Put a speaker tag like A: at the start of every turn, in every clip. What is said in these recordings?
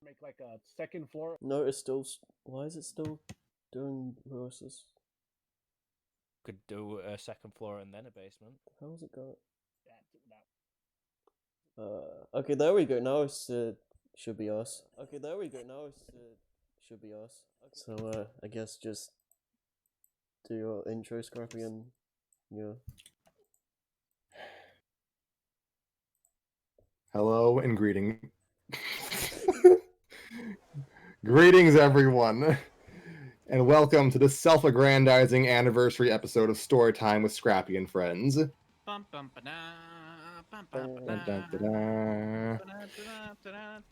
A: make like a second floor.
B: No, it's still. Why is it still doing versus?
C: Could do a second floor and then a basement.
B: How is it going?
A: That.
B: Okay, there we go. Now it's should be us. Okay, there we go. Now it's should be us. So I guess just do your intro, Scrappy, and yeah.
D: Hello and greeting. Greetings, everyone, and welcome to the self-aggrandizing anniversary episode of Storytime with Scrappy and Friends.
E: Bum, bum, ba-da, bum,
D: Dun,
E: bum,
D: dun,
E: ba-da.
D: dun,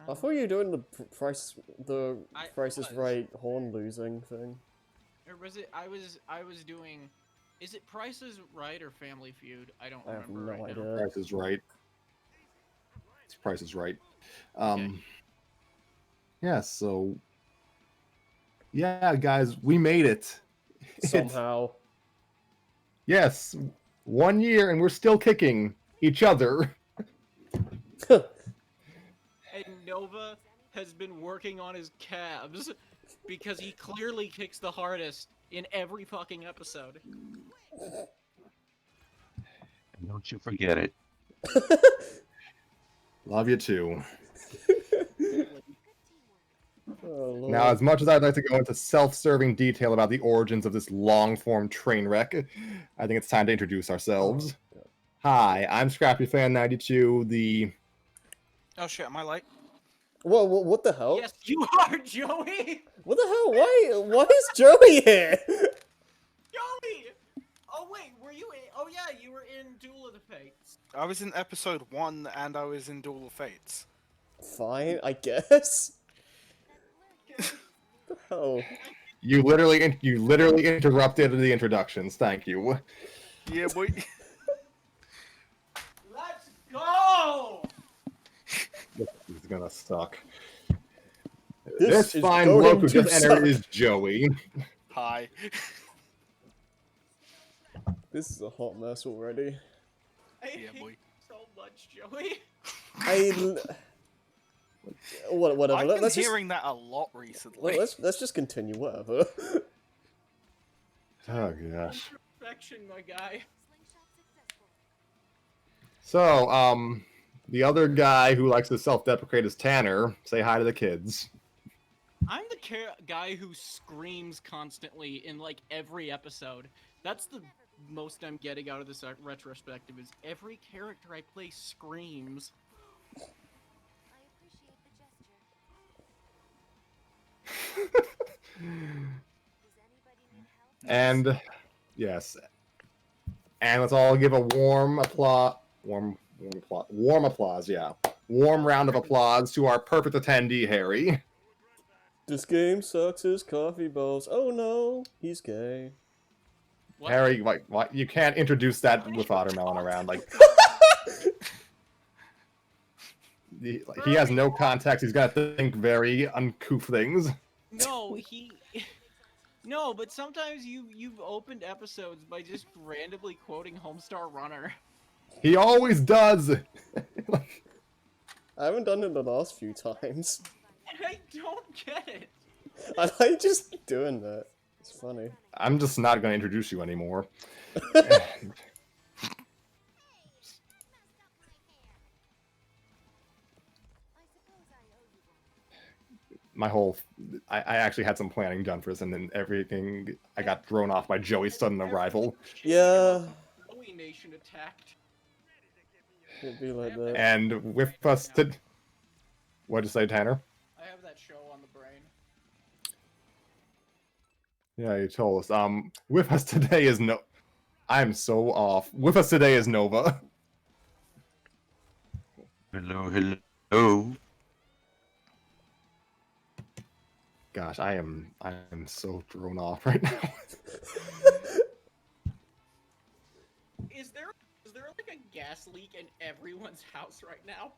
B: I thought you were doing the Price is
E: was.
B: Right horn losing thing.
E: Or was it? I was doing. Is it Price is Right or Family Feud? I don't
B: I have
E: remember
B: no
E: right
B: idea.
E: now.
D: Price is Right. It's Price is Right.
E: Okay.
D: Yeah, so... Yeah, guys, we made it.
B: Somehow.
D: Yes, 1 year and we're still kicking each other.
E: And Nova has been working on his calves because he clearly kicks the hardest in every fucking episode.
F: And don't you forget it.
D: Love you too.
B: Oh, Lord.
D: Now, as much as I'd like to go into self-serving detail about the origins of this long-form train wreck, I think it's time to introduce ourselves. Hi, I'm Scrappy Fan 92, the...
G: Oh shit, am I late?
B: What the hell?
E: Yes, you are, Joey.
B: What the hell? Why is Joey here?
E: Joey. Oh wait, were you in? Oh yeah, you were in Duel of the Fates.
G: I was in episode 1 and I was in Duel of Fates.
B: Fine, I guess. What the hell?
D: You literally interrupted the introductions. Thank you.
G: Yeah, boy.
E: Let's go.
D: This is gonna suck.
B: This
D: This
B: is
D: fine
B: going
D: bloke who
B: to
D: just entered
B: suck.
D: is Joey.
G: Hi.
B: This is a hot mess already.
E: I
G: Yeah,
E: hate
G: boy.
E: you so much, Joey.
B: Whatever.
G: I've been
B: Let's
G: hearing that a lot recently.
B: let's just continue. Whatever.
D: Oh gosh.
E: Perfection, my guy.
D: So, the other guy who likes to self-deprecate is Tanner. Say hi to the kids.
E: I'm the guy who screams constantly in like every episode. That's the most I'm getting out of this retrospective. Is every character I play screams.
D: And yes, and let's all give a warm applause. Warm applause. Yeah, warm round of applause to our perfect attendee, Harry.
B: This game sucks his coffee balls. Oh no, he's gay.
E: What?
D: Harry, what? You can't introduce that with watermelon around. Like he has no context. He's got to think very uncouth things.
E: No, No, but sometimes you've opened episodes by just randomly quoting Homestar Runner.
D: He always does.
B: I haven't done it the last few times.
E: And I don't get it.
B: I like just doing that. It's funny.
D: I'm just not going to introduce you anymore. I actually had some planning done for this, and then everything, I got thrown off by Joey's sudden arrival.
B: Yeah,
E: Joey Nation attacked.
B: it'd be like that.
D: And with us to... What'd you say, Tanner?
E: I have that show on the brain.
D: Yeah, you told us. With us today is no... I'm so off. With us today is Nova.
F: Hello, hello.
D: Gosh, I am so thrown off right now.
E: Is there like a gas leak in everyone's house right now?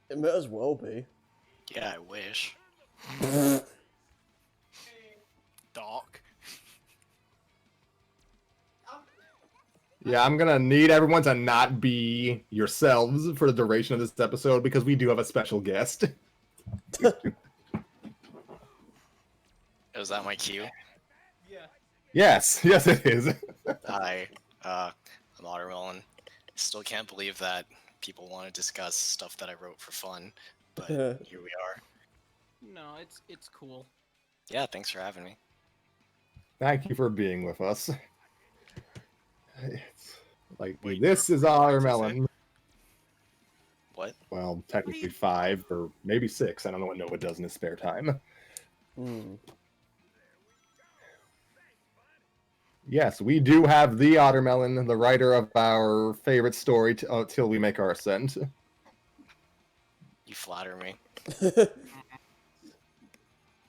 B: It might as well be.
G: Yeah, I wish. Dark.
D: Yeah, I'm gonna need everyone to not be yourselves for the duration of this episode because we do have a special guest.
H: Is that my cue?
E: Yeah.
D: Yes, yes, it is.
H: Hi, I'm Ottermelon. Still can't believe that people want to discuss stuff that I wrote for fun, but here we are.
E: No, it's cool.
H: Yeah, thanks for having me.
D: Thank you for being with us. It's like
G: Wait,
D: this
G: you're
D: is
G: three
D: our
G: writers
D: melon.
H: What?
D: Well, technically 5 or maybe 6. I don't know what Noah does in his spare time.
B: Hmm.
D: Yes, we do have the Ottermelon, the writer of our favorite story, Till We Make Our Ascent.
H: You flatter me.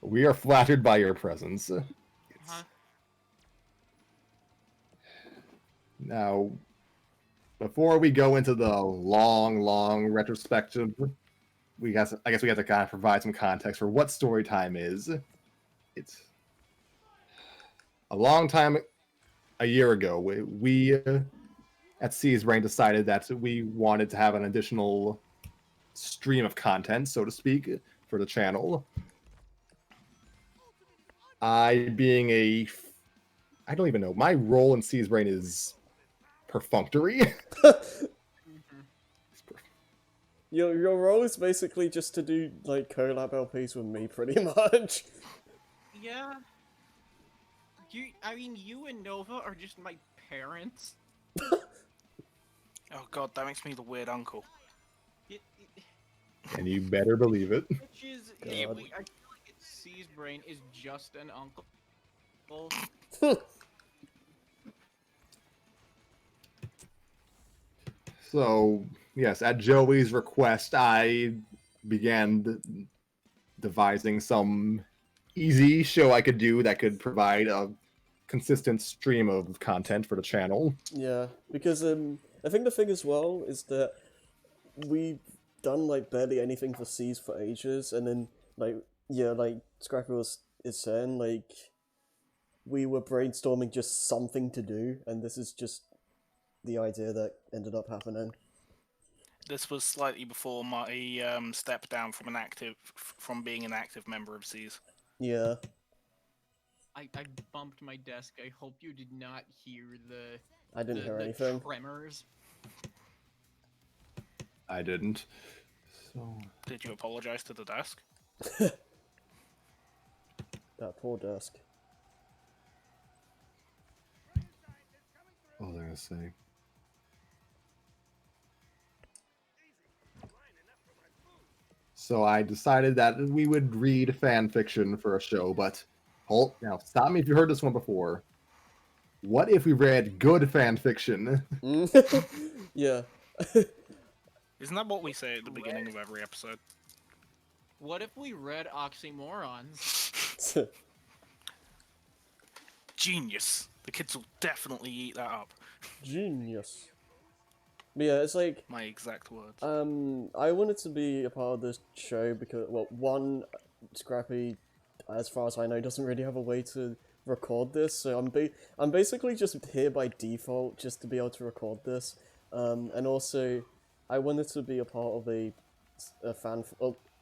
D: We are flattered by your presence.
E: Huh?
D: Now, before we go into the long retrospective, I guess we have to kind of provide some context for what story time is. It's a long time, a year ago, we at C's Brain decided that we wanted to have an additional stream of content, so to speak, for the channel. I don't even know. My role in C's Brain is perfunctory.
E: Mhm.
B: Your role is basically just to do like collab LPs with me, pretty much.
E: Yeah. I mean, you and Nova are just my parents.
G: Oh god, that makes me the weird uncle.
E: It,
D: And you better believe it.
E: which is,
B: God.
E: I feel like it's C's brain is just an uncle.
D: So, yes, at Joey's request, I began devising some easy show I could do that could provide a consistent stream of content for the channel.
B: Yeah, because I think the thing as well is that we've done like barely anything for C's for ages, and then like Scrappy is saying, like we were brainstorming just something to do, and this is just the idea that ended up happening.
G: This was slightly before my step down from being an active member of C's.
B: Yeah.
E: I bumped my desk. I hope you did not hear
B: I didn't hear
E: the
B: anything.
E: tremors.
D: I didn't. So,
G: Did you apologize to the desk?
B: That poor desk.
D: what was I gonna say? So I decided that we would read fan fiction for a show, but hold now, stop me if you heard this one before. What if we read good fan fiction?
B: Yeah.
G: Isn't that what we say at the beginning of every episode?
E: What if we read oxymorons?
G: Genius. The kids will definitely eat that up.
B: Genius. But yeah, it's like
G: My exact words.
B: I wanted to be a part of this show because, well, one, Scrappy, as far as I know, doesn't really have a way to record this, so I'm basically just here by default just to be able to record this. And also, I wanted to be a part of a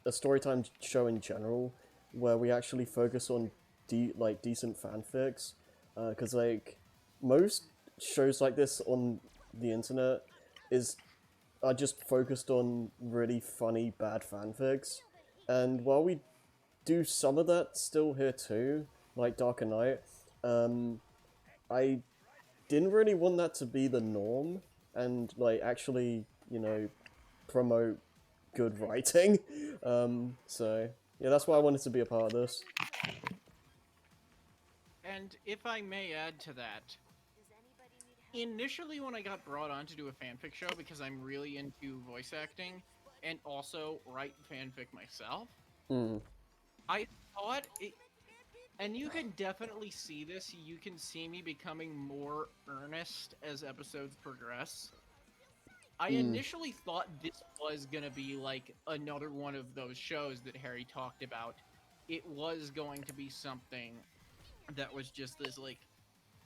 B: storytime show in general, where we actually focus on decent fanfics, because like most shows like this on the internet are just focused on really funny bad fanfics, and while we do some of that still here too, like Dark and Night, I didn't really want that to be the norm, and like actually, promote good writing. So yeah, that's why I wanted to be a part of this.
E: And if I may add to that, initially when I got brought on to do a fanfic show, because I'm really into voice acting and also write fanfic myself, I thought it, and you can definitely see this, you can see me becoming more earnest as episodes progress. I initially thought this was gonna be like another one of those shows that Harry talked about. It was going to be something that was just this like,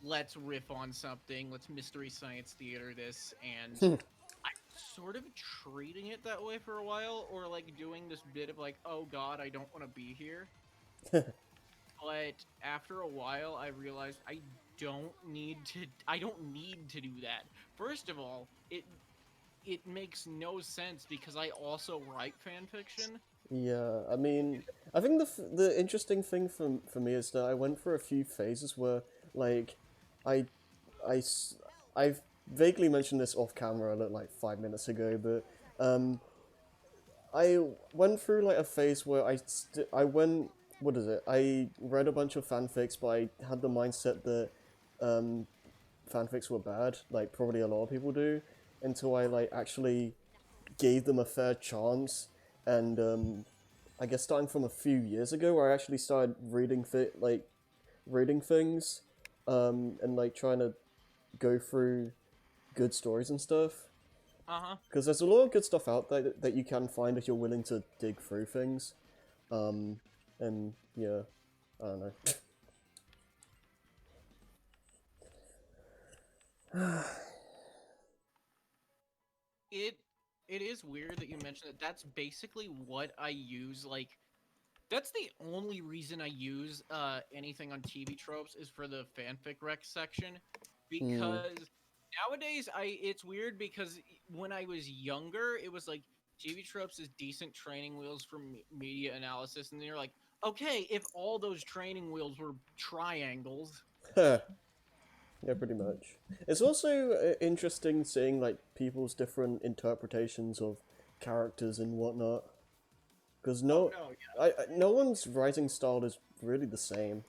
E: let's riff on something, let's mystery science theater this, and I sort of treating it that way for a while, or like doing this bit of like, oh god, I don't want to be here. But after a while, I realized I don't need to do that. First of all, it makes no sense because I also write fan fiction.
B: Yeah, I mean, I think the interesting thing for me is that I went through a few phases where, like, I, I, s- I've vaguely mentioned this off camera like 5 minutes ago, but I went through like a phase where I went, what is it? I read a bunch of fanfics, but I had the mindset that um, fanfics were bad, like probably a lot of people do, until I like actually gave them a fair chance, and I guess starting from a few years ago, where I actually started reading things, and like trying to go through good stories and stuff.
E: Uh-huh.
B: Because there's a lot of good stuff out there that you can find if you're willing to dig through things. And yeah, I don't know.
E: It is weird that you mentioned that. That's basically what I use. Like, that's the only reason I use anything on TV tropes is for the fanfic rec section,
B: Hmm.
E: because nowadays it's weird because when I was younger, it was like TV tropes is decent training wheels for media analysis, and then you're like, okay, if all those training wheels were triangles.
B: Yeah, pretty much. It's also interesting seeing like people's different interpretations of characters and whatnot. Because
E: Oh no, yeah.
B: no one's writing style is really the same.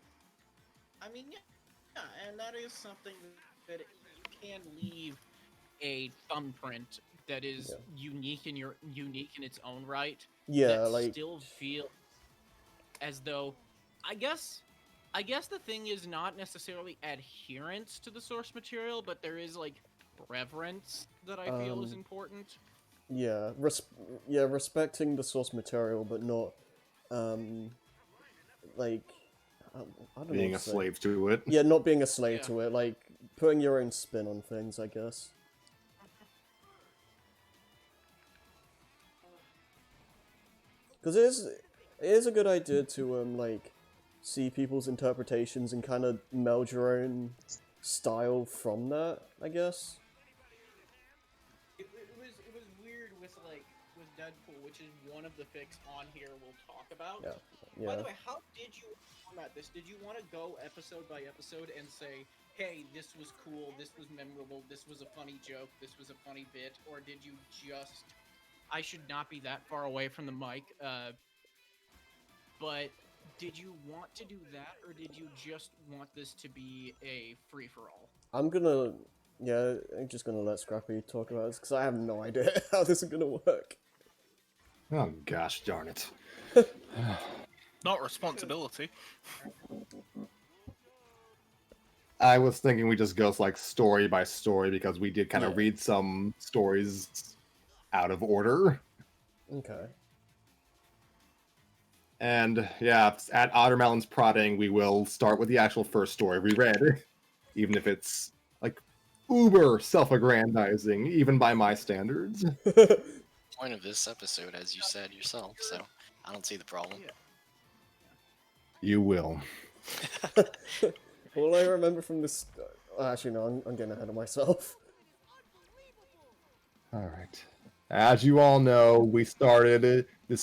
E: I mean, yeah, and that is something that you can leave a thumbprint that is
B: Yeah.
E: unique in its own right.
B: Yeah,
E: That
B: like
E: still feels as though, I guess, I guess the thing is not necessarily adherence to the source material, but there is like reverence that I feel is
B: um,
E: important.
B: yeah, respecting the source material, but not um, like I don't know what
D: Being
B: to
D: a
B: say.
D: slave to it.
B: Yeah, not being a slave
E: Yeah.
B: to it, like putting your own spin on things, I guess. Because it is a good idea to like see people's interpretations and kind of meld your own style from that, I guess.
E: It was weird with Deadpool, which is one of the fics on here we'll talk about.
B: Yeah,
E: By
B: yeah.
E: the way, how did you format this? Did you want to go episode by episode and say, hey, this was cool, this was memorable, this was a funny joke, this was a funny bit, or did you just, I should not be that far away from the mic, but did you want to do that, or did you just want this to be a free-for-all?
B: I'm just gonna let Scrappy talk about this because I have no idea how this is gonna work.
D: Oh gosh darn it.
G: Not responsibility.
D: I was thinking we just go like story by story because we did kind of
B: Yeah.
D: read some stories out of order.
B: Okay.
D: And yeah, at Ottermelon's prodding, we will start with the actual first story we read, even if it's like uber self-aggrandizing, even by my standards.
H: Point of this episode, as you said yourself, so I don't see the problem.
E: Yeah.
D: You will.
B: All I remember from this. Actually, no, I'm getting ahead of myself.
D: All right. As you all know, we started this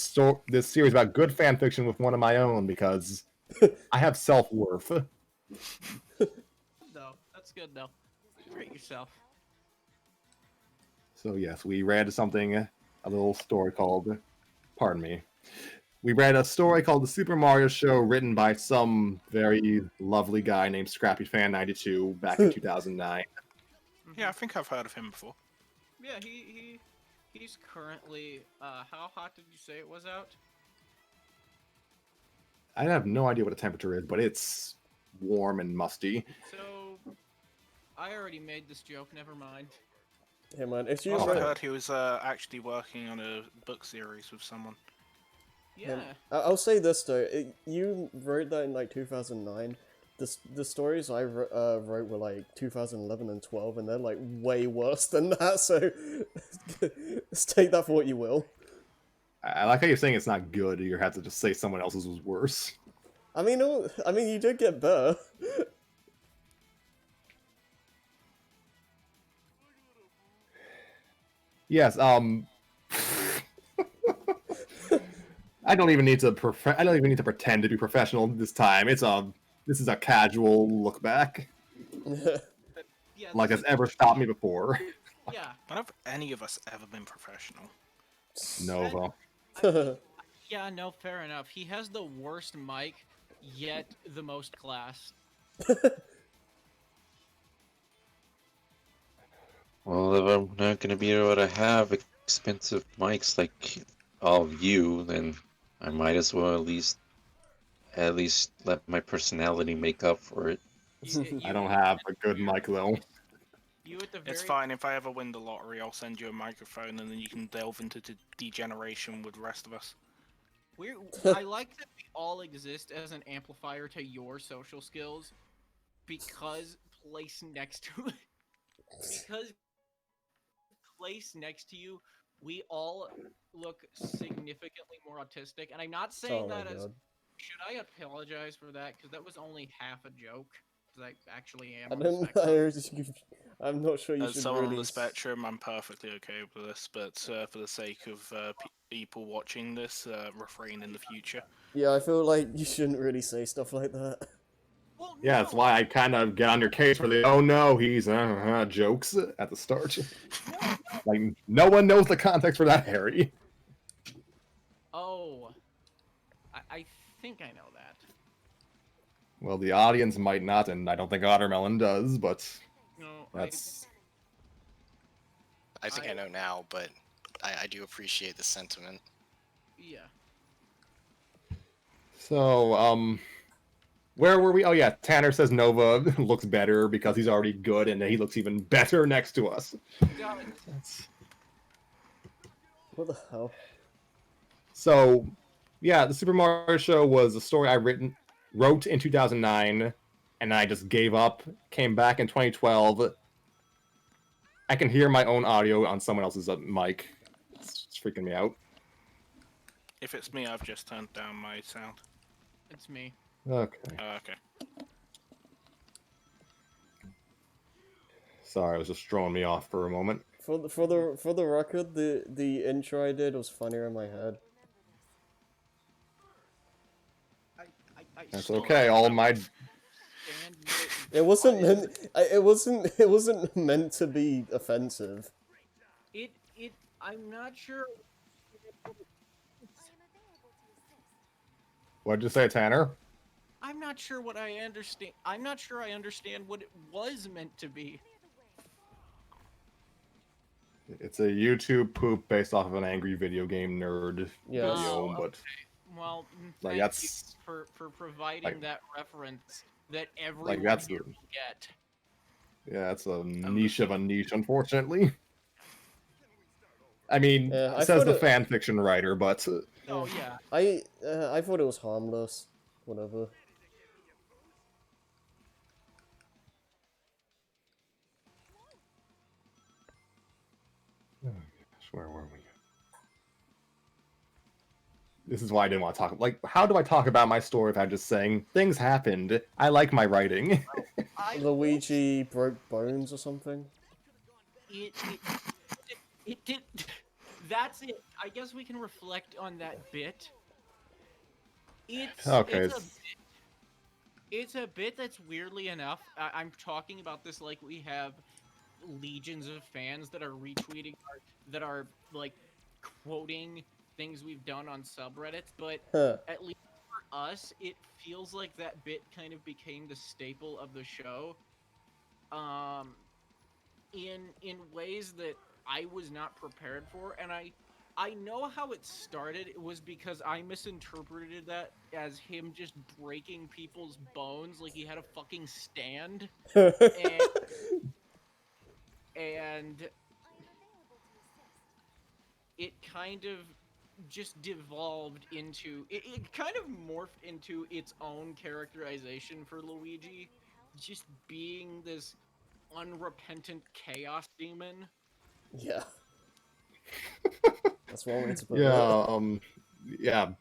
D: series about good fan fiction with one of my own because I have self-worth.
E: No, that's good though. Rate yourself.
D: So yes, we read a little story called, pardon me, we read a story called The Super Mario Show written by some very lovely guy named Scrappy Fan 92 back in 2009.
G: Yeah, I think I've heard of him before.
E: Yeah, he's currently how hot did you say it was out?
D: I have no idea what the temperature is, but it's warm and musty.
E: So I already made this joke, never mind.
B: Hey man, if you
G: Also, I
B: wrote,
G: heard he was actually working on a book series with someone.
E: Yeah.
B: I'll say this though, you wrote that in like 2009. the stories I wrote were like 2011 and 12, and they're like way worse than that. So let's take that for what you will.
D: I like how you're saying it's not good. You have to just say someone else's was worse.
B: I mean, you did get better.
D: Yes. I don't even need to I don't even need to pretend to be professional this time. This is a casual look back.
E: Yeah,
D: Like
E: this
D: has ever stopped me before.
E: yeah.
G: When have any of us ever been professional?
D: Nova.
E: Yeah, no, fair enough. He has the worst mic, yet the most class.
F: Well, if I'm not gonna be able to have expensive mics like all of you, then I might as well at least let my personality make up for it.
D: I don't have a good mic though.
E: You at the very
G: It's fine. If I ever win the lottery, I'll send you a microphone, and then you can delve into degeneration with the rest of us.
E: I like that we all exist as an amplifier to your social skills, because place next to because place next to you, we all look significantly more autistic. And I'm not saying
B: Oh my
E: that as
B: god.
E: should I apologize for that, because that was only half a joke. Because I actually am
B: I
E: on the
B: don't.
E: spectrum.
B: I'm not sure you
G: As
B: should
G: someone
B: really.
G: on the spectrum, I'm perfectly okay with this, but for the sake of people watching this, refrain in the future.
B: Yeah, I feel like you shouldn't really say stuff like that.
E: Well,
D: Yeah, that's
E: no,
D: why I kind of get on your case for the "oh no, he's jokes" at the start. Like no one knows the context for that, Harry.
E: Oh, I think I know that.
D: Well, the audience might not, and I don't think Ottermelon does, but
E: No,
D: that's
H: I think I know now, but I do appreciate the sentiment.
E: yeah.
D: so. Where were we? Oh yeah, Tanner says Nova looks better because he's already good, and he looks even better next to us.
E: Got it.
B: What the hell?
D: So, yeah, the Super Mario Show was a story I wrote in 2009, and I just gave up. Came back in 2012. I can hear my own audio on someone else's mic. It's freaking me out.
G: If it's me, I've just turned down my sound.
E: It's me.
D: Okay.
G: Okay.
D: Sorry, it was just throwing me off for a moment.
B: For the record, the intro I did was funnier in my head.
E: I
D: That's
E: still
D: okay. All my
E: stand with
B: It wasn't
E: what is-
B: meant. It wasn't meant to be offensive.
E: I'm not sure.
D: what'd you say, Tanner?
E: I'm not sure what I understand. I'm not sure I understand what it was meant to be.
D: It's a YouTube poop based off of an angry video game nerd
B: Yes.
D: video,
E: Oh,
D: but
E: Well,
D: Like,
E: thank
D: that's-
E: you for providing
D: like-
E: that reference that everyone
D: that's
E: here
D: the-
E: will get.
D: yeah, it's a niche of a niche, unfortunately. I mean,
B: Yeah, I
D: says
B: thought
D: the
B: it-
D: fan fiction writer, but
E: Oh yeah.
B: I thought it was harmless. Whatever.
D: where were we? This is why I didn't want to talk. Like, how do I talk about my story if I'm just saying things happened? I like my writing.
B: Luigi broke bones or something.
E: It did. That's it. I guess we can reflect on that bit.
D: Okay.
E: It's a bit that's weirdly enough. I'm talking about this like we have legions of fans that are retweeting that are like quoting things we've done on subreddits, but
B: Huh.
E: at least for us, it feels like that bit kind of became the staple of the show. In ways that I was not prepared for, and I know how it started. It was because I misinterpreted that as him just breaking people's bones like he had a fucking stand. And it kind of just devolved into it kind of morphed into its own characterization for Luigi, just being this unrepentant chaos demon.
B: Yeah. That's one way to put
D: Yeah,
B: it.
D: yeah.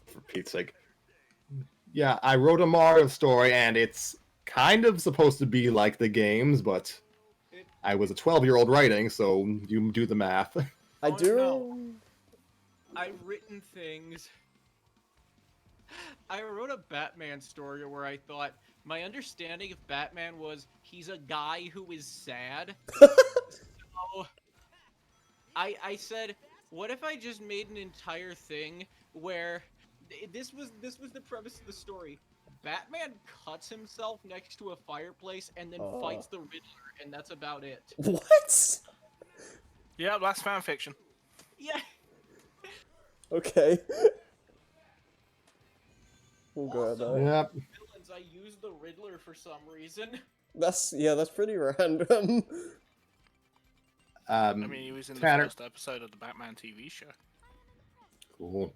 D: For Pete's sake, yeah. I wrote a Mario story, and it's kind of supposed to be like the games, but
E: It,
D: I was a 12-year-old writing, so you do the math.
B: I
E: oh,
B: do.
E: no. I've written things. I wrote a Batman story where I thought my understanding of Batman was he's a guy who is sad. So I said, what if I just made an entire thing where this was the premise of the story. Batman cuts himself next to a fireplace and then fights the Riddler, and that's about it.
B: What?
G: Yeah, that's fan fiction.
E: Yeah.
B: Okay. We'll go at
E: Also,
B: that.
D: Yep.
E: villains, I used the Riddler for some reason.
B: That's pretty random.
G: I mean, he was in the
D: Tanner.
G: first episode of the Batman TV show.
D: Cool.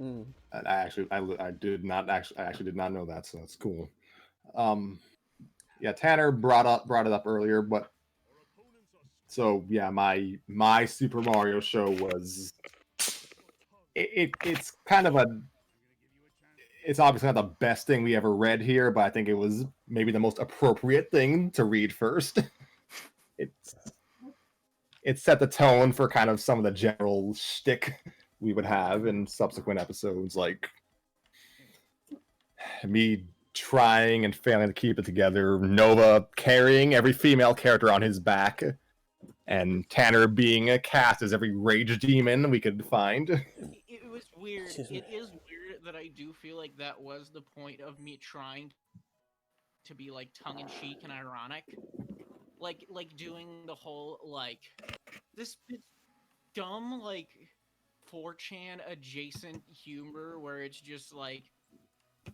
B: Mm.
D: And I did not know that, so that's cool. Yeah, Tanner brought it up earlier, but so yeah, my Super Mario show was it's kind of it's obviously not the best thing we ever read here, but I think it was maybe the most appropriate thing to read first. It set the tone for kind of some of the general shtick we would have in subsequent episodes, like me trying and failing to keep it together, Nova carrying every female character on his back, and Tanner being cast as every rage demon we could find.
E: It was weird. It is weird that I do feel like that was the point of me trying to be like tongue-in-cheek and ironic. Like doing the whole like this dumb like 4chan adjacent humor where it's just like,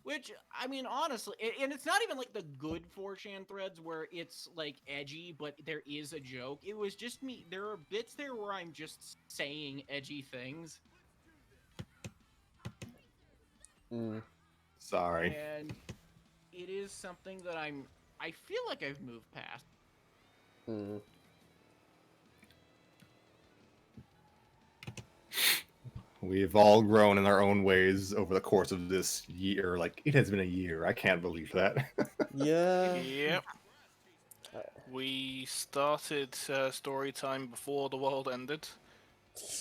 E: which I mean honestly, and it's not even like the good 4chan threads where it's like edgy but there is a joke. It was just me, there are bits there where I'm just saying edgy things.
D: Sorry.
E: And it is something that I feel like I've moved past.
D: We've all grown in our own ways over the course of this year. Like, it has been a year. I can't believe that.
B: Yeah.
G: Yep. We started story time before the world ended.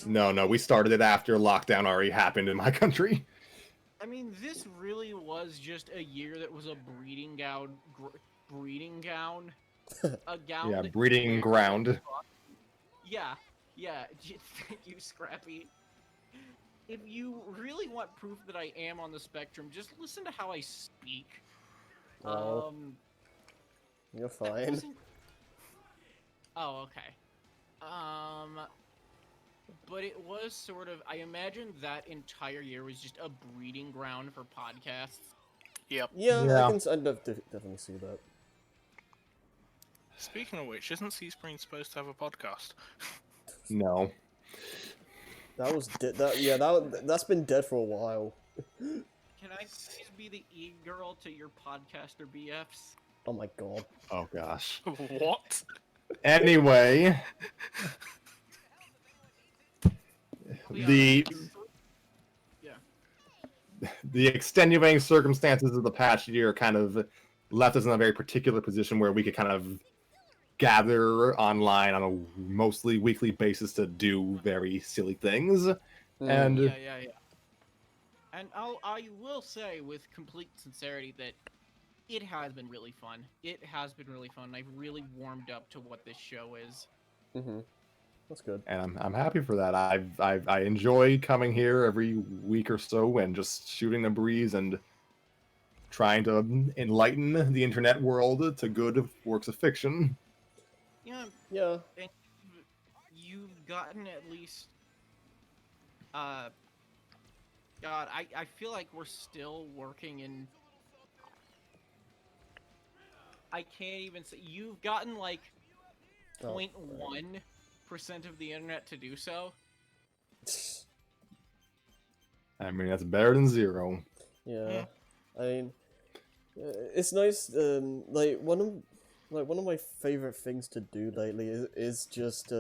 D: No, we started it after lockdown already happened in my country.
E: I mean, this really was just a year that was a breeding gown, a gown.
D: Yeah,
E: that
D: breeding ground.
E: Yeah. Thank you, Scrappy. If you really want proof that I am on the spectrum, just listen to how I speak.
B: Oh. You're fine.
E: Oh, okay. But it was sort of, I imagine that entire year was just a breeding ground for podcasts.
G: Yep.
B: Yeah,
D: Yeah.
B: I can definitely see that.
G: Speaking of which, isn't Seaspring supposed to have a podcast?
D: No.
B: That was that's been dead for a while.
E: Can I please be the e-girl to your podcaster BFs?
B: Oh my god.
D: Oh gosh.
G: What?
D: Anyway, the extenuating circumstances of the past year kind of left us in a very particular position where we could kind of gather online on a mostly weekly basis to do very silly things. And
E: Yeah. And I will say with complete sincerity that it has been really fun. It has been really fun. I've really warmed up to what this show is.
B: That's good.
D: And I'm happy for that. I enjoy coming here every week or so and just shooting the breeze and trying to enlighten the internet world to good works of fiction.
E: Yeah. And you've gotten at least God, I feel like we're still working in, I can't even say, you've gotten like 0.1% of the internet to do so.
D: I mean, that's better than 0.
B: Yeah, I mean, it's nice. One of my favorite things to do lately is just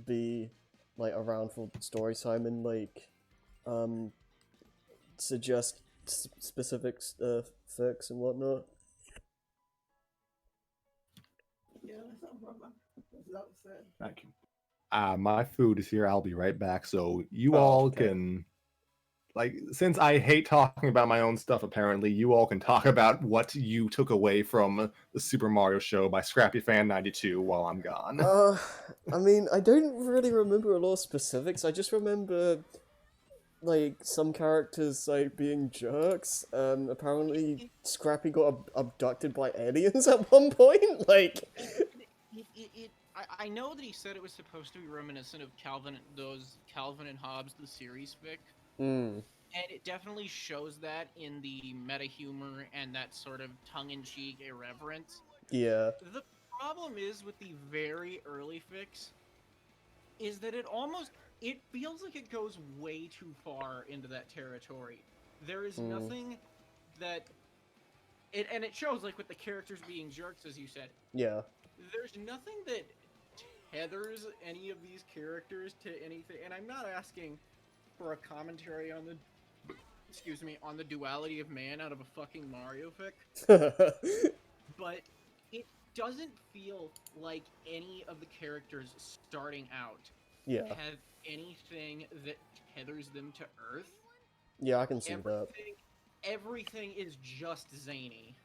B: be like around for story time and like um suggest specific fics and whatnot.
D: Thank you. My food is here. I'll be right back. So you
B: Oh,
D: all
B: okay.
D: can, like, since I hate talking about my own stuff, apparently, you all can talk about what you took away from the Super Mario Show by Scrappy Fan 92 while I'm gone.
B: I mean, I don't really remember a lot of specifics. I just remember like some characters like being jerks. Apparently Scrappy got abducted by aliens at one point. Like,
E: I know that he said it was supposed to be reminiscent of Calvin and Hobbes, the series fic,
B: mm,
E: and it definitely shows that in the meta humor and that sort of tongue-in-cheek irreverence.
B: yeah,
E: The problem is with the very early fics is that it feels like it goes way too far into that territory. There is nothing that and it shows like with the characters being jerks, as you said.
B: yeah.
E: There's nothing that tethers any of these characters to anything, and I'm not asking for a commentary on the duality of man out of a fucking Mario fic, but it doesn't feel like any of the characters starting out
B: Yeah,
E: have anything that tethers them to Earth.
B: yeah, I can see that.
E: Everything is just zany.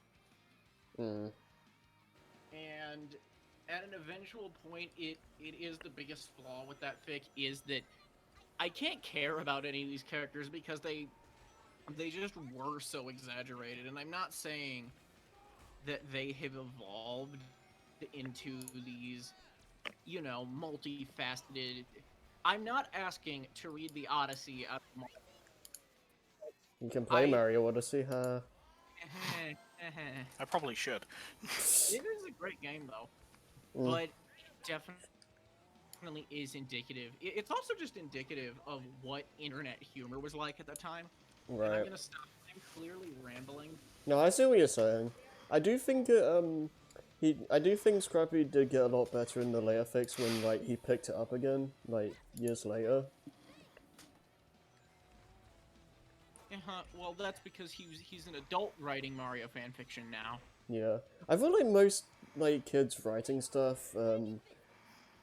B: Mm.
E: And at an eventual point, it is the biggest flaw with that fic is that I can't care about any of these characters because they just were so exaggerated. And I'm not saying that they have evolved into these, multifaceted. I'm not asking to read the Odyssey out of
B: You can play Mario Odyssey, huh?
G: I probably should.
E: It is a great game though, but it definitely is indicative. It's also just indicative of what internet humor was like at the time.
B: Right.
E: And I'm gonna stop. I'm clearly rambling.
B: No, I see what you're saying. I do think I do think Scrappy did get a lot better in the later fix when like he picked it up again, like years later.
E: Well, that's because he's an adult writing Mario fanfiction now.
B: Yeah, I feel like most like kids writing stuff,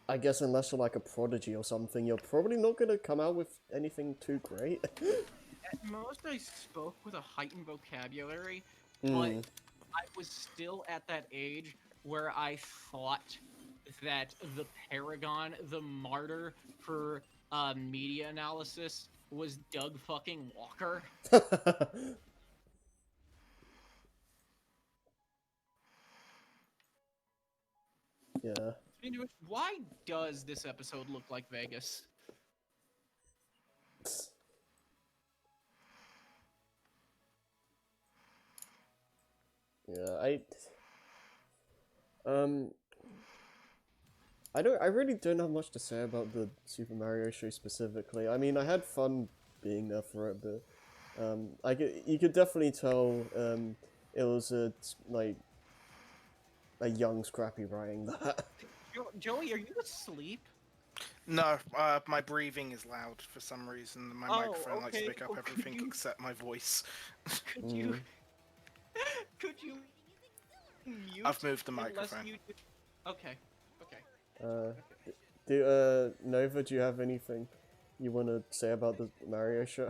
B: I guess unless you're like a prodigy or something, you're probably not gonna come out with anything too great.
E: At most, I spoke with a heightened vocabulary, but I was still at that age where I thought that the paragon, the martyr for media analysis, was Doug fucking Walker.
B: Yeah.
E: Why does this episode look like Vegas?
B: Yeah, I really don't have much to say about the Super Mario show specifically. I mean, I had fun being there for it, but you could definitely tell it was like a young Scrappy writing that.
E: Joey, are you asleep?
G: No, my breathing is loud for some reason. My microphone likes to pick up everything except my voice.
E: Could you mute?
G: I've moved the microphone.
E: Okay.
B: Nova, do you have anything you want to say about the Mario show?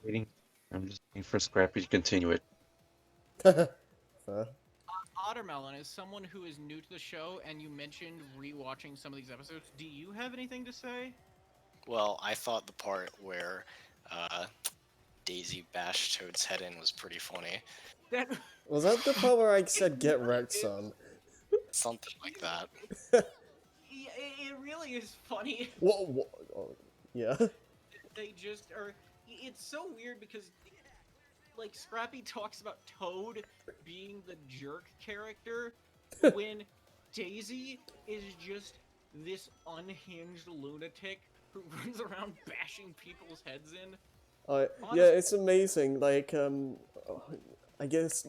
F: Waiting. I'm just waiting for Scrappy to continue it.
B: Fair.
E: Ottermelon, as someone who is new to the show, and you mentioned rewatching some of these episodes, do you have anything to say?
H: Well, I thought the part where Daisy bashed Toad's head in was pretty funny.
B: Was that the part where I said "get wrecked, son"?
H: Something like that.
E: It really is funny.
B: What? Oh, yeah.
E: They just are. It's so weird because, like, Scrappy talks about Toad being the jerk character when Daisy is just this unhinged lunatic who runs around bashing people's heads in.
B: Yeah,
E: Honestly-
B: it's amazing. Like, I guess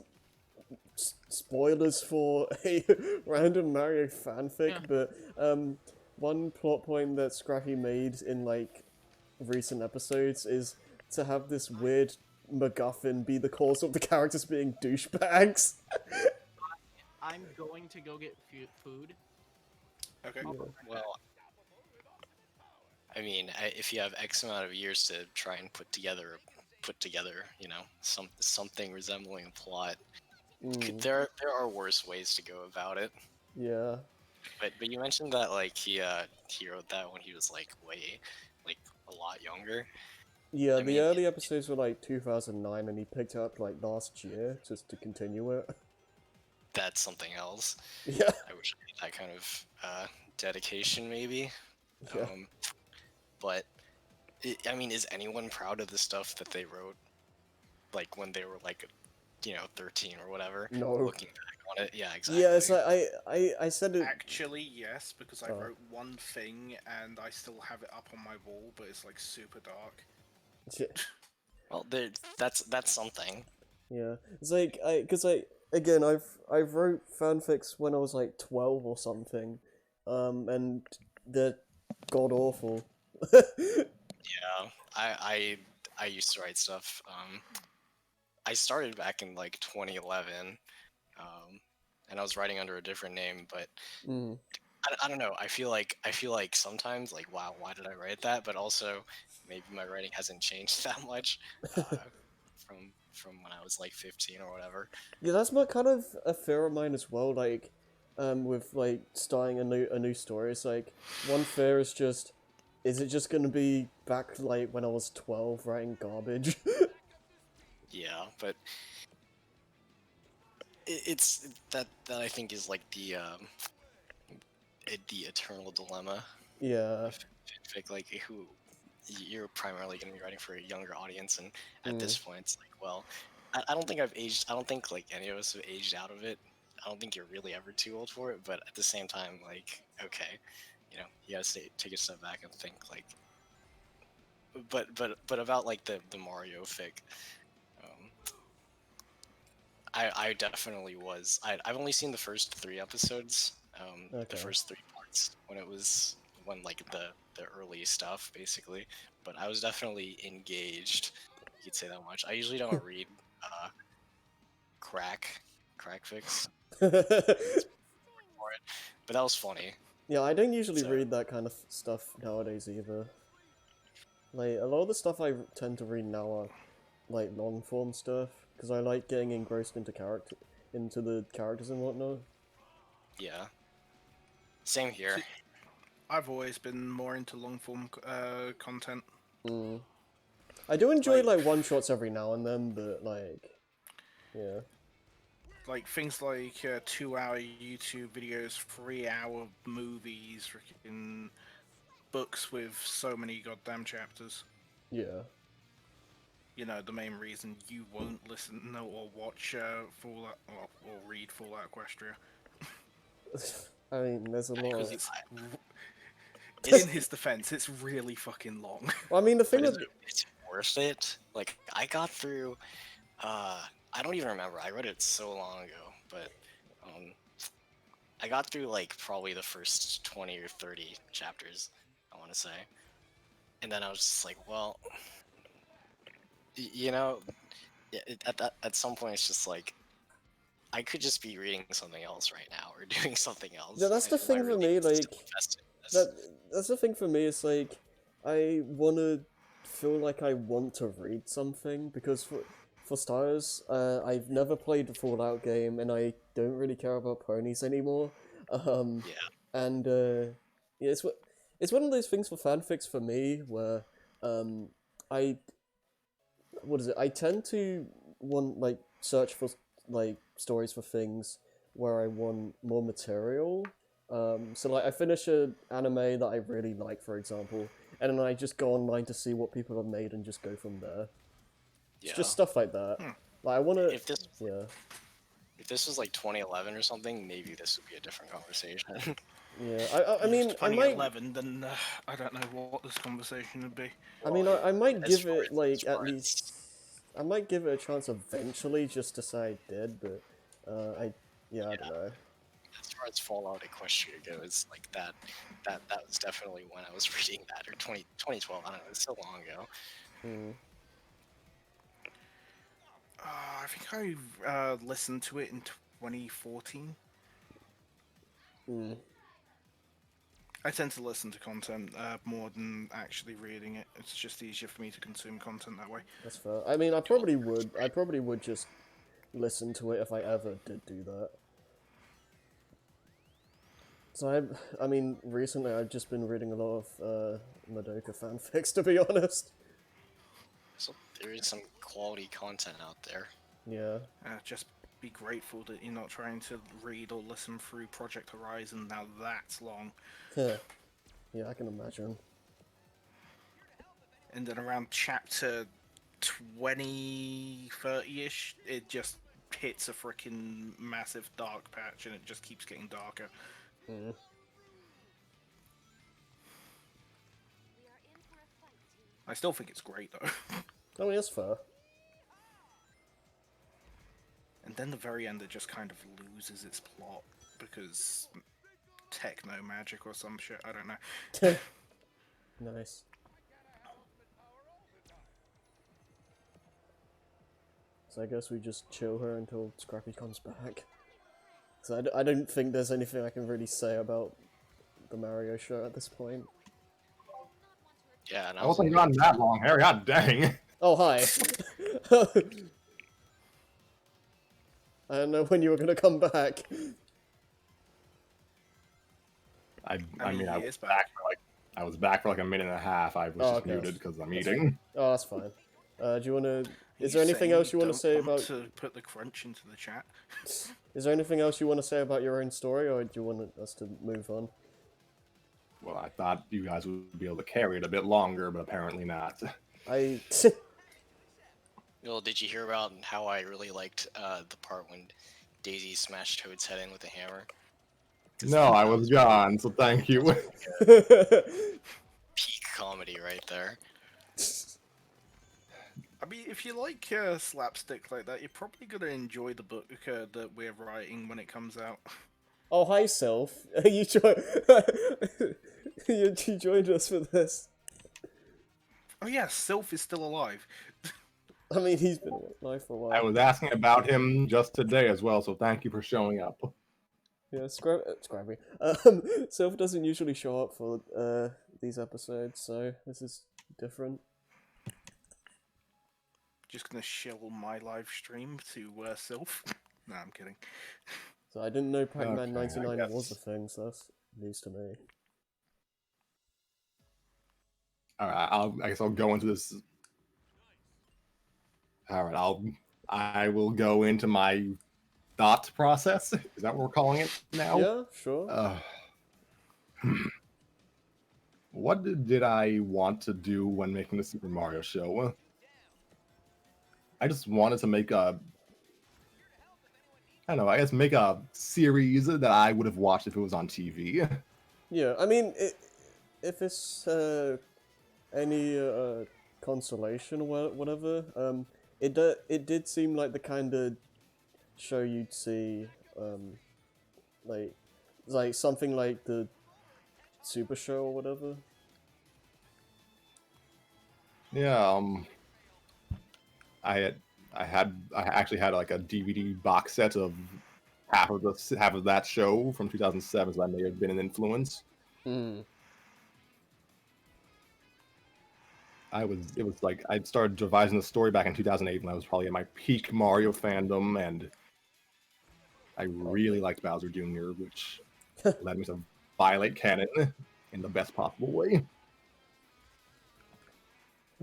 B: spoilers for a random Mario fanfic,
E: Yeah.
B: but one plot point that Scrappy made in like recent episodes is to have this weird MacGuffin be the cause of the characters being douchebags.
E: I'm going to go get food.
I: Okay.
H: Well, I mean, if you have X amount of years to try and put together, you know, something resembling a plot, there are worse ways to go about it.
B: Yeah.
H: But you mentioned that like he wrote that when he was like like a lot younger.
B: Yeah,
H: I
B: the
H: mean,
B: early episodes were like 2009, and he picked it up like last year just to continue it.
H: That's something else.
B: Yeah.
H: I wish I had that kind of dedication, maybe.
B: Yeah.
H: But I mean, is anyone proud of the stuff that they wrote, like when they were like, 13 or whatever?
B: No.
H: Looking back on it, yeah, exactly.
B: Yeah, it's like I said it.
I: Actually, yes, because I
B: Oh.
I: wrote one thing and I still have it up on my wall, but it's like super dark.
H: Well, that's something.
B: Yeah, it's like because again I've wrote fanfics when I was like 12 or something, and they're god awful.
H: Yeah, I used to write stuff. I started back in like 2011, and I was writing under a different name, but
B: Mm.
H: I don't know. I feel like sometimes like, wow, why did I write that? But also maybe my writing hasn't changed that much from when I was like 15 or whatever.
B: Yeah, that's my kind of a fear of mine as well. Like, with like starting a new story, it's like one fear is just, is it just gonna be back like when I was 12 writing garbage?
H: Yeah, but it's that I think is like the eternal dilemma.
B: Yeah.
H: Fanfic, like who you're primarily going to be writing for a younger audience, and at this point, it's like, well, I don't think I've aged. I don't think like any of us have aged out of it. I don't think you're really ever too old for it. But at the same time, like, okay, you gotta take a step back and think like, but about like the Mario fic. I definitely was. I've only seen the first 3 episodes, the
B: Okay.
H: first 3 parts when like the early stuff basically. But I was definitely engaged. You could say that much. I usually don't read crack fics for it, but that was funny.
B: Yeah, I don't usually
H: So-
B: read that kind of stuff nowadays either. Like, a lot of the stuff I tend to read now are like long form stuff because I like getting engrossed into the characters and whatnot.
H: Yeah. Same here.
I: See- I've always been more into long form content.
B: I do enjoy like one shots every now and then, but like, yeah.
I: Like things like 2-hour YouTube videos, 3-hour movies, freaking books with so many goddamn chapters.
B: Yeah.
I: You know, the main reason you won't listen or watch Fallout or read Fallout Equestria.
B: I mean, there's a lot.
I: Because
B: Of...
I: it's in his defense, it's really fucking long.
B: Well, I mean, the thing
H: But
B: with
H: it's worth it. Like I got through. I don't even remember. I read it so long ago, but I got through like probably the first 20 or 30 chapters. I want to say, and then I was just like, well, at some point it's just like I could just be reading something else right now or doing something else.
B: Yeah, that's the
H: Do I
B: thing for
H: really
B: me,
H: need to
B: like,
H: still invest in this?
B: that's the thing for me. It's like I wanna feel like I want to read something because for starters, I've never played a Fallout game and I don't really care about ponies anymore.
H: Yeah.
B: And yeah, it's one of those things for fanfics for me where I I tend to want like search for like stories for things where I want more material. So like I finish an anime that I really like, for example, and then I just go online to see what people have made and just go from there. It's
H: Yeah.
B: just stuff like that. Like I want to.
H: If this
B: Yeah.
H: if this was like 2011 or something, maybe this would be a different conversation.
B: Yeah, I
I: If
B: mean,
I: it's
B: I might,
I: 2011, then I don't know what this conversation would be.
B: I mean, I might
H: As
B: give
H: far
B: it
H: as-
B: like
H: as
B: at
H: far as-
B: least, I might give it a chance eventually, just to say I did, but yeah, I don't know.
H: as far as Fallout Equestria goes, like that was definitely when I was reading that, or 2012, I don't know, it's so long ago.
B: Hmm.
I: I think I listened to it in 2014.
B: Hmm.
I: I tend to listen to content more than actually reading it. It's just easier for me to consume content that way.
B: That's fair. I mean, I probably would just listen to it if I ever did do that. So I mean, recently I've just been reading a lot of Madoka fanfics, to be honest.
H: So there is some quality content out there.
B: Yeah.
I: Just be grateful that you're not trying to read or listen through Project Horizon. Now that's long.
B: Yeah, I can imagine.
I: And then around chapter 20, 30-ish, it just hits a freaking massive dark patch and it just keeps getting darker.
B: Mm.
I: I still think it's great though.
B: I mean, that's fair.
I: And then the very end, it just kind of loses its plot because techno magic or some shit. I don't know.
B: Nice. So I guess we just chill her until Scrappy comes back. So I don't think there's anything I can really say about the Mario show at this point.
H: Yeah, and
D: I wasn't gone that long, Harry. God dang.
B: Oh, hi. I don't know when you were gonna come back.
D: I
I: I mean,
D: mean, I
I: he
D: was
I: is back.
D: back for like a minute and a half. I was
B: Oh,
D: just
B: okay.
D: muted because I'm eating.
B: Oh, that's fine. Do you wanna? Is
I: You
B: there anything
I: saying
B: else you want to
I: don't
B: say
I: want
B: about?
I: to put the crunch into the chat?
B: Is there anything else you want to say about your own story, or do you want us to move on?
D: Well, I thought you guys would be able to carry it a bit longer, but apparently not.
H: Well, did you hear about how I really liked the part when Daisy smashed Toad's head in with a hammer?
D: No, I was gone, so thank you.
H: Peak comedy right there.
I: I mean, if you like slapstick like that, you're probably gonna enjoy the book that we're writing when it comes out.
B: Oh, hi, Sylph. You you joined us for this.
I: Oh yeah, Sylph is still alive.
B: I mean, he's been alive for a while.
D: I was asking about him just today as well, so thank you for showing up.
B: Yeah, Scrappy. Sylph doesn't usually show up for these episodes, so this is different.
I: Just gonna shill my live stream to Sylph. No, I'm kidding.
B: So I didn't know Pac-Man
D: Okay,
B: 99
D: I
B: was a
D: guess.
B: thing, so that's news to me.
D: Alright, I guess I'll go into this. Alright, I will go into my thought process. Is that what we're calling it now?
B: Yeah, sure.
D: What did I want to do when making the Super Mario show? I just wanted to make I don't know, I guess make a series that I would have watched if it was on TV.
B: Yeah, I mean, if it's any consolation or whatever, it did seem like the kind of show you'd see, like something like the Super Show or whatever.
D: Yeah, I actually had like a DVD box set of half of that show from 2007, so that may have been an influence.
B: Hmm.
D: It was like I started devising the story back in 2008 when I was probably at my peak Mario fandom, and I really liked Bowser Jr., which led me to violate canon in the best possible way.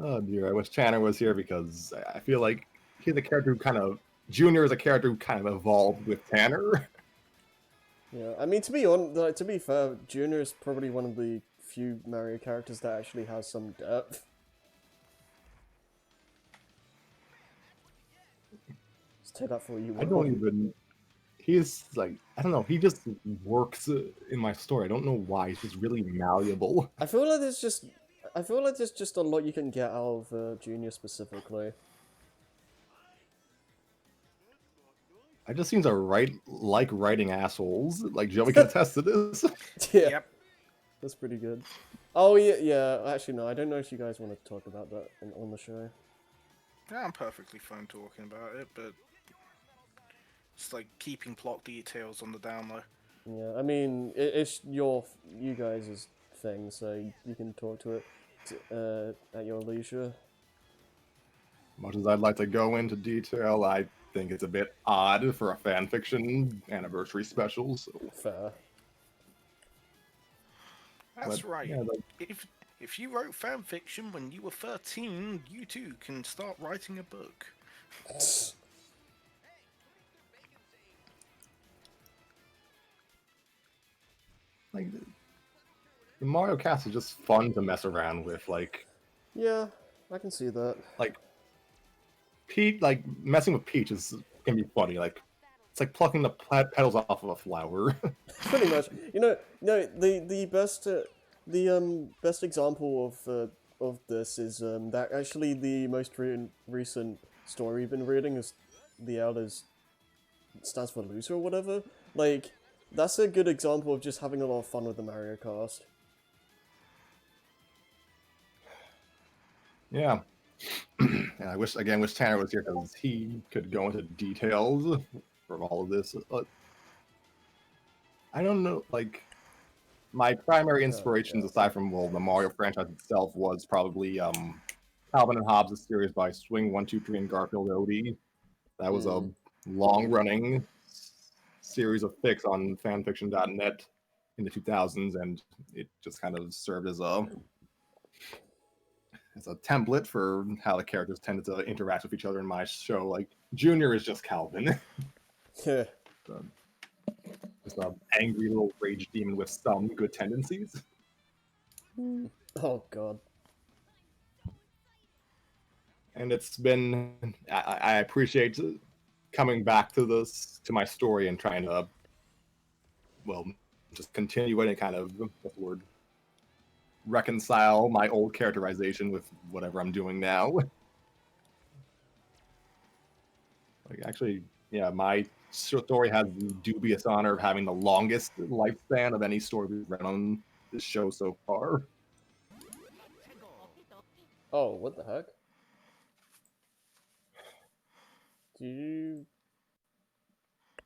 D: Oh dear, I wish Tanner was here because I feel like he's a character who Junior is a character who kind of evolved with Tanner.
B: Yeah, I mean, to be fair, Junior is probably one of the few Mario characters that actually has some depth. Just take that for what you
D: I
B: will.
D: don't even. he's like, I don't know, he just works in my story. I don't know why. He's just really malleable.
B: I feel like there's just a lot you can get out of Junior specifically.
D: I just seem to like writing assholes. Like Joey can attest to this.
B: Yeah,
I: Yep.
B: that's pretty good. Oh yeah. Actually, no, I don't know if you guys want to talk about that on the show.
I: Yeah, I'm perfectly fine talking about it, but it's like keeping plot details on the down low.
B: Yeah, I mean, it's you guys' thing, so you can talk to it at your leisure.
D: Much as I'd like to go into detail, I think it's a bit odd for a fanfiction anniversary special. So
B: Fair.
I: That's
D: But,
I: right.
D: yeah, like-
I: If you wrote fan fiction when you were 13, you too can start writing a book.
D: like the Mario cast is just fun to mess around with. Like
B: Yeah, I can see that.
D: Pete, like messing with Peach can be funny. Like it's like plucking the petals off of a flower.
B: Pretty much. The best example of this is that actually the most recent story we've been reading is the L is stands for loser or whatever. Like that's a good example of just having a lot of fun with the Mario cast.
D: Yeah. And I wish Tanner was here because he could go into details from all of this. But I don't know, like my primary inspirations aside from the Mario franchise itself was probably Calvin and Hobbes' series by Swing 123 and Garfield Odie. That was a long running series of fics on fanfiction.net in the 2000s, and it just kind of served as a template for how the characters tended to interact with each other in my show. Like Junior is just Calvin.
B: Yeah.
D: Just an angry little rage demon with some good tendencies.
B: Oh god.
D: And it's been I appreciate coming back to my story and trying to just continue it and kind of what's the word, reconcile my old characterization with whatever I'm doing now. Like actually, yeah, my story has the dubious honor of having the longest lifespan of any story we've read on this show so far.
B: Oh, what the heck? Do you...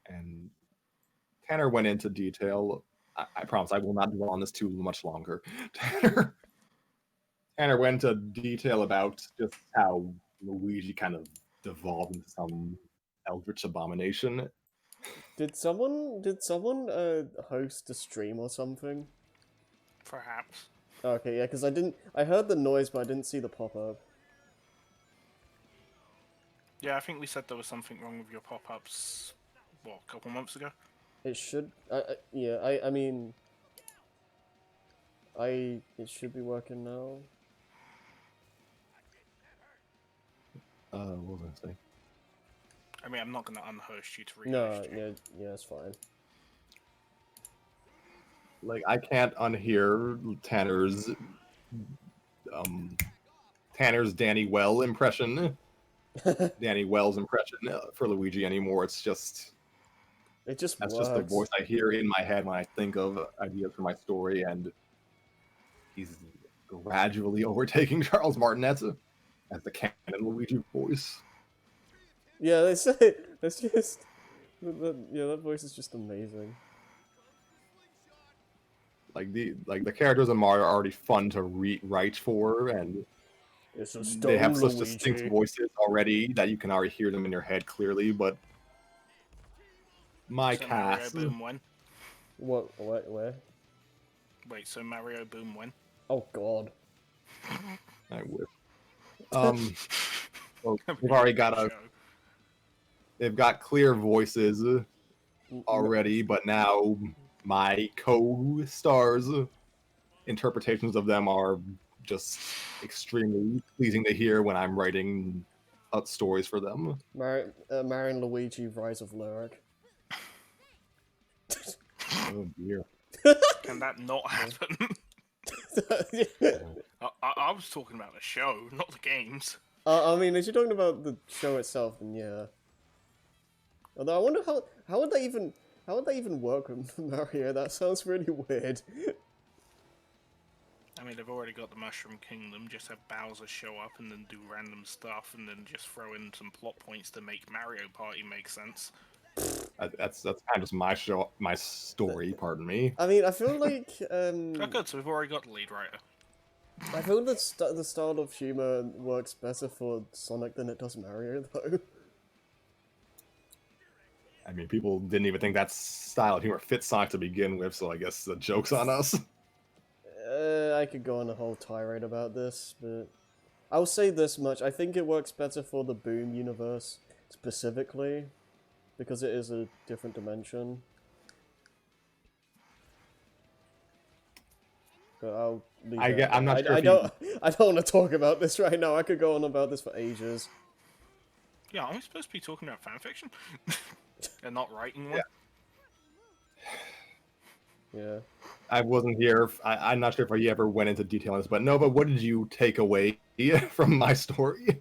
D: And Tanner went into detail. I promise I will not dwell on this too much longer. Tanner went into detail about just how Luigi kind of devolved into some eldritch abomination.
B: Did someone host a stream or something?
G: Perhaps.
B: Okay, yeah, because I heard the noise, but I didn't see the pop-up.
G: Yeah, I think we said there was something wrong with your pop-ups, what, a couple months ago?
B: It should, I mean, it should be working now.
D: What was I saying?
G: I mean, I'm not going to unhost you to rehost
B: No,
G: you.
B: yeah, it's fine.
D: Like I can't unhear Tanner's Danny Well impression. Danny Wells impression for Luigi anymore. It's just
B: Just
D: that's
B: works.
D: just the voice I hear in my head when I think of ideas for my story, and he's gradually overtaking Charles Martinet as the canon Luigi voice.
B: Yeah, they say that's just that voice is just amazing.
D: Like the characters in Mario are already fun to write for, and
B: It's a
D: they have such
B: Luigi.
D: distinct voices already that you can already hear them in your head clearly. But my
G: So Mario
D: cast,
G: Boom when?
B: What? Where?
G: Wait, so Mario Boom when?
B: Oh god.
D: I wish. Well, they've already got they've got clear voices already, but now my co-stars interpretations of them are just extremely pleasing to hear when I'm writing stories for them.
B: Mario and Luigi Rise of Lyric.
D: Oh dear.
G: Can that not happen? I was talking about the show, not the games.
B: I mean, if you're talking about the show itself, then yeah. Although I wonder how would they even work with Mario? That sounds really weird.
G: I mean, they've already got the Mushroom Kingdom. Just have Bowser show up and then do random stuff, and then just throw in some plot points to make Mario Party make sense.
D: That's kind of just my story. Pardon me.
B: I mean, I feel like
G: Oh, good. So we've already got the lead writer.
B: I feel that the style of humor works better for Sonic than it does Mario, though.
D: I mean, people didn't even think that style of humor fit Sonic to begin with, so I guess the joke's on us.
B: I could go on a whole tirade about this, but I'll say this much. I think it works better for the Boom universe, specifically, because it is a different dimension. But I'll leave
D: I'm not sure.
B: I don't want to talk about this right now. I could go on about this for ages.
G: Yeah, aren't we supposed to be talking about fanfiction? And not writing one?
B: Yeah.
D: I wasn't here. I'm not sure if I ever went into detail on this, but Nova, what did you take away from my story?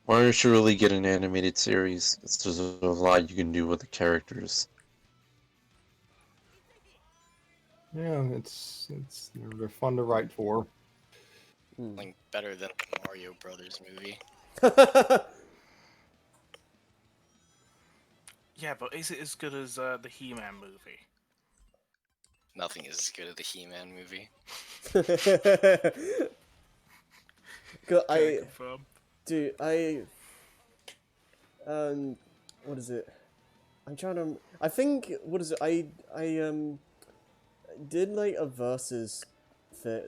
F: Mario should really get an animated series. There's a lot you can do with the characters.
D: Yeah, they're fun to write for.
H: Like better than the Mario Brothers movie.
G: Yeah, but is it as good as the He-Man movie?
H: Nothing is as good as the He-Man movie.
B: What is it? I'm trying to. I think what is it? I did like a versus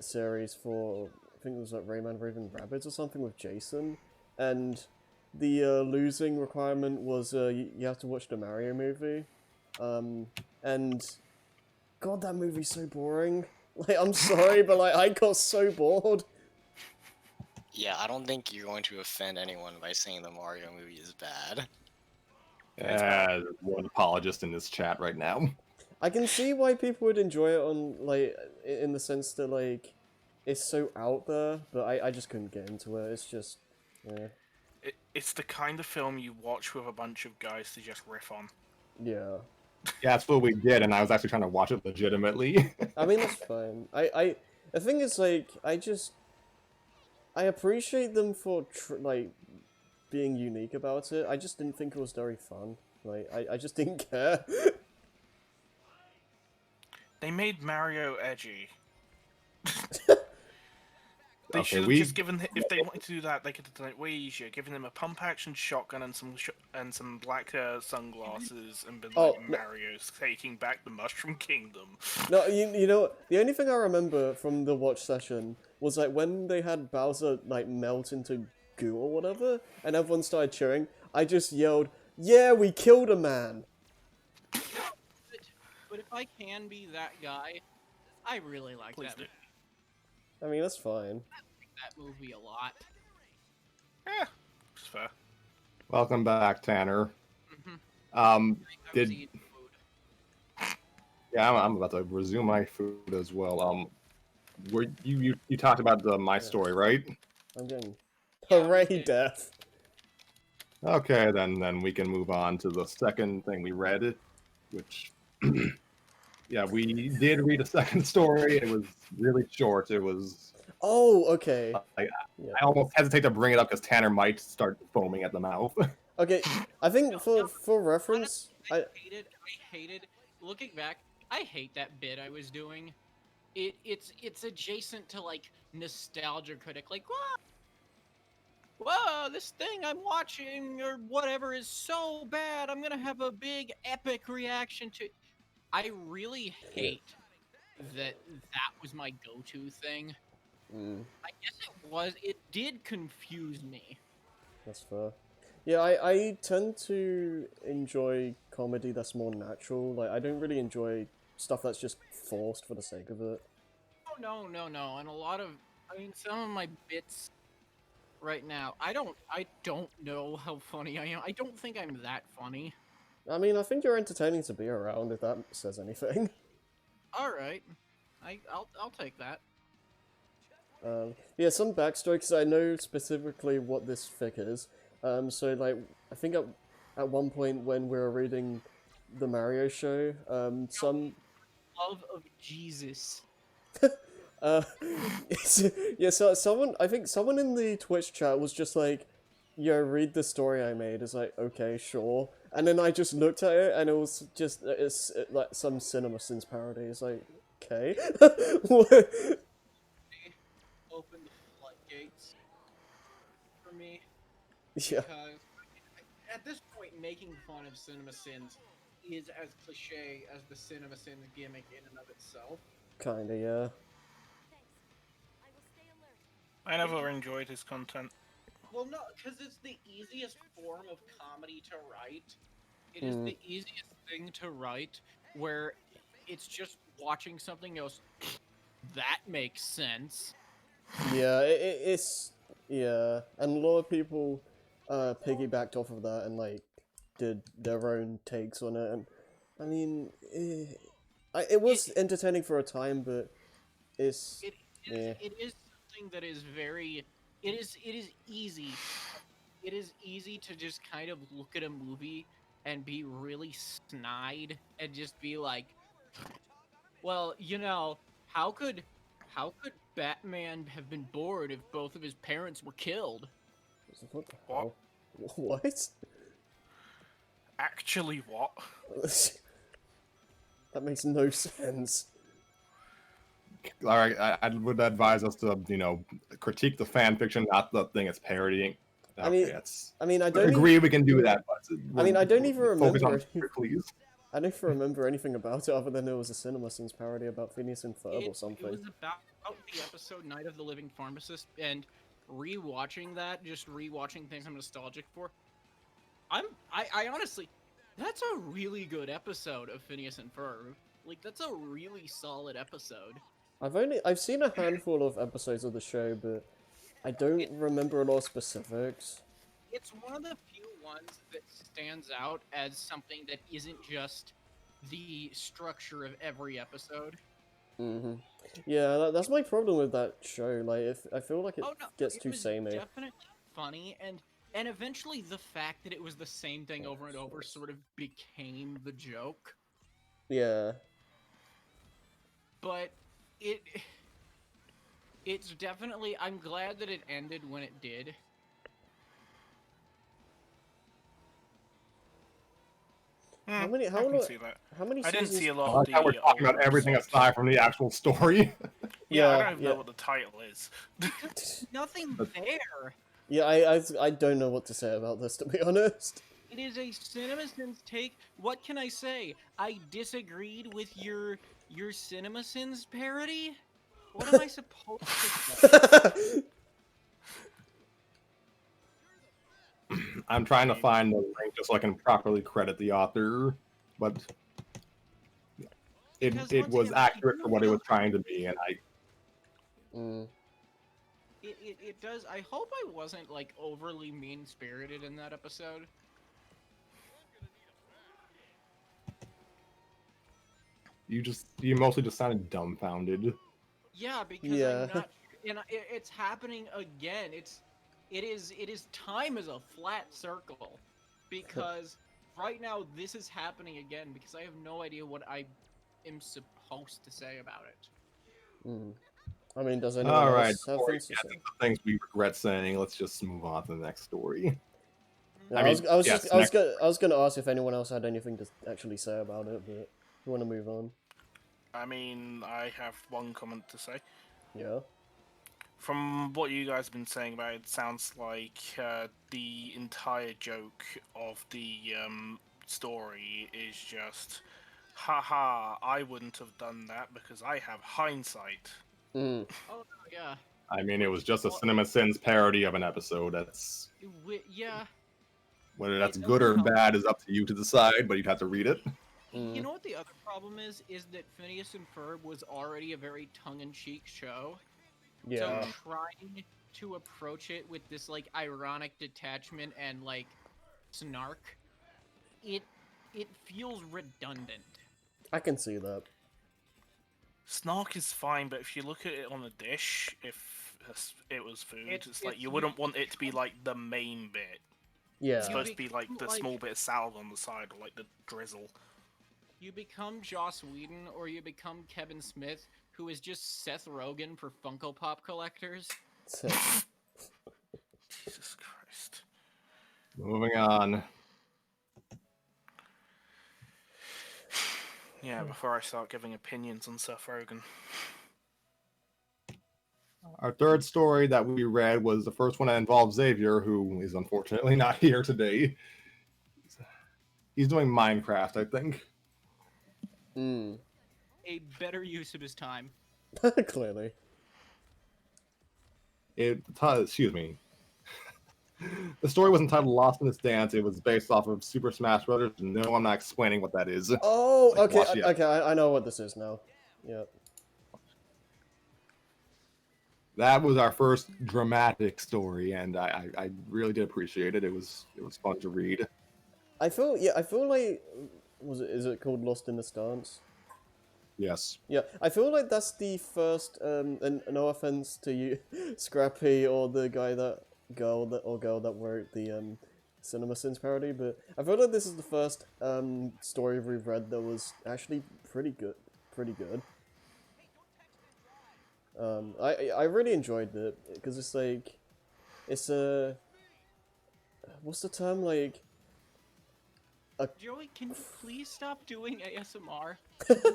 B: series for, I think it was like Rayman Raving Rabbids or something with Jason, and the losing requirement was you have to watch the Mario movie, and God, that movie's so boring. Like, I'm sorry, but like I got so bored.
H: Yeah, I don't think you're going to offend anyone by saying the Mario movie is bad.
D: There's one apologist in this chat right now.
B: I can see why people would enjoy it on, like, in the sense that, like, it's so out there, but I just couldn't get into it. It's just, yeah.
G: It's the kind of film you watch with a bunch of guys to just riff on.
B: Yeah.
D: Yeah, that's what we did, and I was actually trying to watch it legitimately.
B: I mean, that's fine. The thing is, like, I appreciate them for, like, being unique about it. I just didn't think it was very fun. Like, I just didn't care.
G: They made Mario edgy. They
D: Okay,
G: should have just given. If they wanted to do that, they could have done it way easier. Given him a pump-action shotgun and some black sunglasses, and been like, Mario's taking back the Mushroom Kingdom.
B: No, you know, the only thing I remember from the watch session was like when they had Bowser like melt into goo or whatever, and everyone started cheering. I just yelled, "Yeah, we killed a man!"
E: But if I can be that guy, I really like that movie.
B: I mean, that's fine.
E: I like that movie a lot.
G: Yeah, it's fair.
D: Welcome back, Tanner. Yeah, I'm about to resume my food as well. Were you talked about my story, right?
B: I'm getting hooray death.
D: Okay, then we can move on to the second thing we read, which yeah, we did read a second story. It was really short. It was.
B: Oh, okay.
D: I almost hesitate to bring it up because Tanner might start foaming at the mouth.
B: Okay, I think for reference,
E: I hated. Looking back, I hate that bit I was doing. It's adjacent to like nostalgia critic, like whoa, this thing I'm watching or whatever is so bad. I'm gonna have a big epic reaction to. I really hate that was my go-to thing. I guess it was. It did confuse me.
B: That's fair. Yeah, I tend to enjoy comedy that's more natural. Like, I don't really enjoy stuff that's just forced for the sake of it.
E: Oh no. And a lot of, I mean, some of my bits right now, I don't know how funny I am. I don't think I'm that funny.
B: I mean, I think you're entertaining to be around, if that says anything.
E: All right, I'll take that.
B: Yeah, some backstory, because I know specifically what this fic is. So, like, I think at one point when we were reading the Mario show, some...
E: Love of Jesus.
B: Yeah, so someone, I think someone in the Twitch chat was just like, yo, read the story I made. It's like, okay, sure. And then I just looked at it, and it was just, it's like some CinemaSins parody. It's like, okay. What?
E: Open the floodgates for me.
B: Yeah.
E: Because at this point, making fun of CinemaSins is as cliche as the CinemaSins gimmick in and of itself.
B: Kinda, yeah.
G: I never enjoyed his content.
E: Well, no, because it's the easiest form of comedy to write. It is the easiest thing to write, where it's just watching something else. That makes sense.
B: Yeah, it's... Yeah, and a lot of people piggybacked off of that and, like, did their own takes on it. And, I mean, it was entertaining for a time, but it's...
E: It is something that is very... It is easy. It is easy to just kind of look at a movie and be really snide and just be like, well, you know, how could Batman have been bored if both of his parents were killed?
B: What the hell? What?
G: Actually, what?
B: That makes no sense.
D: All right, I would advise us to, you know, critique the fan fiction, not the thing it's parodying. Okay,
B: I mean, I don't
D: agree we can do that, but
B: I mean, I don't even
D: focus
B: remember.
D: on please.
B: I don't even remember anything about it other than it was a CinemaSins parody about Phineas and Ferb or something.
E: It was about the episode Night of the Living Pharmacist, and rewatching that, just rewatching things I'm nostalgic for. I honestly, that's a really good episode of Phineas and Ferb. Like, that's a really solid episode.
B: I've seen a handful of episodes of the show, but I don't remember a lot of specifics.
E: It's one of the few ones that stands out as something that isn't just the structure of every episode.
B: Yeah, that's my problem with that show. Like, I feel like it gets too samey.
E: Definitely funny, and eventually the fact that it was the same thing over and over sort of became the joke.
B: Yeah.
E: But it's definitely, I'm glad that it ended when it did.
B: How many
G: I can see that.
B: How many
G: I didn't
B: seasons...
G: see a lot
D: I
G: of
D: like how we're talking about everything aside from the actual story.
G: Yeah, I don't even know what the title is.
E: Nothing there.
B: Yeah, I don't know what to say about this, to be honest.
E: It is a CinemaSins take. What can I say? I disagreed with your CinemaSins parody? What am I supposed to say?
D: I'm trying to find the link just so I can properly credit the author, but it was accurate for what it was trying to be, and
E: It does. I hope I wasn't like overly mean-spirited in that episode.
D: you mostly just sounded dumbfounded.
E: Yeah, because I'm not, and it's happening again. It is time is a flat circle, because right now this is happening again because I have no idea what I am supposed to say about it.
B: I mean, does anyone else have things to say?
D: The things we regret saying. Let's just move on to the next story.
B: Yeah, I was gonna ask if anyone else had anything to actually say about it, but you want to move on?
G: I mean, I have one comment to say.
B: Yeah.
G: From what you guys have been saying about it, sounds like the entire joke of the story is just, haha, I wouldn't have done that because I have hindsight.
E: Oh, yeah.
D: I mean, it was just a CinemaSins parody of an episode. That's...
E: Yeah.
D: Whether that's good or bad is up to you to decide, but you'd have to read it.
E: You know what the other problem is? Is that Phineas and Ferb was already a very tongue-in-cheek show.
B: Yeah.
E: So trying to approach it with this like ironic detachment and like snark, it feels redundant.
B: I can see that.
G: Snark is fine, but if you look at it on a dish, if it was food, it's like you wouldn't want it to be like the main bit.
B: Yeah.
G: It's supposed to be like the small bit of salad on the side, or like the drizzle.
E: You become Joss Whedon or you become Kevin Smith, who is just Seth Rogen for Funko Pop collectors.
G: Jesus Christ.
D: Moving on.
G: Yeah, before I start giving opinions on Seth Rogen.
D: Our third story that we read was the first one that involved Xavier, who is unfortunately not here today. He's doing Minecraft, I think.
E: A better use of his time.
B: Clearly.
D: Excuse me. The story was entitled Lost in This Dance. It was based off of Super Smash Brothers. No, I'm not explaining what that is.
B: Oh,
D: Like,
B: okay,
D: watch the-
B: okay, I know what this is now. Yeah.
D: That was our first dramatic story, and I really did appreciate it. It was fun to read.
B: I feel like is it called Lost in the Dance?
D: Yes.
B: Yeah, I feel like that's the first and no offense to you, Scrappy, or the girl that wrote the Cinema Sins parody, but I feel like this is the first story we've read that was actually pretty good. I really enjoyed it because it's like it's a what's the term, like
E: Joey, can you please stop doing ASMR?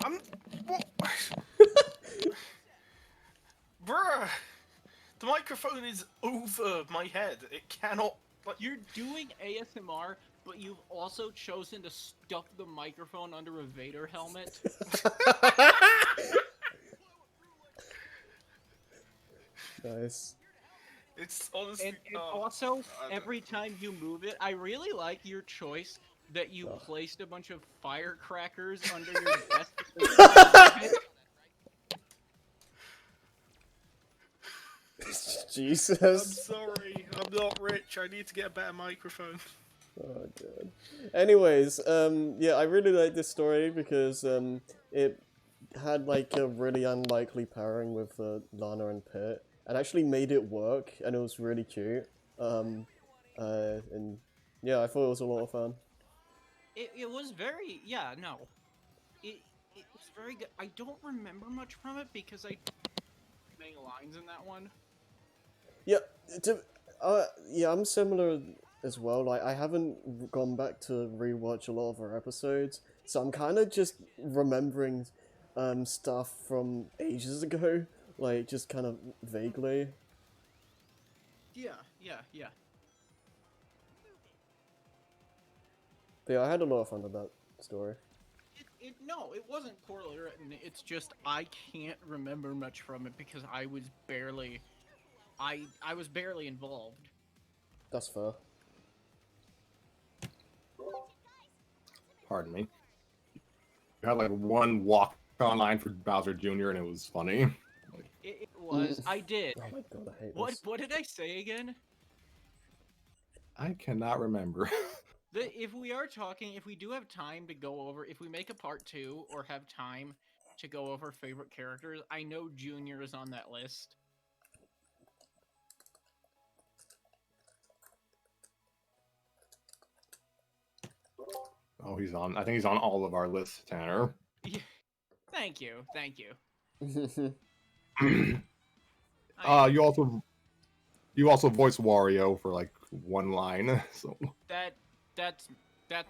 G: I'm. What? Bruh! The microphone is over my head. It cannot. Like,
E: You're doing ASMR, but you've also chosen to stuff the microphone under a Vader helmet.
B: Nice.
G: it's honestly.
E: And also, every time you move it, I really like your choice that you placed a bunch of firecrackers under your desk.
G: I'm
B: Jesus.
G: sorry. I'm not rich. I need to get a better microphone.
B: Oh god. Anyways, yeah, I really like this story because it had like a really unlikely pairing with Lana and Pitt, and actually made it work, and it was really cute. And yeah, I thought it was a lot of fun.
E: It was very, yeah, no. It was very good. I don't remember much from it because I many lines in that one.
B: Yeah, yeah, I'm similar as well. Like, I haven't gone back to rewatch a lot of our episodes, so I'm kind of just remembering stuff from ages ago, like just kind of vaguely.
E: Yeah.
B: But yeah, I had a lot of fun with that story.
E: No, it wasn't poorly written. It's just I can't remember much from it because I was barely, I was barely involved.
B: That's fair.
D: Pardon me. You had like one walk online for Bowser Jr. and it was funny.
E: It was. I did.
B: Oh my god, I hate
E: What
B: this.
E: What did I say again?
D: I cannot remember.
E: If we do have time to go over, if we make a part 2 or have time to go over favorite characters, I know Junior is on that list.
D: Oh, he's on. I think he's on all of our lists, Tanner.
E: Yeah. Thank you.
D: You also voiced Wario for like one line. So
E: That's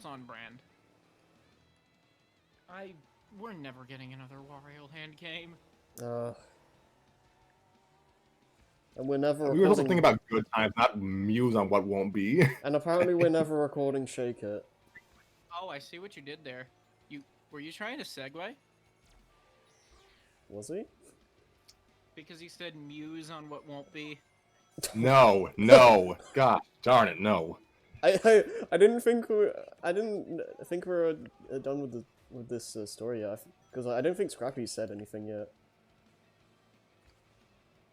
E: on brand. We're never getting another Wario hand game.
B: And we're never
D: we were also
B: recording...
D: thinking about good times, not muse on what won't be.
B: And apparently we're never recording Shake It.
E: Oh, I see what you did there. Were you trying to segue?
B: Was he?
E: Because he said muse on what won't be.
D: No. God darn it, no.
B: I didn't think we were done with with this story yet, because I don't think Scrappy said anything yet.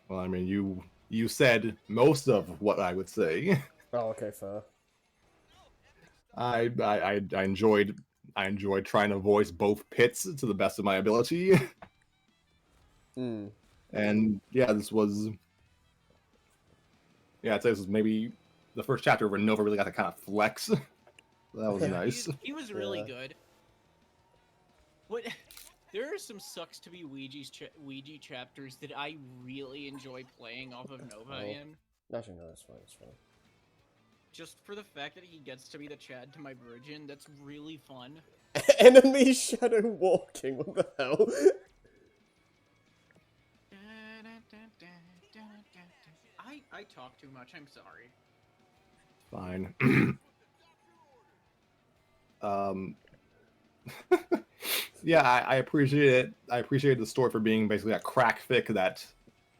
D: Well, I mean, you said most of what I would say.
B: Oh, okay, fair.
D: I enjoyed trying to voice both pits to the best of my ability.
B: Mm.
D: And yeah, I'd say this was maybe the first chapter where Nova really got to kind of flex. That was nice.
E: He was really
B: Yeah.
E: good. What? There are some sucks to be Ouija chapters that I really enjoy playing off of Nova
B: Oh.
E: in.
B: Actually, no, it's fine, it's fine.
E: Just for the fact that he gets to be the Chad to my Virgin, that's really fun.
B: Enemy shadow walking, what the hell?
E: I talk too much, I'm sorry.
D: Fine. Yeah, I appreciate it. I appreciate the story for being basically a crack fic that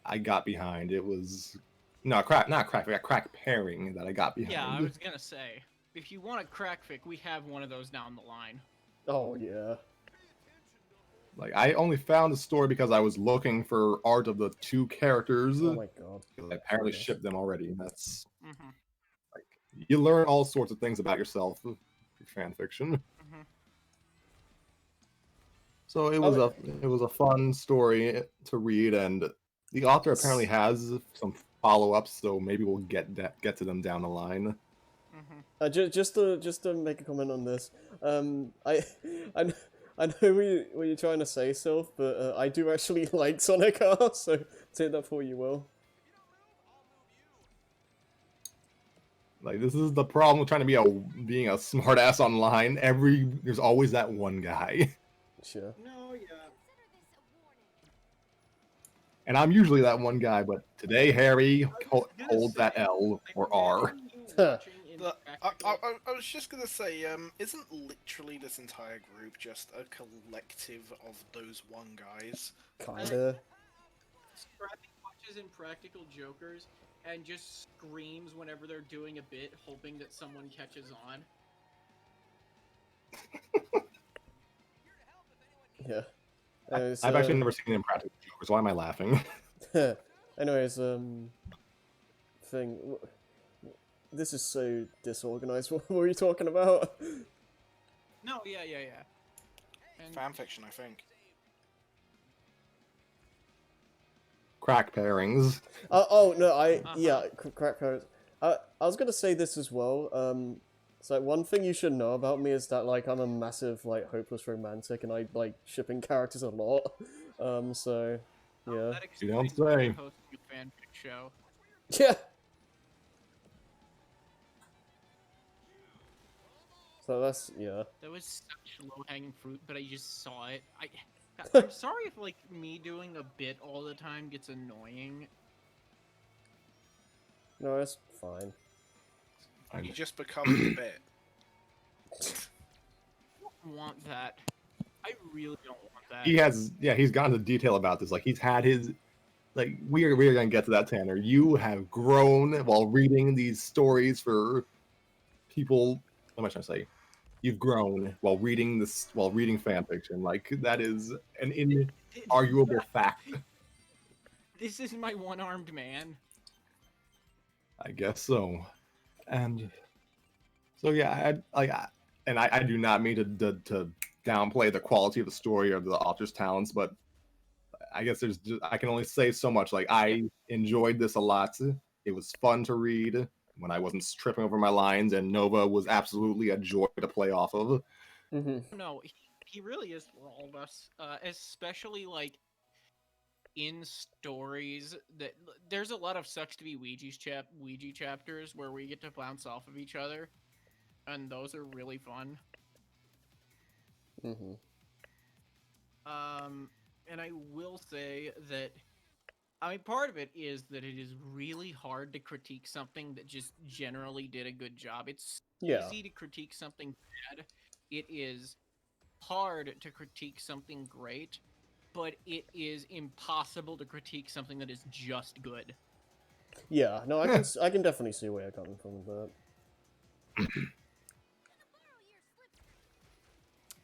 D: I got behind. It was not crack fic, a crack pairing that I got behind.
E: Yeah, I was gonna say, if you want a crack fic, we have one of those down the line.
B: Oh, yeah.
D: Like, I only found the story because I was looking for art of the two characters.
B: Oh my god.
D: I apparently
B: Goodness.
D: shipped them already. That's
E: Mm-hmm.
D: like, you learn all sorts of things about yourself through fan fiction.
E: Mm-hmm.
D: So it was a fun story to read, and the author apparently has some follow-ups, so maybe we'll get to them down the line.
E: Mm-hmm.
B: Just to make a comment on this, I know what you're trying to say, Sylph, but I do actually like Sonic R, so take that for what you will.
D: Like, this is the problem with trying to be being a smartass online. There's always that one guy.
B: Sure.
E: No, yeah.
D: And I'm usually that one guy, but today Harry holds that
E: say,
D: L or R.
I: I was just gonna say, isn't literally this entire group just a collective of those one guys?
B: Kinda.
E: Scrappy watches Impractical Jokers and just screams whenever they're doing a bit, hoping that someone catches on.
B: Yeah.
D: I've actually never seen Impractical Jokers. Why am I laughing?
B: Anyways, this is so disorganized. What were you talking about?
E: No, yeah. And
I: Fanfiction, I think.
D: Crack pairings.
B: Oh no,
E: Uh-huh.
B: yeah, crack codes. I was gonna say this as well. So one thing you should know about me is that like I'm a massive like hopeless romantic, and I like shipping characters a lot. So yeah.
E: that
D: You don't
E: explains why
D: say.
E: you're hosting a fanfic show.
B: Yeah. So that's yeah.
E: That was such low-hanging fruit, but I just saw it. I'm sorry if like me doing a bit all the time gets annoying.
B: No, it's fine.
I: You just become the bit.
E: I don't want that. I really don't want that.
D: He's gone into detail about this. Like, he's had his, like, we're gonna get to that, Tanner. You have grown while reading these stories for people. What am I trying to say? You've grown while reading fan fiction. Like, that is an inarguable fact.
E: This is my one-armed man.
D: I guess so. And so yeah, I do not mean to downplay the quality of the story or the author's talents, but I guess I can only say so much. Like, I enjoyed this a lot. It was fun to read when I wasn't tripping over my lines, and Nova was absolutely a joy to play off of.
B: Mm-hmm.
E: No, he really is for all of us, especially like in stories that there's a lot of sucks to be Ouija chapters where we get to bounce off of each other, and those are really fun.
B: Mm-hmm.
E: And I will say that, I mean, part of it is that it is really hard to critique something that just generally did a good job. It's easy to critique something bad. It is hard to critique something great, but it is impossible to critique something that is just good.
B: Yeah, no, I can definitely see where you're coming from with that.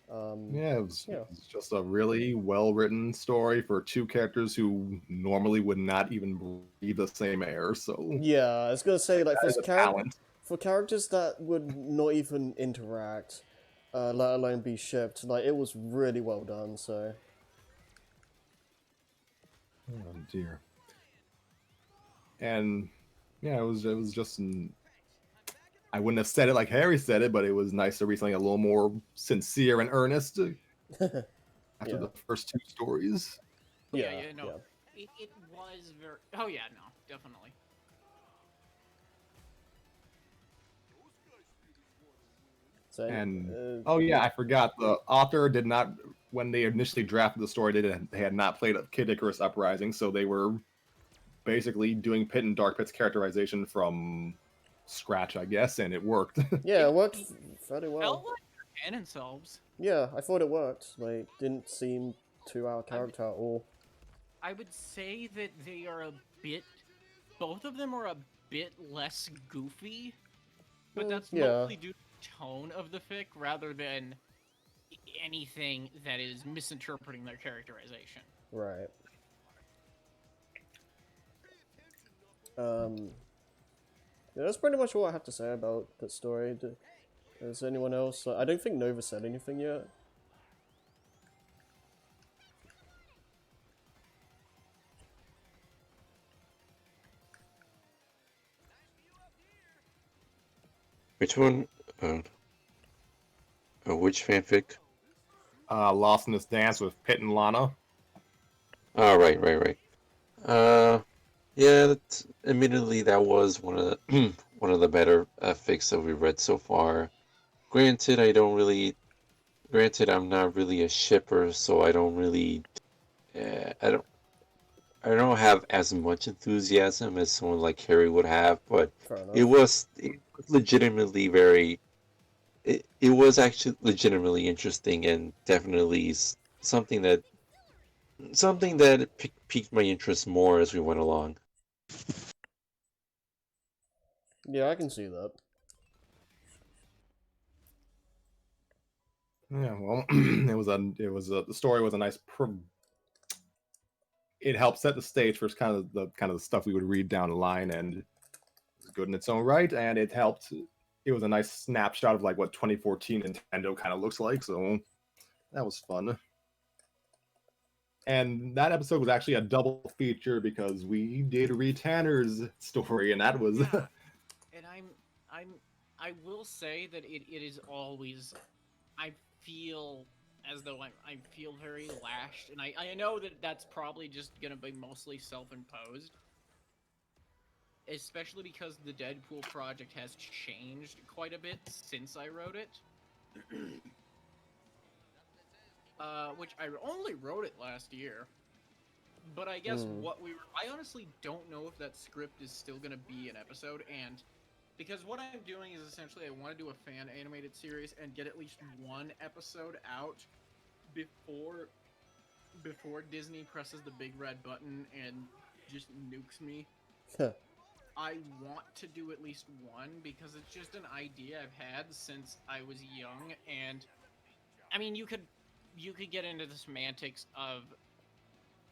D: Yeah,
B: Yeah.
D: it was just a really well written story for two characters who normally would not even breathe the same air. So
B: Yeah, I was gonna say like
D: that is a talent.
B: for characters that would not even interact, let alone be shipped, like it was really well done. So
D: Oh dear. And yeah, it was just I wouldn't have said it like Harry said it, but it was nice to read something a little more sincere and earnest after
B: yeah,
D: the first two stories.
E: Yeah,
B: yeah,
E: yeah, no.
B: yeah.
E: It was very. Oh yeah, no, definitely.
B: So
D: And oh yeah, I forgot the author did not when they initially drafted the story. They had not played Kid Icarus Uprising, so they were basically doing Pit and Dark Pit's characterization from scratch, I guess, and it worked.
B: yeah, it worked
E: It
B: fairly well.
E: felt like canon selves.
B: Yeah, I thought it worked. Like, didn't seem too out of character at all.
E: I would say that they are a bit. Both of them are a bit less goofy, but that's
B: yeah.
E: mostly due to the tone of the fic rather than anything that is misinterpreting their characterization.
B: Right. Yeah, that's pretty much all I have to say about that story. Is anyone else? I don't think Nova said anything yet.
F: Which one? Which fanfic?
D: Lost in This Dance with Pit and Lana.
F: Oh, right. Yeah, admittedly, that was one of the one of the better fics that we read so far. Granted, I'm not really a shipper, so I don't really, I don't have as much enthusiasm as someone like Harry would have. But
B: Fair enough.
F: it was legitimately very. It was actually legitimately interesting and definitely something that piqued my interest more as we went along.
B: Yeah, I can see that.
D: Yeah, well, the story was a nice. It helped set the stage for kind of the stuff we would read down the line, and it was good in its own right. And it helped. It was a nice snapshot of like what 2014 Nintendo kind of looks like. So that was fun. And that episode was actually a double feature because we did read Tanner's story, and that was.
E: Yeah. And I will say that it is always. I feel as though I feel very lashed, and I know that that's probably just gonna be mostly self-imposed, especially because the Deadpool project has changed quite a bit since I wrote it. Which I only wrote it last year, but I guess I honestly don't know if that script is still gonna be an episode, and because what I'm doing is essentially I want to do a fan animated series and get at least one episode out before Disney presses the big red button and just nukes me. I want to do at least one because it's just an idea I've had since I was young, and I mean you could get into the semantics of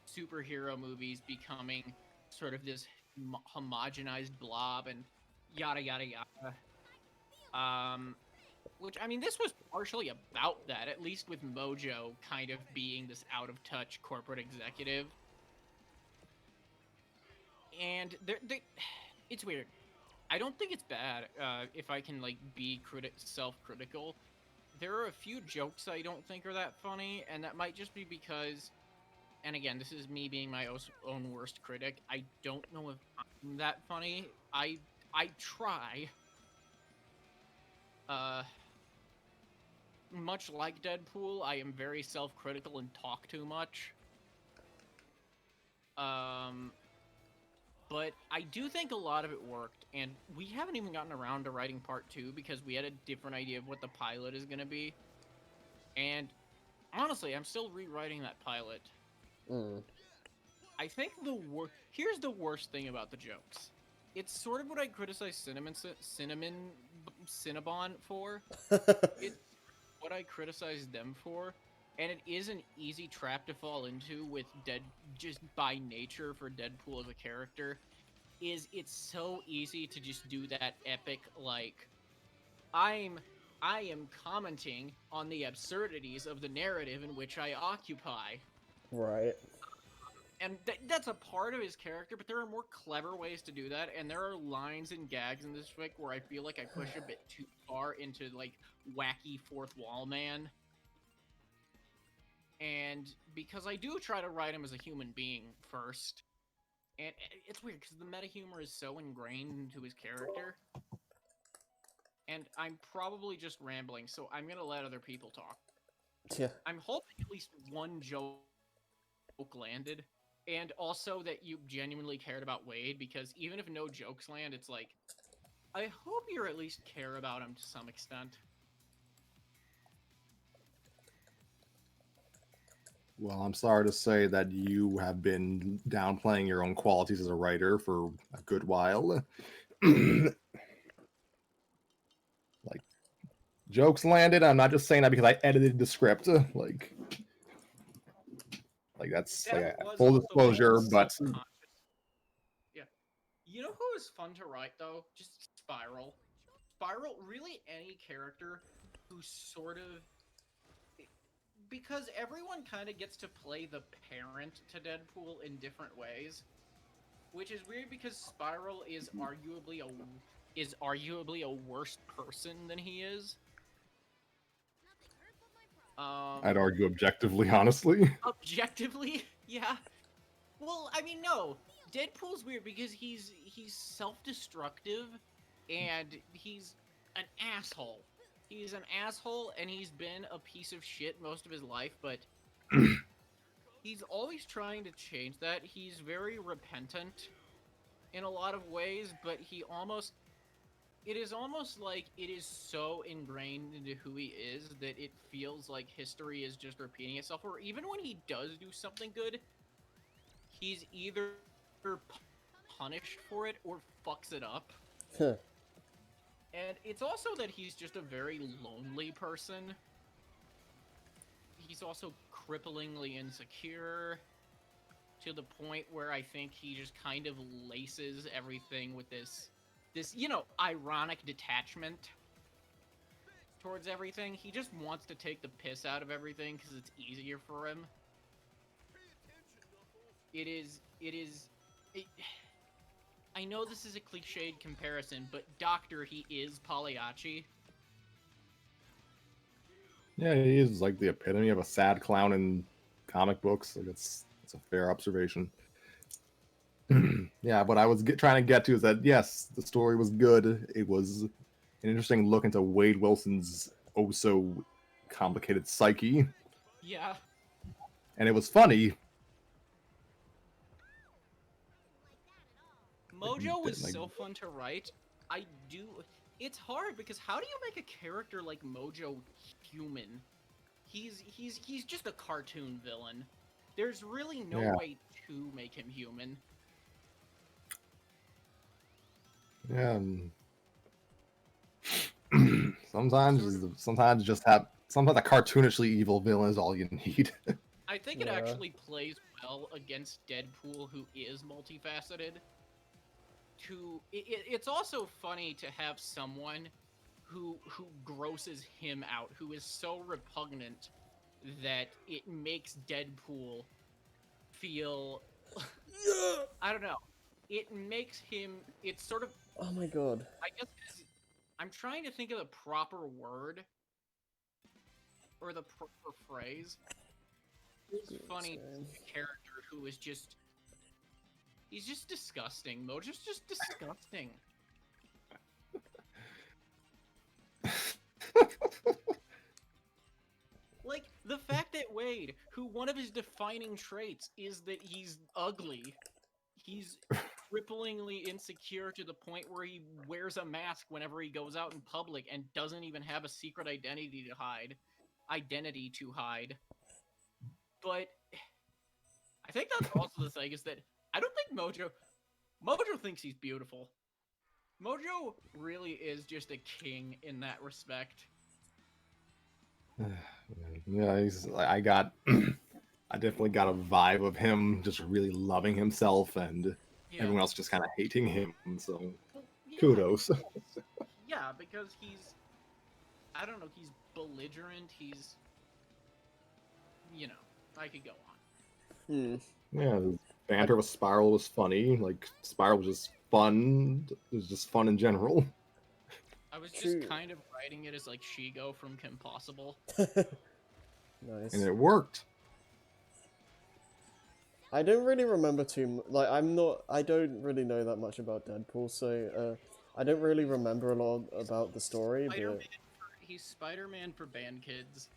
E: superhero movies becoming sort of this homogenized blob and yada yada yada. Which I mean, this was partially about that, at least with Mojo kind of being this out of touch corporate executive. And it's weird. I don't think it's bad if I can like be self-critical. There are a few jokes I don't think are that funny, and that might just be because. And again, this is me being my own worst critic. I don't know if I'm that funny. I try. Much like Deadpool, I am very self-critical and talk too much. But I do think a lot of it worked, and we haven't even gotten around to writing part 2 because we had a different idea of what the pilot is going to be. And honestly, I'm still rewriting that pilot. I think here's the worst thing about the jokes. It's sort of what I criticize Cinnabon for. It's what I criticize them for, and it is an easy trap to fall into with just by nature for Deadpool as a character, is it's so easy to just do that epic, like, I am commenting on the absurdities of the narrative in which I occupy.
B: Right.
E: And that's a part of his character, but there are more clever ways to do that, and there are lines and gags in this fic where I feel like I push a bit too far into, like, wacky fourth wall man. And because I do try to write him as a human being first, and it's weird because the meta humor is so ingrained into his character. And I'm probably just rambling, so I'm gonna let other people talk.
B: Yeah.
E: I'm hoping at least one joke landed, and also that you genuinely cared about Wade, because even if no jokes land, it's like, I hope you at least care about him to some extent.
D: Well, I'm sorry to say that you have been downplaying your own qualities as a writer for a good while. Like, jokes landed. I'm not just saying that because I edited the script. Like that's
E: That
D: like
E: was
D: full
E: also
D: disclosure, but
E: subconscious. Yeah. You know who is fun to write, though? Just Spiral. Spiral, really any character who sort of... Because everyone kind of gets to play the parent to Deadpool in different ways, which is weird because Spiral is arguably a worse person than he is.
D: I'd argue objectively, honestly.
E: Objectively, yeah. Well, I mean, no. Deadpool's weird because he's self-destructive and he's an asshole. He's an asshole and he's been a piece of shit most of his life, but he's always trying to change that. He's very repentant in a lot of ways, but it is almost like it is so ingrained into who he is that it feels like history is just repeating itself. Or even when he does do something good, he's either punished for it or fucks it up.
B: Huh.
E: And it's also that he's just a very lonely person. He's also cripplingly insecure to the point where I think he just kind of laces everything with this, ironic detachment towards everything. He just wants to take the piss out of everything because it's easier for him. I know this is a cliched comparison, but Doctor, he is Pagliacci.
D: Yeah, he is like the epitome of a sad clown in comic books. Like it's a fair observation. Yeah, what I was trying to get to is that yes, the story was good. It was an interesting look into Wade Wilson's oh so complicated psyche,
E: Yeah.
D: and it was funny.
E: Mojo was so fun to write. It's hard because how do you make a character like Mojo human? He's just a cartoon villain. There's really no way to make him human.
D: Yeah. Sometimes a cartoonishly evil villain is all you need.
E: I think it actually plays well against Deadpool, who is multifaceted. It's also funny to have someone who grosses him out, who is so repugnant that it makes Deadpool feel... I don't know. It makes him... It's sort of...
B: Oh my god.
E: I guess I'm trying to think of the proper word or the proper phrase. It's funny a character who is just... He's just disgusting. Mojo's just disgusting. Like, the fact that Wade, who one of his defining traits is that he's ugly, he's cripplingly insecure to the point where he wears a mask whenever he goes out in public and doesn't even have a secret identity to hide. But I think that's also the thing, is that I don't think Mojo thinks he's beautiful. Mojo really is just a king in that respect.
D: Yeah, I got, I definitely got a vibe of him just really loving himself and
E: Yeah.
D: everyone else just kind of hating him. So
E: Well, yeah,
D: kudos.
E: yeah, because he's, I don't know, he's belligerent. He's, you know, I could go on.
B: Hmm.
D: Yeah, the banter with Spiral was funny. Like Spiral was just fun. It was just fun in general.
E: I was
B: True.
E: just kind of writing it as like Shigo from Kim Possible.
B: Nice.
D: And it worked.
B: I don't really remember like I don't really know that much about Deadpool, so I don't really remember a lot about the story,
E: Spider-Man he's Spider-Man for band kids.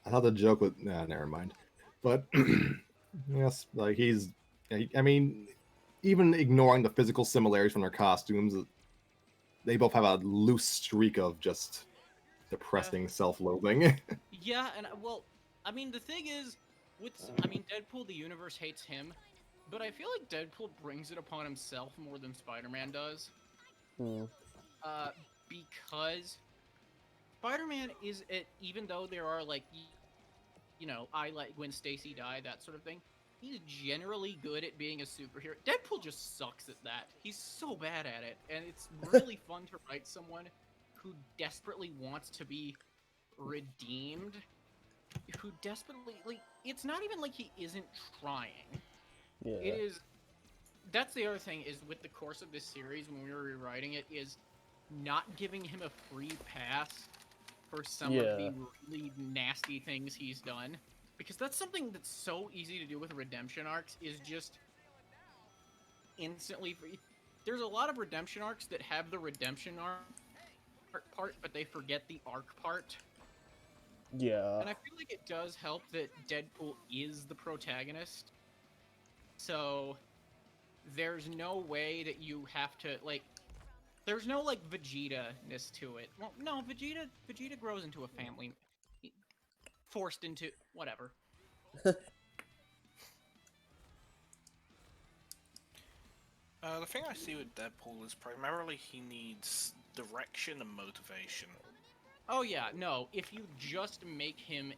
D: I thought the joke was nah, never mind. But yes, like I mean, even ignoring the physical similarities from their costumes, they both have a loose streak of just depressing self-loathing.
E: Yeah, and well, I mean the thing is, I mean Deadpool, the universe hates him, but I feel like Deadpool brings it upon himself more than Spider-Man does.
B: Hmm.
E: Because Spider-Man is it, even though there are like, you know, I like when Stacy died, that sort of thing. He's generally good at being a superhero. Deadpool just sucks at that. He's so bad at it, and it's really fun to write someone who desperately wants to be redeemed, who desperately, like, it's not even like he isn't trying.
B: Yeah.
E: It is, that's the other thing, is with the course of this series when we were rewriting it, is not giving him a free pass for some of the really nasty things he's done. Because that's something that's so easy to do with redemption arcs, is just instantly free. There's a lot of redemption arcs that have the redemption arc part, but they forget the arc part.
B: Yeah.
E: And I feel like it does help that Deadpool is the protagonist. So there's no way that you have to, like, there's no like Vegeta-ness to it. Well, no, Vegeta grows into a family, forced into whatever.
G: The thing I see with Deadpool is primarily he needs direction and motivation.
E: Oh yeah, no. If you just make him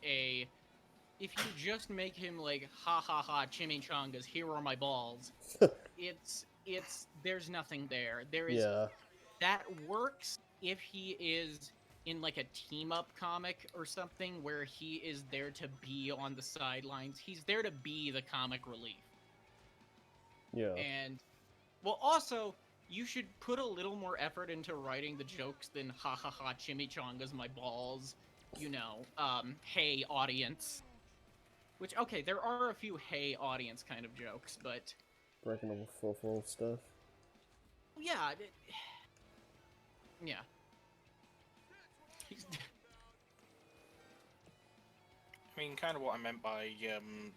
E: like ha ha ha chimichangas, here are my balls. it's there's nothing there. There is that works if he is in like a team up comic or something where he is there to be on the sidelines. He's there to be the comic relief.
B: Yeah.
E: And well, also, you should put a little more effort into writing the jokes than ha ha ha chimichangas my balls, you know, hey audience. Which, okay, there are a few hey audience kind of jokes, but
B: Breaking all the fourth wall stuff.
E: yeah, yeah.
G: I mean, kind of what I meant by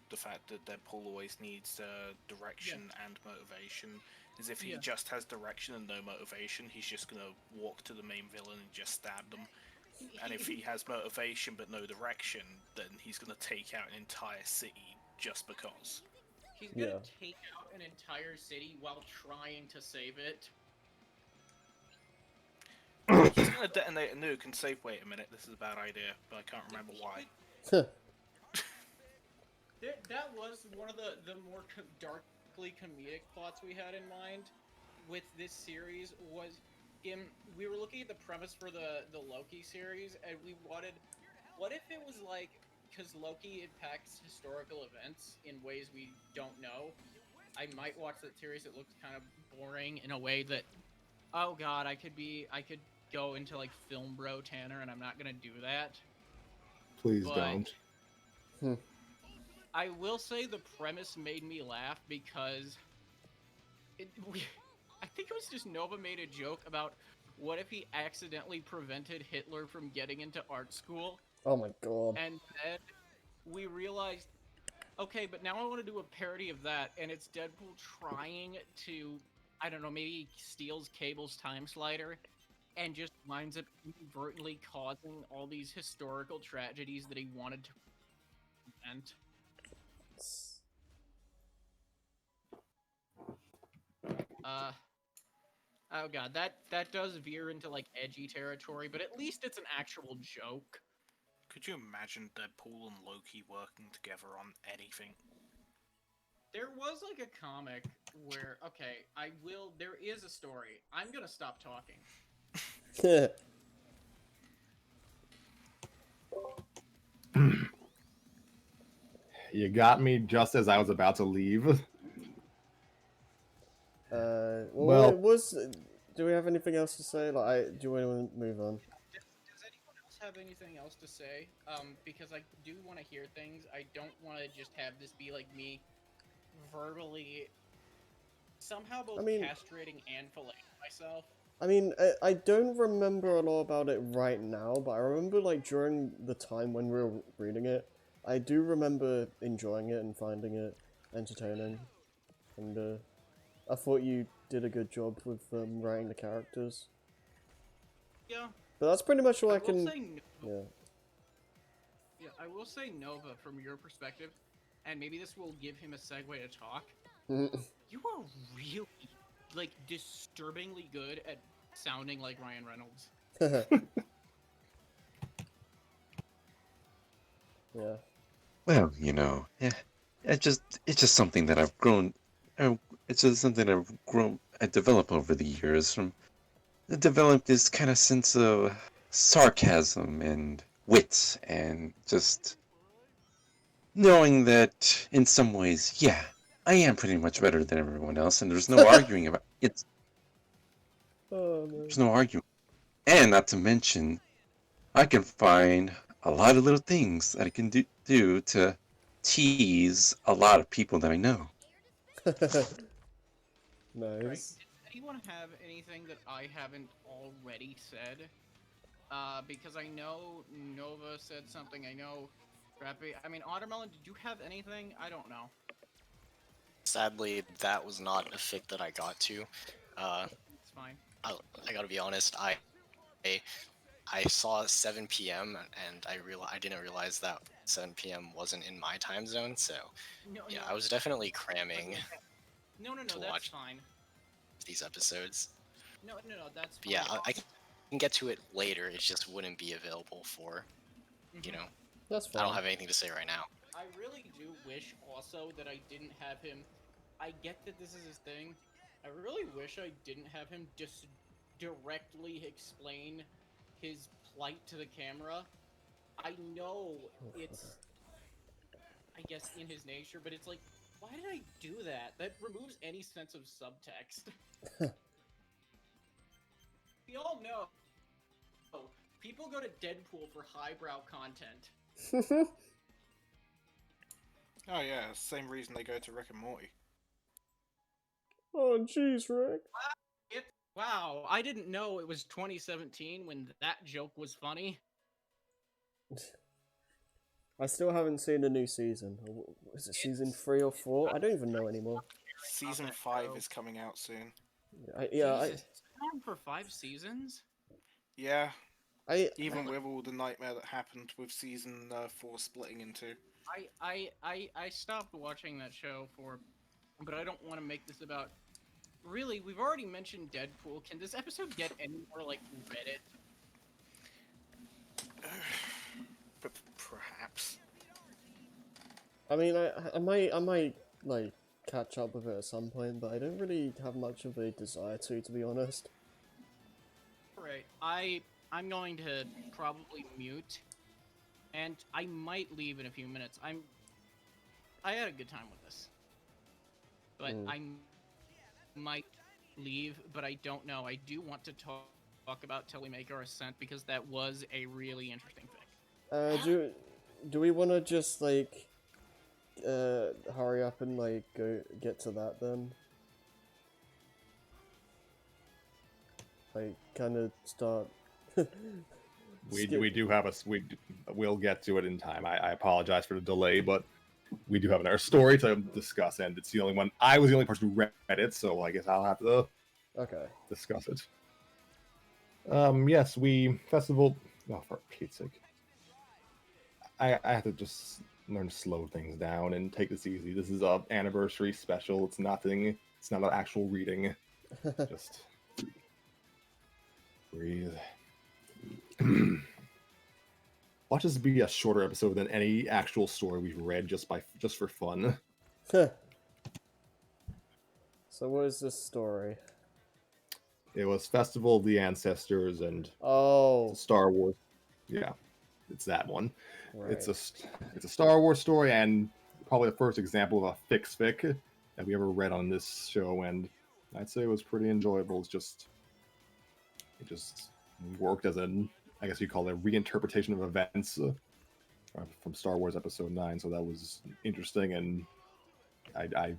G: the fact that Deadpool always needs direction and motivation is if he just has direction and no motivation, he's just gonna walk to the main villain and just stab them. And if he has motivation but no direction, then he's gonna take out an entire city just because.
E: He's gonna take out an entire city while trying to save it.
G: He's gonna detonate a nuke and say, "Wait a minute, this is a bad idea," but I can't remember why.
E: That was one of the more darkly comedic plots we had in mind with this series. Was we were looking at the premise for the Loki series, and we wanted, what if it was like, because Loki impacts historical events in ways we don't know. I might watch that series. It looks kind of boring in a way that, oh god, I could go into like film bro Tanner, and I'm not gonna do that.
D: Please don't.
E: I will say the premise made me laugh because I think it was just Nova made a joke about what if he accidentally prevented Hitler from getting into art school.
B: Oh my god.
E: And then we realized, okay, but now I want to do a parody of that, and it's Deadpool trying to, I don't know, maybe steals Cable's time slider and just winds up inadvertently causing all these historical tragedies that he wanted to prevent. Oh god, that does veer into like edgy territory, but at least it's an actual joke.
I: Could you imagine Deadpool and Loki working together on anything?
E: There was like a comic where there is a story. I'm gonna stop talking.
D: You got me just as I was about to leave.
B: Well,
D: Well,
B: do we have anything else to say? Do you want to move on?
E: Does anyone else have anything else to say? Because I do want to hear things. I don't want to just have this be like me verbally somehow both castrating and filleting myself.
B: I mean, I don't remember a lot about it right now, but I remember, like, during the time when we were reading it, I do remember enjoying it and finding it entertaining. And, I thought you did a good job with writing the characters.
E: Yeah.
B: But that's pretty much all I can...
E: Yeah. Yeah, I will say Nova, from your perspective, and maybe this will give him a segue to talk. You are really, like, disturbingly good at sounding like Ryan Reynolds.
B: Yeah.
F: Well, it's just something that I've grown. It's just something I developed over the years. I developed this kind of sense of sarcasm and wit, and just knowing that in some ways, yeah, I am pretty much better than everyone else, and there's no arguing about it.
B: Oh, man.
F: There's no arguing, and not to mention, I can find a lot of little things that I can do to tease a lot of people that I know.
B: Nice.
E: Right. Does anyone have anything that I haven't already said? Because I know Nova said something. I know Scrappy. I mean, Watermelon, did you have anything? I don't know.
H: Sadly, that was not a fic that I got to.
E: It's fine.
H: I gotta be honest. I saw 7 p.m. and I didn't realize that 7 p.m. wasn't in my time zone. So yeah, I was definitely cramming.
E: No,
H: to
E: that's
H: watch
E: fine.
H: These episodes.
E: No, that's fine.
H: But yeah, I can get to it later. It just wouldn't be available for,
B: That's fine.
H: I don't have anything to say right now.
E: I really do wish also that I didn't have him. I get that this is his thing. I really wish I didn't have him just directly explain his plight to the camera. I know it's, I guess, in his nature, but it's like, why did I do that? That removes any sense of subtext. We all know people go to Deadpool for highbrow content.
I: Oh yeah, same reason they go to Rick and Morty.
B: Oh, jeez, Rick.
E: Wow, I didn't know it was 2017 when that joke was funny.
B: I still haven't seen the new season. Is it season 3 or 4? I don't even know anymore.
I: Season 5 is coming out soon.
E: Jesus, it's on for 5 seasons?
I: Yeah. Even with all the nightmare that happened with season 4 splitting in two.
E: I stopped watching that show but I don't want to make this about. Really, we've already mentioned Deadpool. Can this episode get any more like Reddit?
I: But perhaps.
B: I mean, I might like catch up with it at some point, but I don't really have much of a desire to be honest.
E: Right. I'm going to probably mute, and I might leave in a few minutes. I had a good time with this, but I might leave, but I don't know. I do want to talk about Till We Make Our Ascent because that was a really interesting thing.
B: Do we want to just like hurry up and like go get to that then? Like kind of start.
D: we do have we'll get to it in time. I apologize for the delay, but we do have another story to discuss, and it's the only one. I was the only person who read it, so I guess I'll have to discuss it. Yes, festival. Oh, for Pete's sake! I have to just learn to slow things down and take this easy. This is a anniversary special. It's nothing. It's not an actual reading. Just breathe. Watch this be a shorter episode than any actual story we've read just for fun.
B: So what is this story?
D: It was Festival of the Ancestors and
B: Oh,
D: Star Wars. Yeah, it's that one.
B: right.
D: It's a Star Wars story and probably the first example of a fix fic that we ever read on this show, and I'd say it was pretty enjoyable. It just worked as an, I guess you call it, a reinterpretation of events from Star Wars Episode 9. So that was interesting, and I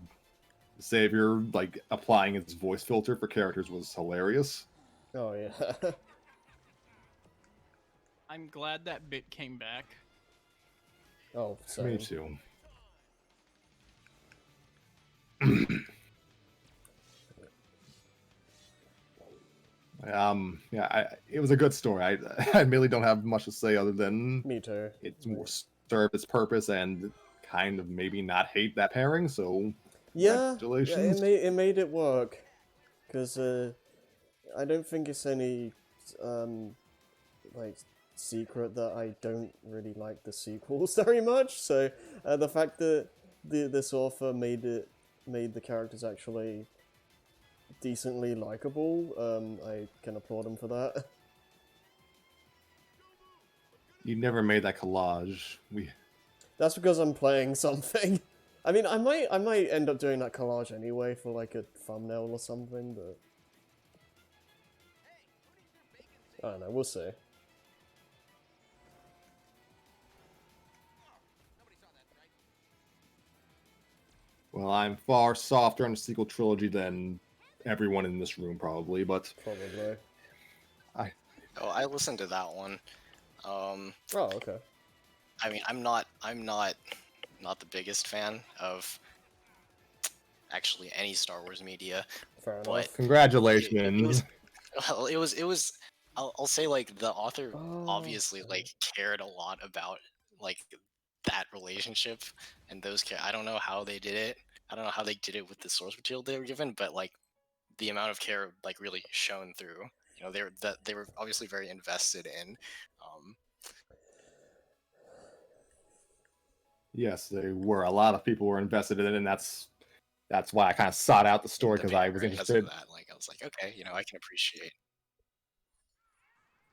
D: Xavier like applying his voice filter for characters was hilarious.
B: Oh yeah.
E: I'm glad that bit came back.
B: Oh,
D: Me
B: same.
D: too. It was a good story. I really don't have much to say other than
B: Me too.
D: it more served its purpose and kind of maybe not hate that pairing. So
B: Yeah,
D: congratulations.
B: it made it work, because I don't think it's any like secret that I don't really like the sequels very much. So the fact that this author made the characters actually decently likable, I can applaud him for that.
D: You never made that collage.
B: That's because I'm playing something. I mean, I might end up doing that collage anyway for like a thumbnail or something, but I don't know. We'll see.
D: Well, I'm far softer on the sequel trilogy than everyone in this room probably, but
B: Probably.
H: Oh, I listened to that one.
B: Oh, okay.
H: I mean, I'm not the biggest fan of actually any Star Wars media,
B: Fair
H: but
B: enough.
D: congratulations.
H: it was. I'll say like the author
B: Oh,
H: obviously like cared a lot about like that relationship and those. I don't know how they did it. I don't know how they did it with the source material they were given, but like the amount of care like really shone through. You know, they were obviously very invested in.
D: Yes, they were. A lot of people were invested in it, and that's why I kind of sought out the story,
H: the
D: because I
H: banner,
D: was
H: and because
D: interested.
H: of that, like I was like, okay, you know, I can appreciate.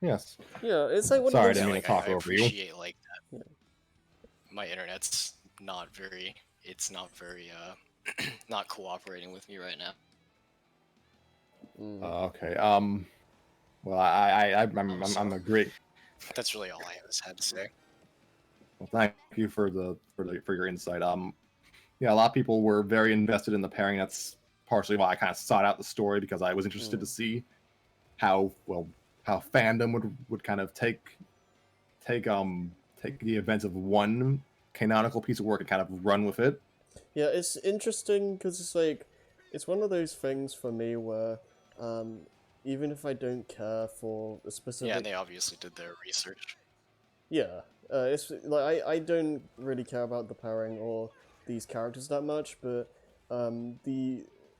D: Yes.
B: yeah, it's like one
D: Sorry, I
B: of those.
D: didn't mean
H: Like
D: to talk
H: I
D: over you.
H: appreciate like that. My internet's not very. It's not very. Not cooperating with me right now.
D: Okay. Well, I'm a great.
H: That's really all I had to say.
D: Well, thank you for your insight. Yeah, a lot of people were very invested in the pairing. That's partially why I kind of sought out the story, because I was interested to see how fandom would kind of take the events of one canonical piece of work and kind of run with it.
B: Yeah, it's interesting because it's like it's one of those things for me where even if I don't care for a specific,
H: Yeah, they obviously did their research.
B: yeah, it's like I don't really care about the pairing or these characters that much, but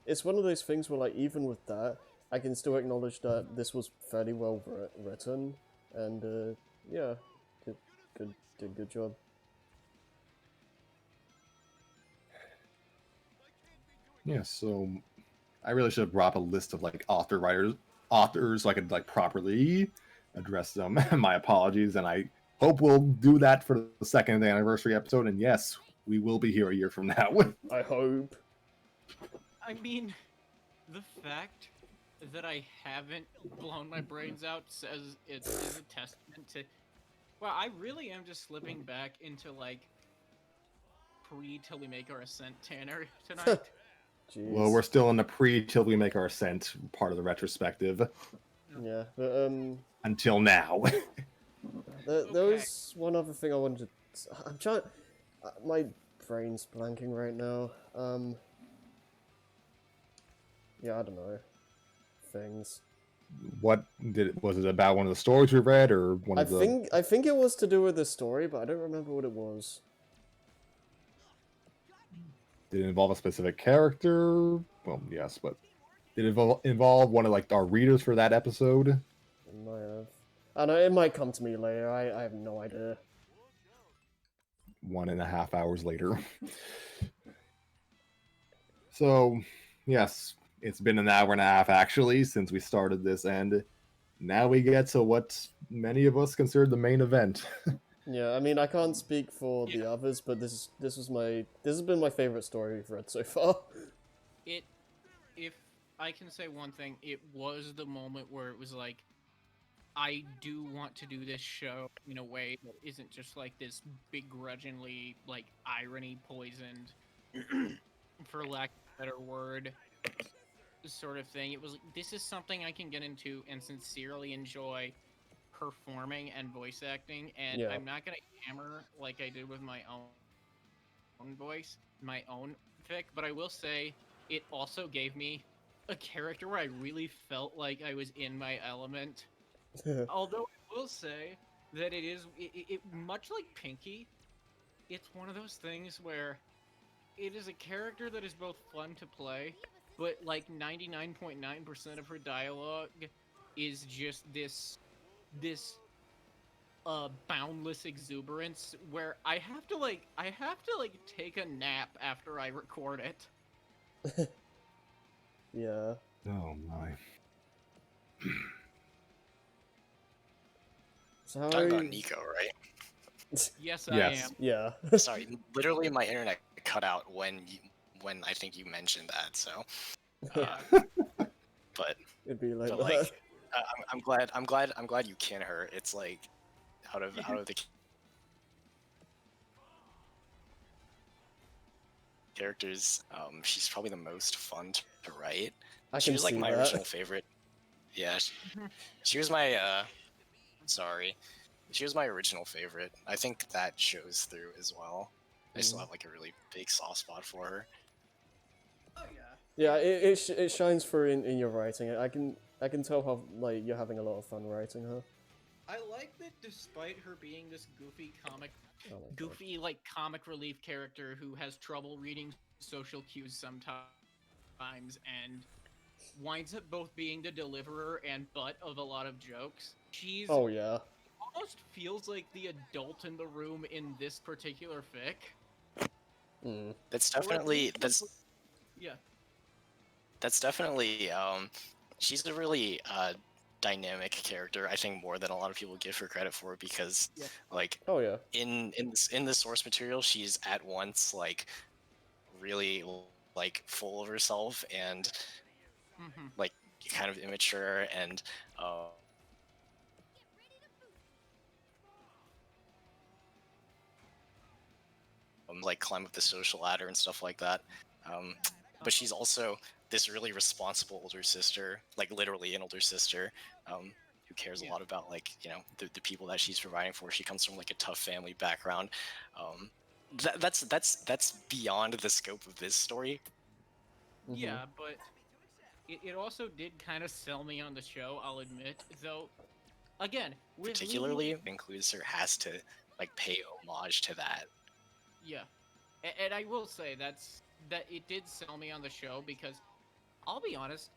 B: it's one of those things where like even with that, I can still acknowledge that this was fairly well written, and yeah, did good job.
D: Yeah, so I really should have brought up a list of like authors so I could like properly address them. My apologies, and I hope we'll do that for the second anniversary episode. And yes, we will be here a year from now.
B: I hope.
E: I mean, the fact that I haven't blown my brains out says it is a testament to. Well, I really am just slipping back into like till we make our ascent Tanner tonight.
B: Jeez.
D: Well, we're still in the till we make our ascent part of the retrospective.
B: Yeah, but
D: Until now.
B: there was one other thing I wanted to. I'm trying. My brain's blanking right now. Yeah, I don't know. Things.
D: What was it about? One of the stories we read, or one of the?
B: I think it was to do with the story, but I don't remember what it was.
D: Did it involve a specific character? Well, yes, but did it involve one of like our readers for that episode?
B: I know it might come to me later. I have no idea.
D: 1.5 hours later. So, yes, it's been an hour and a half actually since we started this, and now we get to what many of us consider the main event.
B: Yeah, I mean, I can't speak for the others, but this has been my favorite story we've read so far.
E: If I can say one thing, it was the moment where it was like, I do want to do this show in a way that isn't just like this begrudgingly, like, irony poisoned, for lack of a better word, sort of thing. It was like, this is something I can get into and sincerely enjoy performing and voice acting, and
B: Yeah.
E: I'm not gonna hammer like I did with my own voice, my own fic, but I will say it also gave me a character where I really felt like I was in my element. Although I will say that it much like Pinky, it's one of those things where it is a character that is both fun to play, but like 99.9% of her dialogue is just this boundless exuberance where I have to take a nap after I record it.
B: Yeah.
D: Oh my.
B: So how
H: Talking
B: are
H: about
B: you...
H: Nico, right?
E: Yes,
D: Yes.
B: Yeah.
H: Sorry, literally my internet cut out when I think you mentioned that. So, but
B: It'd be like
H: but
B: that.
H: like, I'm glad you can her. It's like out of the characters, she's probably the most fun to write.
B: I
H: She
B: can
H: was like
B: see
H: my
B: that.
H: original favorite. Yeah, she was my sorry. She was my original favorite. I think that shows through as well. I still have like a really big soft spot for her.
E: Oh yeah.
B: Yeah, it shines through in your writing. I can tell how like you're having a lot of fun writing her.
E: I like that despite her being this goofy
B: Oh my God.
E: like comic relief character who has trouble reading social cues sometimes and winds up both being the deliverer and butt of a lot of jokes. She's
B: Oh yeah.
E: almost feels like the adult in the room in this particular fic.
B: Mm.
H: That's
E: Or at
H: definitely
E: least, yeah.
H: that's definitely she's a really dynamic character. I think more than a lot of people give her credit for because
E: Yeah.
H: like
B: Oh yeah.
H: in the source material she's at once like really like full of herself and like kind of immature and like climb up the social ladder and stuff like that. But she's also this really responsible older sister, like literally an older sister, who cares a lot about like the people that she's providing for. She comes from like a tough family background. That's beyond the scope of this story.
E: Yeah, but it also did kind of sell me on the show, I'll admit. Though, again, with
H: Particularly includes her has to like pay homage to that.
E: Yeah, and I will say that it did sell me on the show because I'll be honest,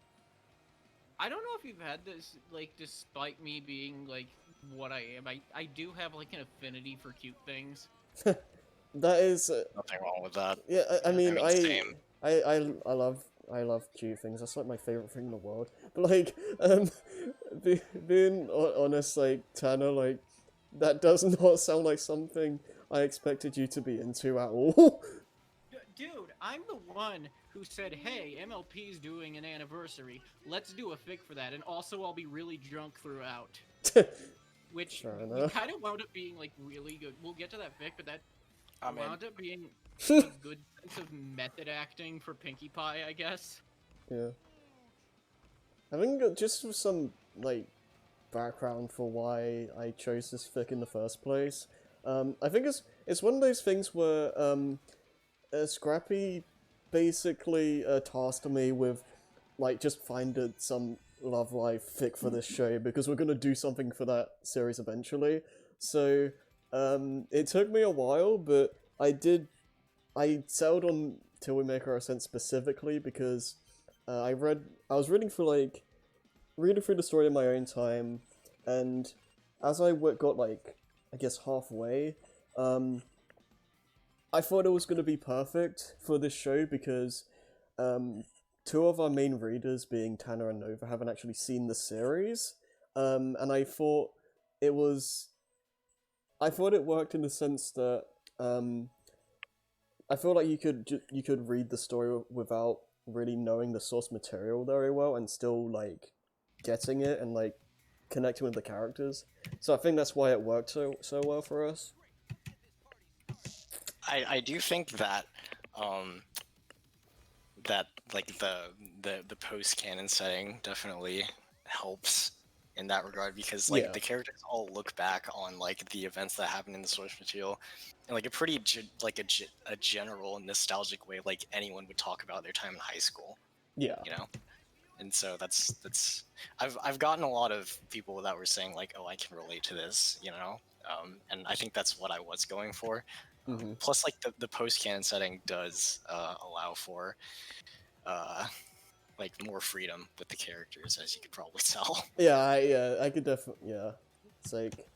E: I don't know if you've had this, like, despite me being like what I am, I do have like an affinity for cute things.
B: That is.
H: Nothing wrong with that.
B: Yeah, I mean,
H: same.
B: I love cute things. That's like my favorite thing in the world. But like, being honest, like Tanner, like that does not sound like something I expected you to be into at all.
E: Dude, I'm the one who said, hey, MLP's doing an anniversary. Let's do a fic for that, and also I'll be really drunk throughout. Which kind of wound up being like really good. We'll get to that fic, but that wound up being a good sense of method acting for Pinkie Pie, I guess.
B: Yeah. I think just some like background for why I chose this fic in the first place. I think it's one of those things where Scrappy basically tasked me with like just finding some Love Life fic for this show because we're gonna do something for that series eventually. So it took me a while, but I settled on Till We Make Our Ascent specifically because I was reading through the story in my own time, and as I got like, I guess halfway, I thought it was going to be perfect for this show because two of our main readers, being Tanner and Nova, haven't actually seen the series, and I thought it was. I thought it worked in the sense that I feel like you could read the story without really knowing the source material very well and still like getting it and like connecting with the characters. So I think that's why it worked so well for us.
H: I do think that that like the post canon setting definitely helps in that regard because like
B: Yeah.
H: the characters all look back on like the events that happened in the source material in like a pretty a general nostalgic way, like anyone would talk about their time in high school,
B: Yeah.
H: you know. And so that's I've gotten a lot of people that were saying like, oh, I can relate to this, you know. And I think that's what I was going for.
B: Mhm.
H: Plus, like the post canon setting does allow for like more freedom with the characters, as you could probably tell.
B: Yeah, I could definitely, yeah. It's like,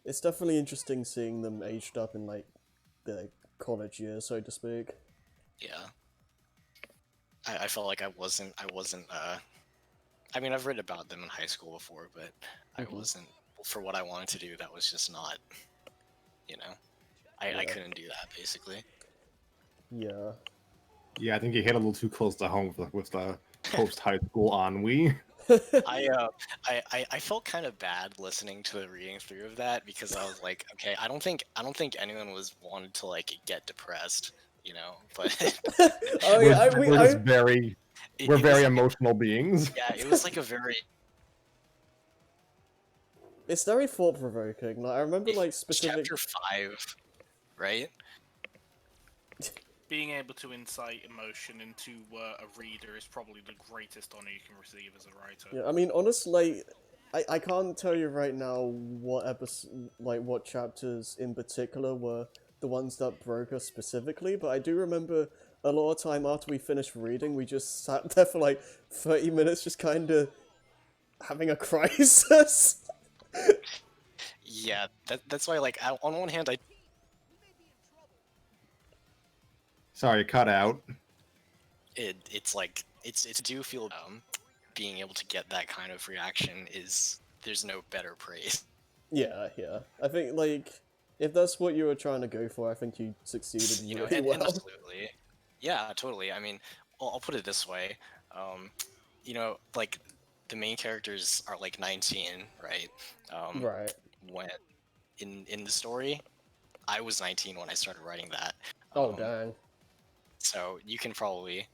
B: it's definitely interesting seeing them aged up in like the college years, so to speak.
H: Yeah, I felt like I wasn't. I mean, I've read about them in high school before, but I wasn't for what I wanted to do. That was just not, you know, I couldn't do that basically.
B: Yeah.
D: Yeah, I think you hit a little too close to home with the post high school ennui.
H: I felt kind of bad listening to the reading through of that because I was like, okay, I don't think anyone was wanted to like get depressed, you know. But
B: Oh yeah,
D: we're just very
H: it
D: we're
H: was
D: very
H: like
D: emotional beings.
H: yeah, it was like a very
B: it's very thought provoking. Like I remember like specific.
H: chapter 5, right?
G: Being able to incite emotion into a reader is probably the greatest honor you can receive as a writer.
B: Yeah, I mean, honestly, I can't tell you right now what episode, like what chapters in particular were the ones that broke us specifically, but I do remember a lot of time after we finished reading, we just sat there for like 30 minutes, just kind of having a crisis.
H: Yeah, that's why like on one hand
D: Sorry, cut out.
H: it's like it's do feel being able to get that kind of reaction is there's no better praise.
B: Yeah. I think like if that's what you were trying to go for, I think you succeeded
H: You know,
B: really
H: and
B: well.
H: absolutely. Yeah, totally. I mean, I'll put it this way. You know, like the main characters are like 19, right?
B: Right.
H: When in the story, I was 19 when I started writing that.
B: Oh dang.
H: So you can probably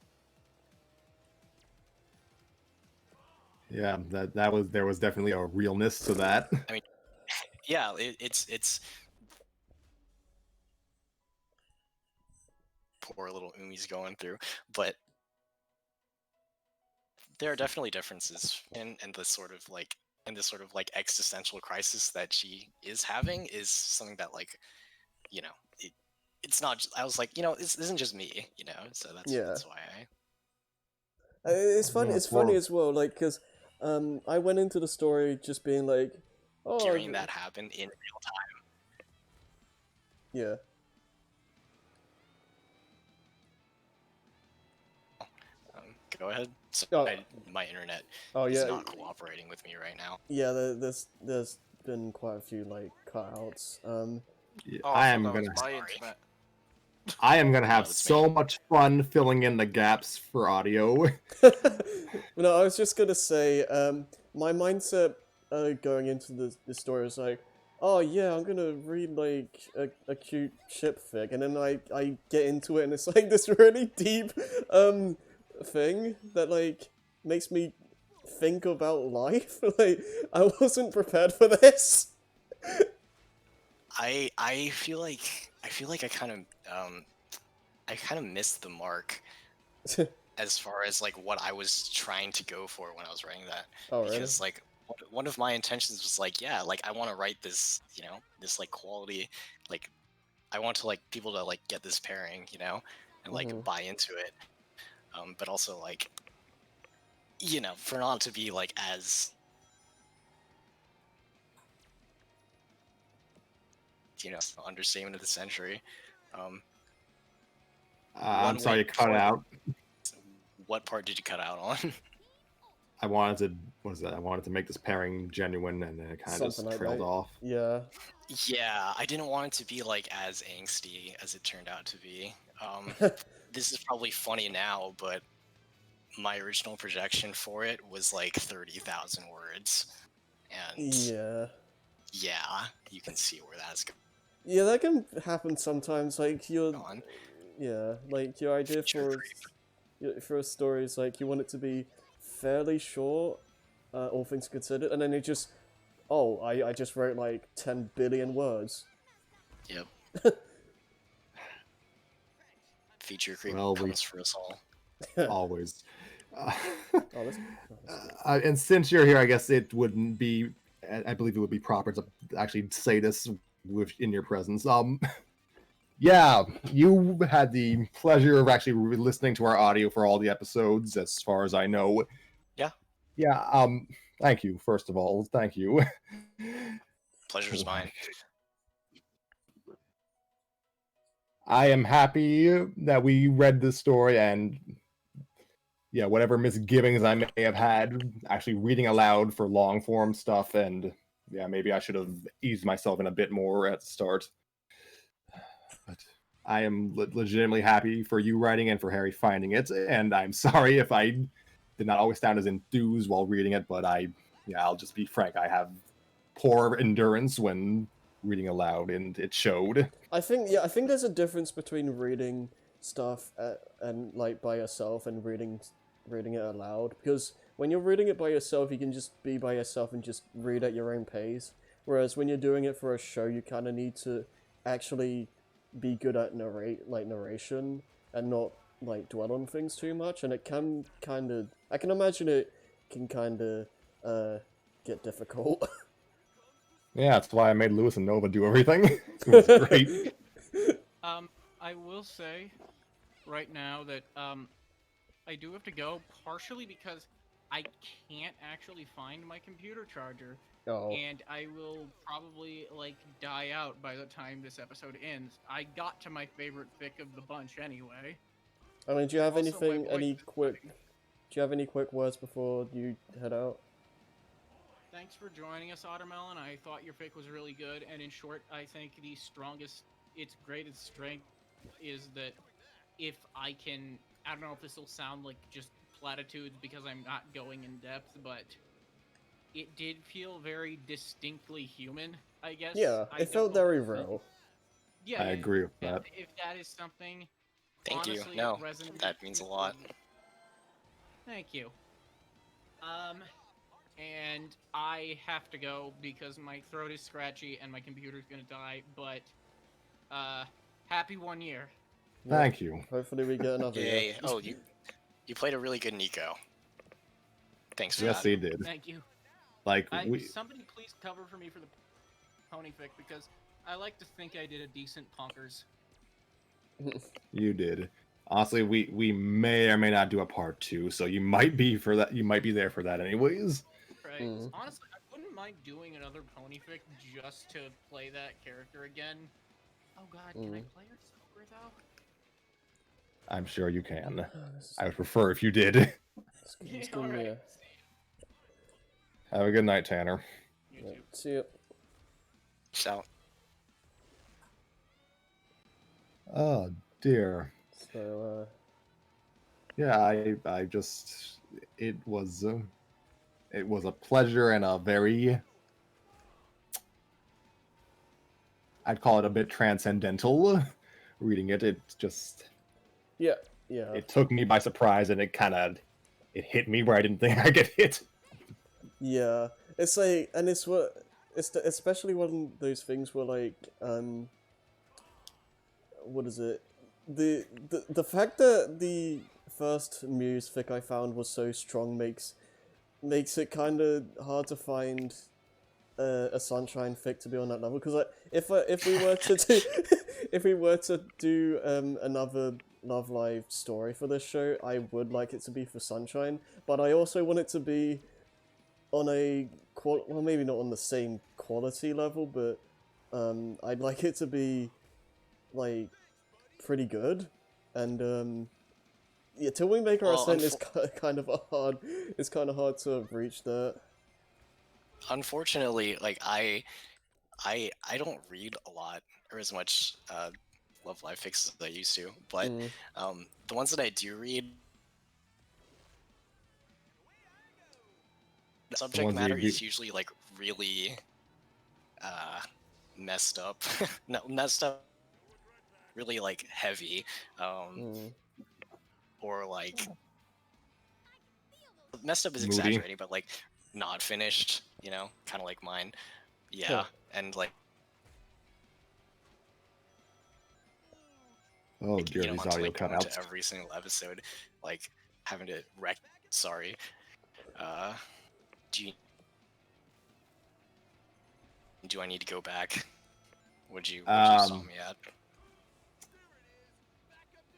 D: Yeah, there was definitely a realness to that.
H: I mean, yeah, it's poor little Umi's going through, but there are definitely differences in this sort of like existential crisis that she is having is something that like, you know, it's not just, I was like, you know, this isn't just me, you know, so that's why
B: It's funny.
D: Yeah,
B: It's funny
D: well-
B: as well, like because I went into the story just being like, oh,
H: hearing that happen in real time.
B: Yeah.
H: Go ahead. So
B: Oh.
H: My internet
B: Oh
H: is
B: yeah.
H: not cooperating with me right now.
B: Yeah. There's been quite a few like cutouts.
D: Yeah,
G: Oh,
D: I
G: so
D: am
G: that was
D: gonna
G: my
H: Sorry.
G: internet.
D: I am gonna have
H: that's
D: so
H: me.
D: much fun filling in the gaps for audio.
B: No, I was just gonna say, my mindset going into the story was like, oh yeah, I'm gonna read like a cute ship fic, and then I get into it, and it's like this really deep thing that like makes me think about life. Like I wasn't prepared for this.
H: I feel like I kind of missed the mark as far as like what I was trying to go for when I was writing that.
B: Oh really?
H: Because like one of my intentions was like, yeah, like I want to write this, you know, this like quality, like I want to like people to like get this pairing, you know, and like
B: Mhm.
H: buy into it. But also like, you know, for not to be like as understatement of the century. Um,
D: I'm sorry, you cut
H: point-
D: out.
H: What part did you cut out on?
D: I wanted to, what is that? I wanted to make this pairing genuine, and then it kind of just
B: Something like
D: trailed
B: that.
D: off.
B: Yeah.
H: Yeah, I didn't want it to be like as angsty as it turned out to be. This is probably funny now, but my original projection for it was like 30,000 words, and
B: Yeah.
H: yeah, you can see where that's
B: Yeah, that can happen sometimes. Like
H: going on.
B: yeah, like your idea
H: Feature
B: for a story is like you want it to be fairly short, all things considered, and then you just, oh, I just wrote like 10 billion words.
H: Yep. Feature creep
D: Well,
H: comes for us all.
D: Always.
B: Oh, that's
D: And since you're here, I guess it wouldn't be. I believe it would be proper to actually say this in your presence. Yeah, you had the pleasure of actually listening to our audio for all the episodes, as far as I know.
H: Yeah.
D: Yeah. Thank you. First of all, thank you.
H: Pleasure's mine.
D: I am happy that we read this story, and yeah, whatever misgivings I may have had actually reading aloud for long form stuff, and yeah, maybe I should have eased myself in a bit more at the start. But I am legitimately happy for you writing and for Harry finding it, and I'm sorry if I did not always sound as enthused while reading it, but I'll just be frank, I have poor endurance when reading aloud, and it showed.
B: I think there's a difference between reading stuff and like by yourself and reading it aloud, because when you're reading it by yourself, you can just be by yourself and just read at your own pace. Whereas when you're doing it for a show, you kind of need to actually be good at narration and not like dwell on things too much, and it can kind of, I can imagine it can kind of get difficult.
D: Yeah, that's why I made Lewis and Nova do everything. It was great.
E: I will say right now that I do have to go, partially because I can't actually find my computer charger,
B: Oh.
E: and I will probably like die out by the time this episode ends. I got to my favorite fic of the bunch anyway.
B: I mean, do you have
E: Also, my
B: anything,
E: voice is
B: do you have any quick words before you head out?
E: Thanks for joining us, Ottermelon. I thought your fic was really good, and in short, I think its greatest strength is that if I can, I don't know if this will sound like just platitudes because I'm not going in depth, but it did feel very distinctly human, I guess.
B: Yeah,
E: I
B: it felt
E: don't know
B: very
E: if that-
B: real.
E: Yeah,
D: I agree with that.
E: If that is something,
H: Thank
E: honestly,
H: you. No,
E: it resonated
H: that means a lot.
E: Thank you. And I have to go because my throat is scratchy and my computer's gonna die, but, happy 1 year.
D: Thank you.
B: Hopefully we get another
H: Yay.
B: year.
H: Oh, you played a really good Nico. Thanks for
D: Yes,
H: that.
D: he did.
E: Thank you.
D: Like
E: Somebody please cover for me for the pony fic, because I like to think I did a decent punkers.
D: you did. Honestly, we may or may not do a part 2, so you might be for that. You might be there for that, anyways.
E: Right.
B: Mm.
E: Honestly, I wouldn't mind doing another pony fic just to play that character again. Oh god, can I play her sober though?
D: I'm sure you can.
B: This is-
D: I would prefer if you did.
B: it's
E: Yeah,
B: gonna be
E: alright.
D: Have a good night, Tanner.
E: You
B: yeah,
E: too.
B: see ya.
H: So,
D: Oh dear.
B: So,
D: Yeah, I just it was a pleasure and a very, I'd call it a bit transcendental reading it. It just
B: yeah.
D: it took me by surprise, and it hit me where I didn't think I could hit.
B: Yeah, it's like, and especially one of those things where like, what is it? The fact that the first Muse fic I found was so strong makes it kind of hard to find a Sunshine fic to be on that level. Because like, if we were to do another Love Live story for this show, I would like it to be for Sunshine, but I also want it to be on a well, maybe not on the same quality level, but I'd like it to be like pretty good, and yeah, Till We Make Our
H: Well,
B: Ascent is kind of hard. It's kind of hard to reach that.
H: Unfortunately, like I don't read a lot or as much Love Live fics as I used to, but
B: Mm.
H: the ones that I do read, the subject
D: ones that you
H: matter
D: do-
H: is usually like really messed up. No, messed up, really like heavy,
B: Mm.
H: or like messed up is
D: Moody.
H: exaggerating, but like not finished, you know, kind of like mine. Yeah, and like
D: Oh
H: you
D: dear,
H: don't
D: these
H: want to
D: audio
H: like go into
D: cutouts.
H: every single episode, like having to sorry. Do you do I need to go back? Would you stop me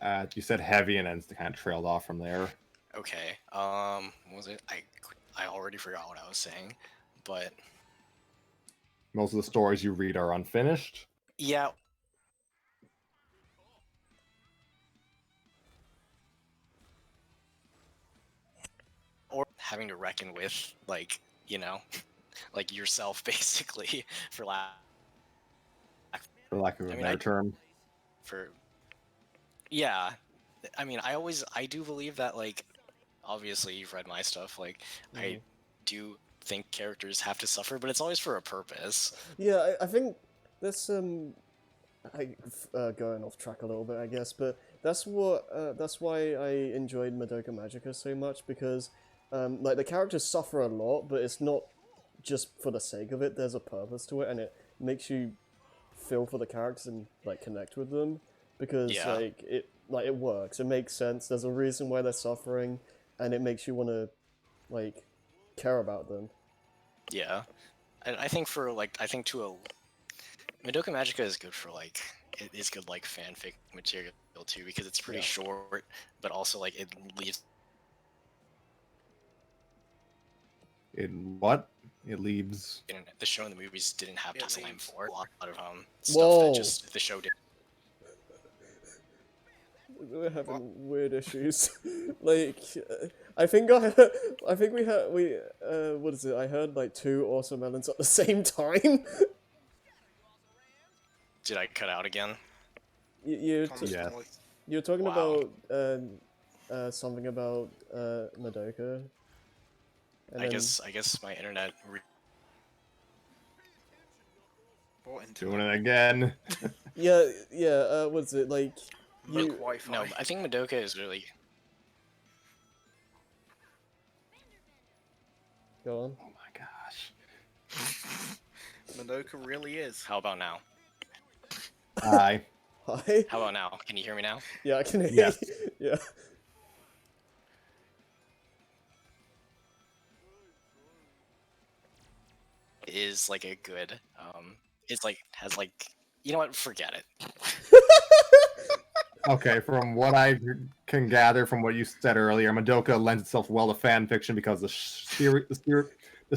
H: at?
D: You said heavy, and then it kind of trailed off from there.
H: Okay. What was it? I already forgot what I was saying, but
D: Most of the stories you read are unfinished.
H: yeah. Or having to reckon with, like, you know, like yourself, basically, for lack
D: For lack of a better term.
H: Yeah, I mean, I do believe that, like, obviously you've read my stuff, like, I do think characters have to suffer, but it's always for a purpose.
B: Yeah, I think there's going off track a little bit, I guess, but that's why I enjoyed Madoka Magica so much, because like the characters suffer a lot, but it's not just for the sake of it. There's a purpose to it, and it makes you feel for the characters and like connect with them, because like it works. It makes sense. There's a reason why they're suffering, and it makes you want to like care about them.
H: Yeah, and I think for like Madoka Magica is good for like it is good like fanfic material too, because it's pretty short, but also like it leaves.
D: It what? It leaves.
H: The show and the movies didn't have time for a lot of stuff
B: Whoa.
H: that just the show did.
B: We're having weird issues. Like, I think what is it? I heard like 2 awesome melons at the same time.
H: Did I cut out again?
B: You're talking
H: Wow.
B: about something about Madoka. And
H: I
B: then-
H: guess my internet.
D: Doing it again.
B: yeah. What's it like?
I: Wi-Fi.
H: No, I think Madoka is really.
B: Go on.
D: Oh my gosh.
I: Madoka really is.
H: How about now?
D: Hi.
B: Hi.
H: How about now? Can you hear me now?
B: Yeah, I can hear
D: Yes.
B: you. Yeah.
H: Is like a good. It's like has like. You know what? Forget it.
D: Okay, from what I can gather from what you said earlier, Madoka lends itself well to fan fiction because the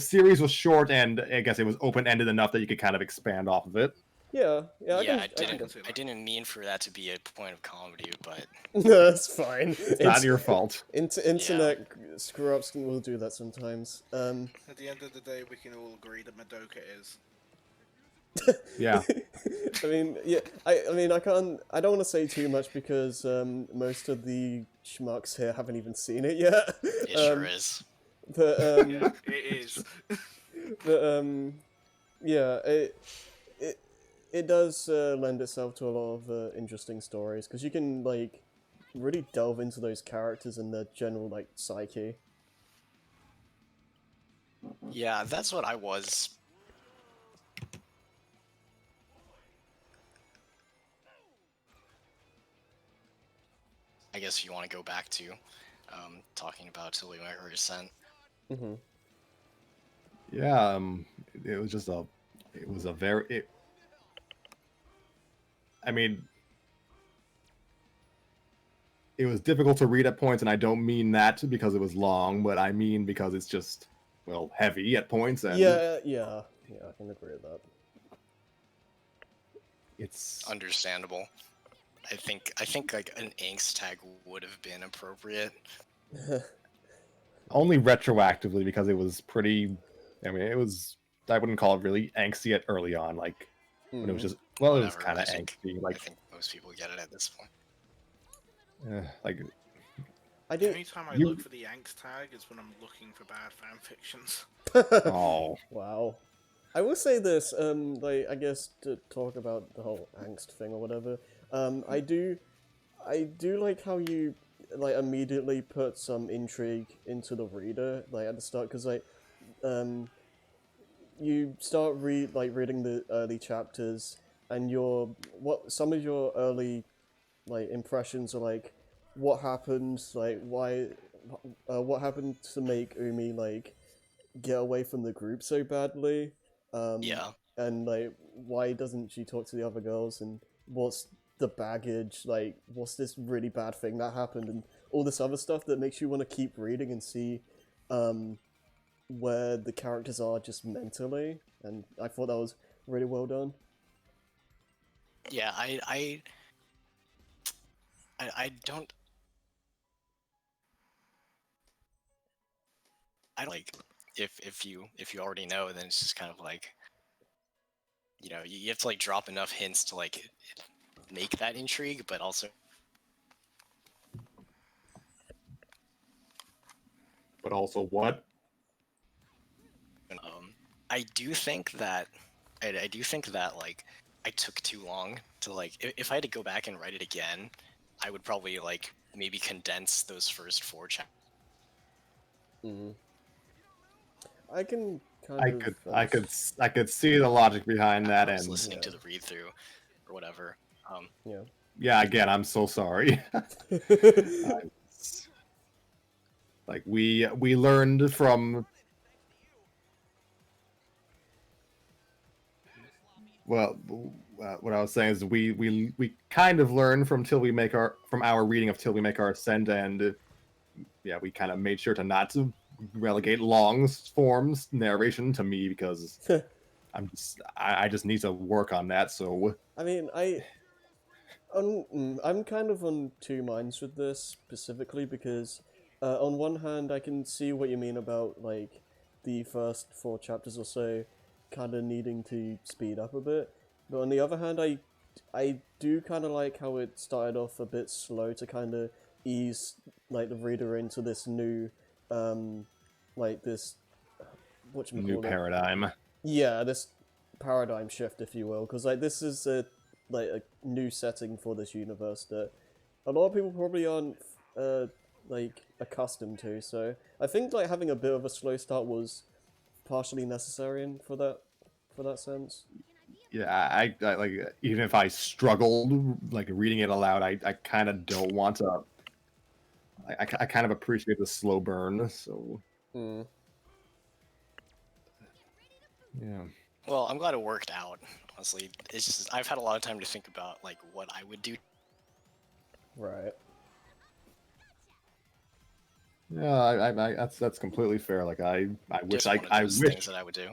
D: series was short, and I guess it was open-ended enough that you could kind of expand off of it.
B: Yeah.
H: I didn't mean for that to be a point of comedy, but
B: No, that's fine.
D: It's not your fault.
B: Internet screw-ups will do that sometimes.
I: At the end of the day, we can all agree that Madoka is.
D: Yeah.
B: I mean, yeah. I don't want to say too much because most of the schmucks here haven't even seen it yet.
H: it sure is.
B: But
I: Yeah, it is.
B: but yeah, it does lend itself to a lot of interesting stories because you can like really delve into those characters and their general like psyche.
H: Yeah, that's what I was. I guess if you want to go back to talking about Till We Make Our Ascent.
B: Mm-hmm.
D: Yeah, it was just I mean, it was difficult to read at points, and I don't mean that because it was long, but I mean because it's just, well, heavy at points. And
B: Yeah, I can agree with that.
D: it's
H: Understandable. I think like an angst tag would have been appropriate.
D: only retroactively because it was pretty. I mean, it was. I wouldn't call it really angsty yet early on. Like when it was just. Well, it was
H: Whatever.
D: kind
H: I
D: of
H: think
D: angsty. Like,
H: most people get it at this point.
D: like
B: I
I: The
B: do.
I: only time I
D: You-
I: look for the angst tag is when I'm looking for bad fan fictions.
D: oh,
B: Wow. I will say this, like, I guess to talk about the whole angst thing or whatever, I do like how you, like, immediately put some intrigue into the reader, like, at the start, because, like, you start reading the early chapters, and some of your early, like, impressions are, like, what happened, like, what happened to make Umi, like, get away from the group so badly,
H: Yeah.
B: and like why doesn't she talk to the other girls, and what's the baggage, like what's this really bad thing that happened, and all this other stuff that makes you want to keep reading and see where the characters are just mentally, and I thought that was really well done.
H: Yeah, I don't like if you already know, then it's just kind of like, you have to like drop enough hints to like make that intrigue, but also
D: what?
H: I do think that I do think that like I took too long to like if I had to go back and write it again, I would probably like maybe condense those first 4 chapters.
B: I can kind
D: I
B: of
D: could,
B: underst-
D: I could see the logic behind that,
H: I was
D: and
H: listening to
B: yeah.
H: the read through or whatever.
B: Yeah.
D: yeah, again, I'm so sorry. Like we learned from. Well, what I was saying is we kind of learn from our reading of Till We Make Our Ascent, and yeah, we kind of made sure to not to relegate long forms narration to me because I just need to work on that. So
B: I mean, I'm kind of on two minds with this specifically because, on one hand, I can see what you mean about like the first 4 chapters or so, kind of needing to speed up a bit. But on the other hand, I do kind of like how it started off a bit slow to kind of ease like the reader into this new, like this,
D: new paradigm.
B: Yeah, this paradigm shift, if you will, because like this is a new setting for this universe that a lot of people probably aren't like accustomed to. So I think like having a bit of a slow start was partially necessary for that sense.
D: Yeah, I like even if I struggled like reading it aloud, I kind of don't want to. I kind of appreciate the slow burn. So yeah.
H: Well, I'm glad it worked out. Honestly, it's just I've had a lot of time to think about like what I would do.
B: Right.
D: Yeah, that's completely fair. Like I wish
H: Just one of those things that I would do.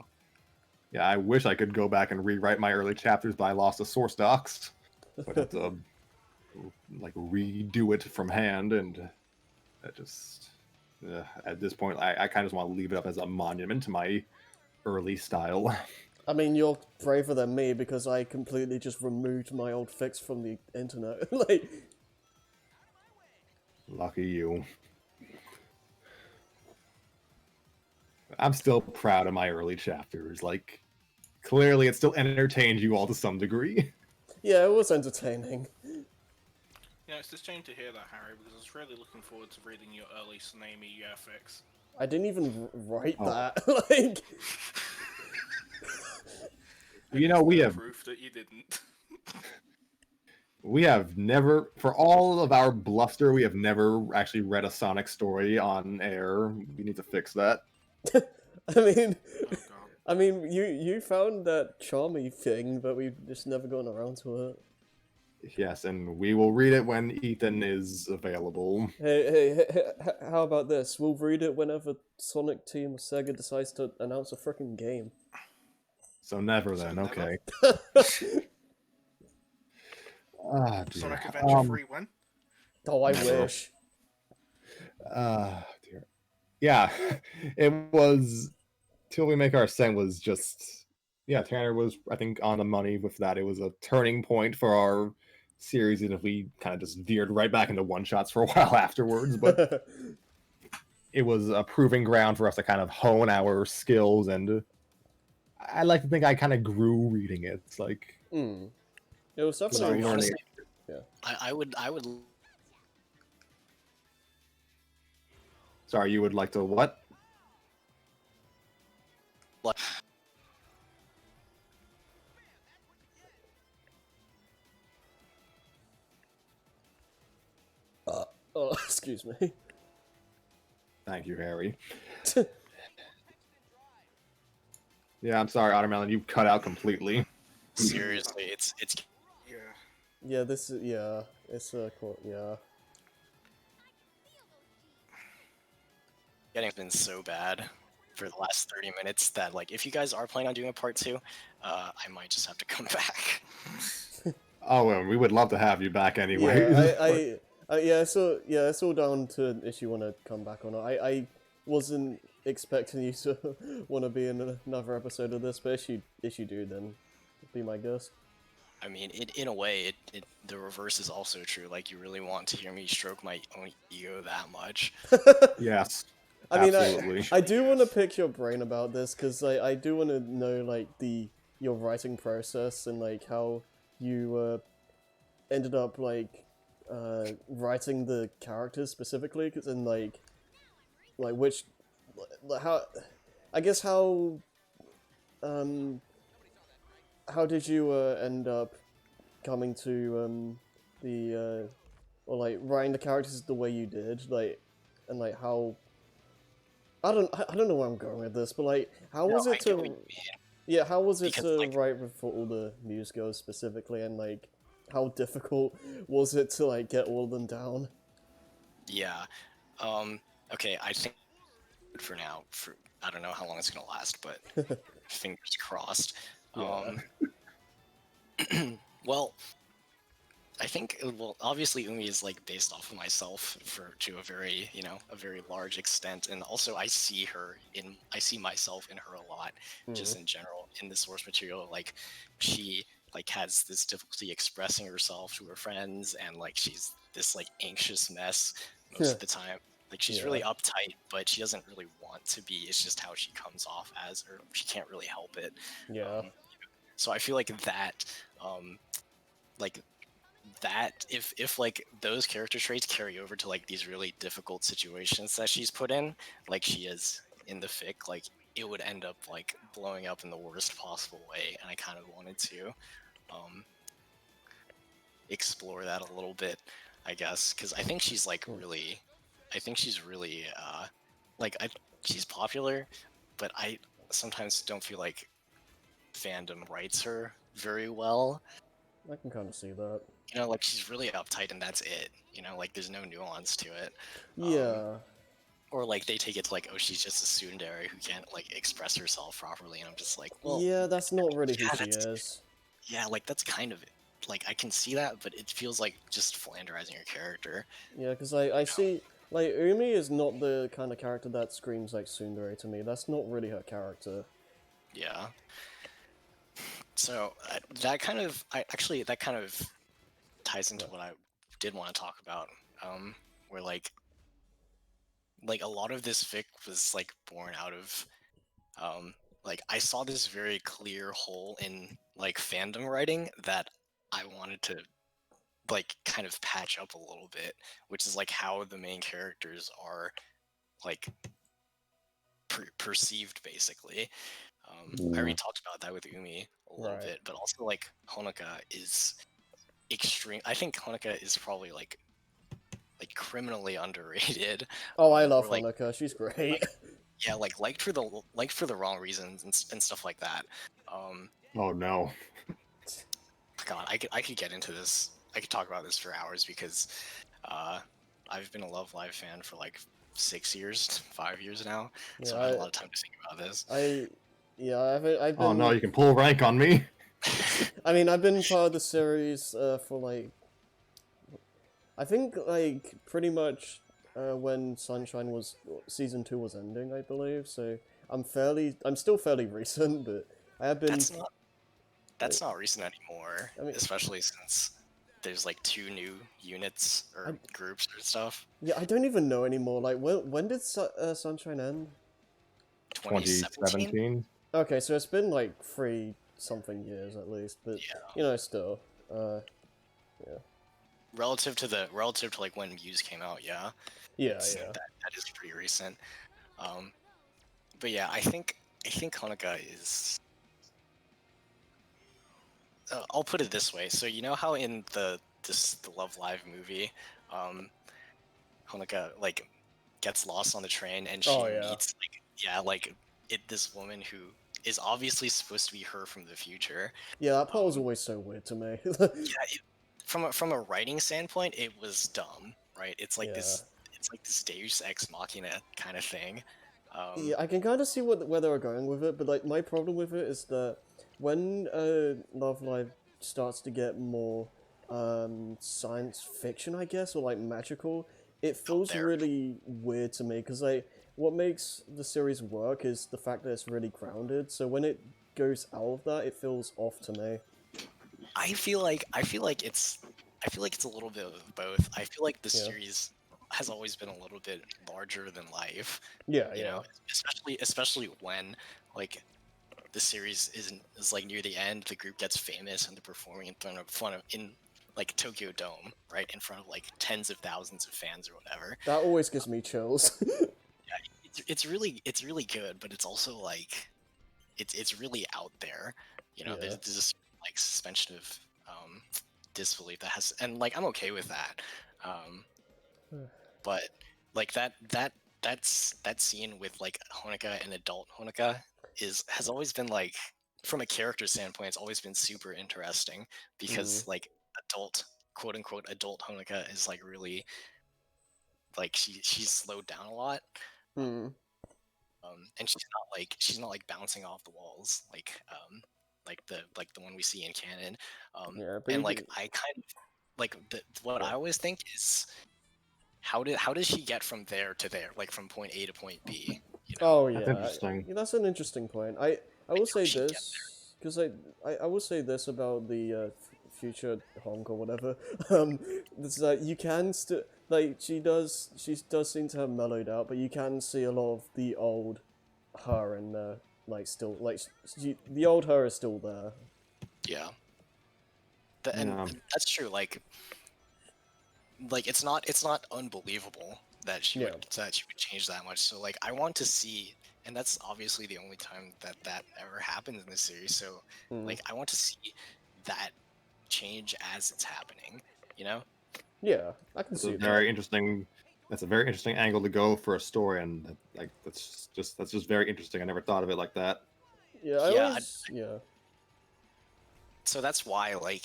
D: Yeah, I wish I could go back and rewrite my early chapters, but I lost the source docs. But I have to like redo it from hand, and that just at this point, I kind of just want to leave it up as a monument to my early style.
B: I mean, you're braver than me because I completely just removed my old fix from the internet. Like,
D: Lucky you. I'm still proud of my early chapters. Like, clearly, it still entertained you all to some degree.
B: yeah, it was entertaining.
I: Yeah, it's just shame to hear that, Harry, because I was really looking forward to reading your early Tsunami FX.
B: I didn't even write
D: Oh.
B: that. Like,
D: You know, we have
I: proof that you didn't.
D: We have never, for all of our bluster, we have never actually read a Sonic story on air. We need to fix that.
B: I mean,
I: Oh, God.
B: I mean, you found that charmy thing, but we've just never gotten around to it.
D: Yes, and we will read it when Ethan is available.
B: Hey, how about this? We'll read it whenever Sonic Team or Sega decides to announce a freaking game.
D: So never
I: So
D: then,
I: never?
D: okay. Ah, dear.
I: Sonic Adventure 3 when?
B: Oh, I
D: Never.
B: wish.
D: Dear. Yeah, it was Till We Make Our Ascent was just, yeah, Tanner was, I think, on the money with that. It was a turning point for our series, and if we kind of just veered right back into one shots for a while afterwards, but it was a proving ground for us to kind of hone our skills, and I like to think I kind of grew reading it. It's like,
B: It was
H: So
B: definitely
H: honestly,
B: yeah.
H: I would
D: sorry, you would like to what?
H: like
B: Oh, excuse me.
D: Thank you, Harry. Yeah, I'm sorry, Ottermelon, you cut out completely.
H: seriously, it's
I: Yeah.
B: Yeah, this is it's yeah.
H: getting been so bad for the last 30 minutes that like if you guys are planning on doing a part 2, I might just have to come back.
D: Oh, well, we would love to have you back anyway.
B: Yeah, so yeah, it's all down to if you want to come back or not. I wasn't expecting you to want to be in another episode of this, but if you do, then be my guest.
H: I mean, in a way, the reverse is also true. Like, you really want to hear me stroke my own ego that much.
D: Yes.
B: I mean,
D: Absolutely.
B: I do want to pick your brain about this because I do want to know like your writing process and like how you ended up like writing the characters specifically, cause, and like which how I guess how did you end up coming to the or like writing the characters the way you did, like, and like how I don't know where I'm going with this, but like how was
H: No,
B: it
H: I get what
B: to
H: you mean.
B: yeah, how was it
H: Because,
B: to
H: like-
B: write for all the musicals specifically, and like how difficult was it to like get all of them down?
H: Yeah. Okay, I think for now, for I don't know how long it's gonna last, but fingers crossed.
B: Yeah.
H: Well, I think well, obviously Umi is like based off of myself to a very a very large extent, and also I see myself in her a lot, just in general in the source material. Like she like has this difficulty expressing herself to her friends, and like she's this like anxious mess most of the time. Like she's really uptight, but she doesn't really want to be. It's just how she comes off as, or she can't really help it.
B: Yeah.
H: So I feel like that, like that if like those character traits carry over to like these really difficult situations that she's put in, like she is in the fic, like it would end up like blowing up in the worst possible way, and I kind of wanted to explore that a little bit, I guess, because I think she's like really like she's popular, but I sometimes don't feel like fandom writes her very well.
B: I can kind of see that.
H: Like she's really uptight and that's it. Like there's no nuance to it.
B: Yeah.
H: Or like they take it to like, oh, she's just a tsundere who can't like express herself properly, and I'm just like, well,
B: yeah, that's not really who
H: yeah,
B: she
H: that's-
B: is.
H: yeah, like that's kind of it. Like I can see that, but it feels like just flanderizing her character.
B: Yeah, because I see like Umi is not the kind of character that screams like tsundere to me. That's not really her character.
H: Yeah. So that kind of ties into what I did want to talk about, where like a lot of this fic was like born out of like I saw this very clear hole in like fandom writing that I wanted to like kind of patch up a little bit, which is like how the main characters are like perceived basically. I already talked about that with Umi a little bit, but also like Honoka is extreme. I think Honoka is probably like criminally underrated.
B: Oh, I love
H: or, like,
B: Honoka. She's great.
H: yeah, like liked for the wrong reasons and stuff like that.
D: Oh no.
H: God, I could get into this. I could talk about this for hours because I've been a Love Live fan for like 6 years, 5 years now. So I had a lot of time to think about this.
B: I've been...
D: Oh no, you can pull rank on me.
B: I mean, I've been part of the series for like, I think like pretty much when Sunshine was season 2 was ending, I believe. So I'm still fairly recent, but I have been.
H: That's not recent anymore.
B: I mean-
H: especially since there's like 2 new units or groups or stuff.
B: Yeah, I don't even know anymore. Like, when did Sunshine end?
H: 2017.
B: Okay, so it's been like 3 something years at least, but you know, still, yeah.
H: Relative to like when Muse came out, yeah.
B: Yeah,
H: That is pretty recent. But yeah, I think Honoka is. I'll put it this way. So you know how in the Love Live movie, Honoka like gets lost on the train and she meets this woman who is obviously supposed to be her from the future.
B: Yeah, that part was always so weird to me.
H: From a writing standpoint, it was dumb, right? It's like this Deus Ex Machina kind of thing.
B: Yeah, I can kind of see where they were going with it, but like my problem with it is that when Love Live starts to get more science fiction, I guess, or like magical, it feels really weird to me because like what makes the series work is the fact that it's really grounded. So when it goes out of that, it feels off to me.
H: I feel like it's a little bit of both. I feel like the series has always been a little bit larger than life.
B: Yeah,
H: you know, especially when like the series is like near the end, the group gets famous and they're performing in front of in like Tokyo Dome, right, in front of like tens of thousands of fans or whatever.
B: That always gives me chills.
H: It's really good, but it's also like it's really out there. You know, there's this like suspension of disbelief that has, and like I'm okay with that. But like that scene with like Honoka and adult Honoka has always been like, from a character standpoint, it's always been super interesting because like adult, quote unquote adult Honoka is like really like she's slowed down a lot. And she's not like bouncing off the walls like the one we see in canon. And like I kind of like what I always think is how does she get from there to there, like from point A to point B? You know?
B: Oh yeah,
D: that's interesting.
B: That's an interesting point. I will say this because I will say this about the future honk or whatever. It's that you can still like she does seem to have mellowed out, but you can see a lot of the old her in there. Like still like the old her is still there.
H: Yeah. And that's true. Like it's not unbelievable that she would change that much. So like I want to see, and that's obviously the only time that ever happens in this series. So like I want to see that change as it's happening. You know?
B: Yeah, I can see that.
D: That's a very interesting angle to go for a story, and like that's just very interesting. I never thought of it like that.
B: Yeah,
H: So that's why, like,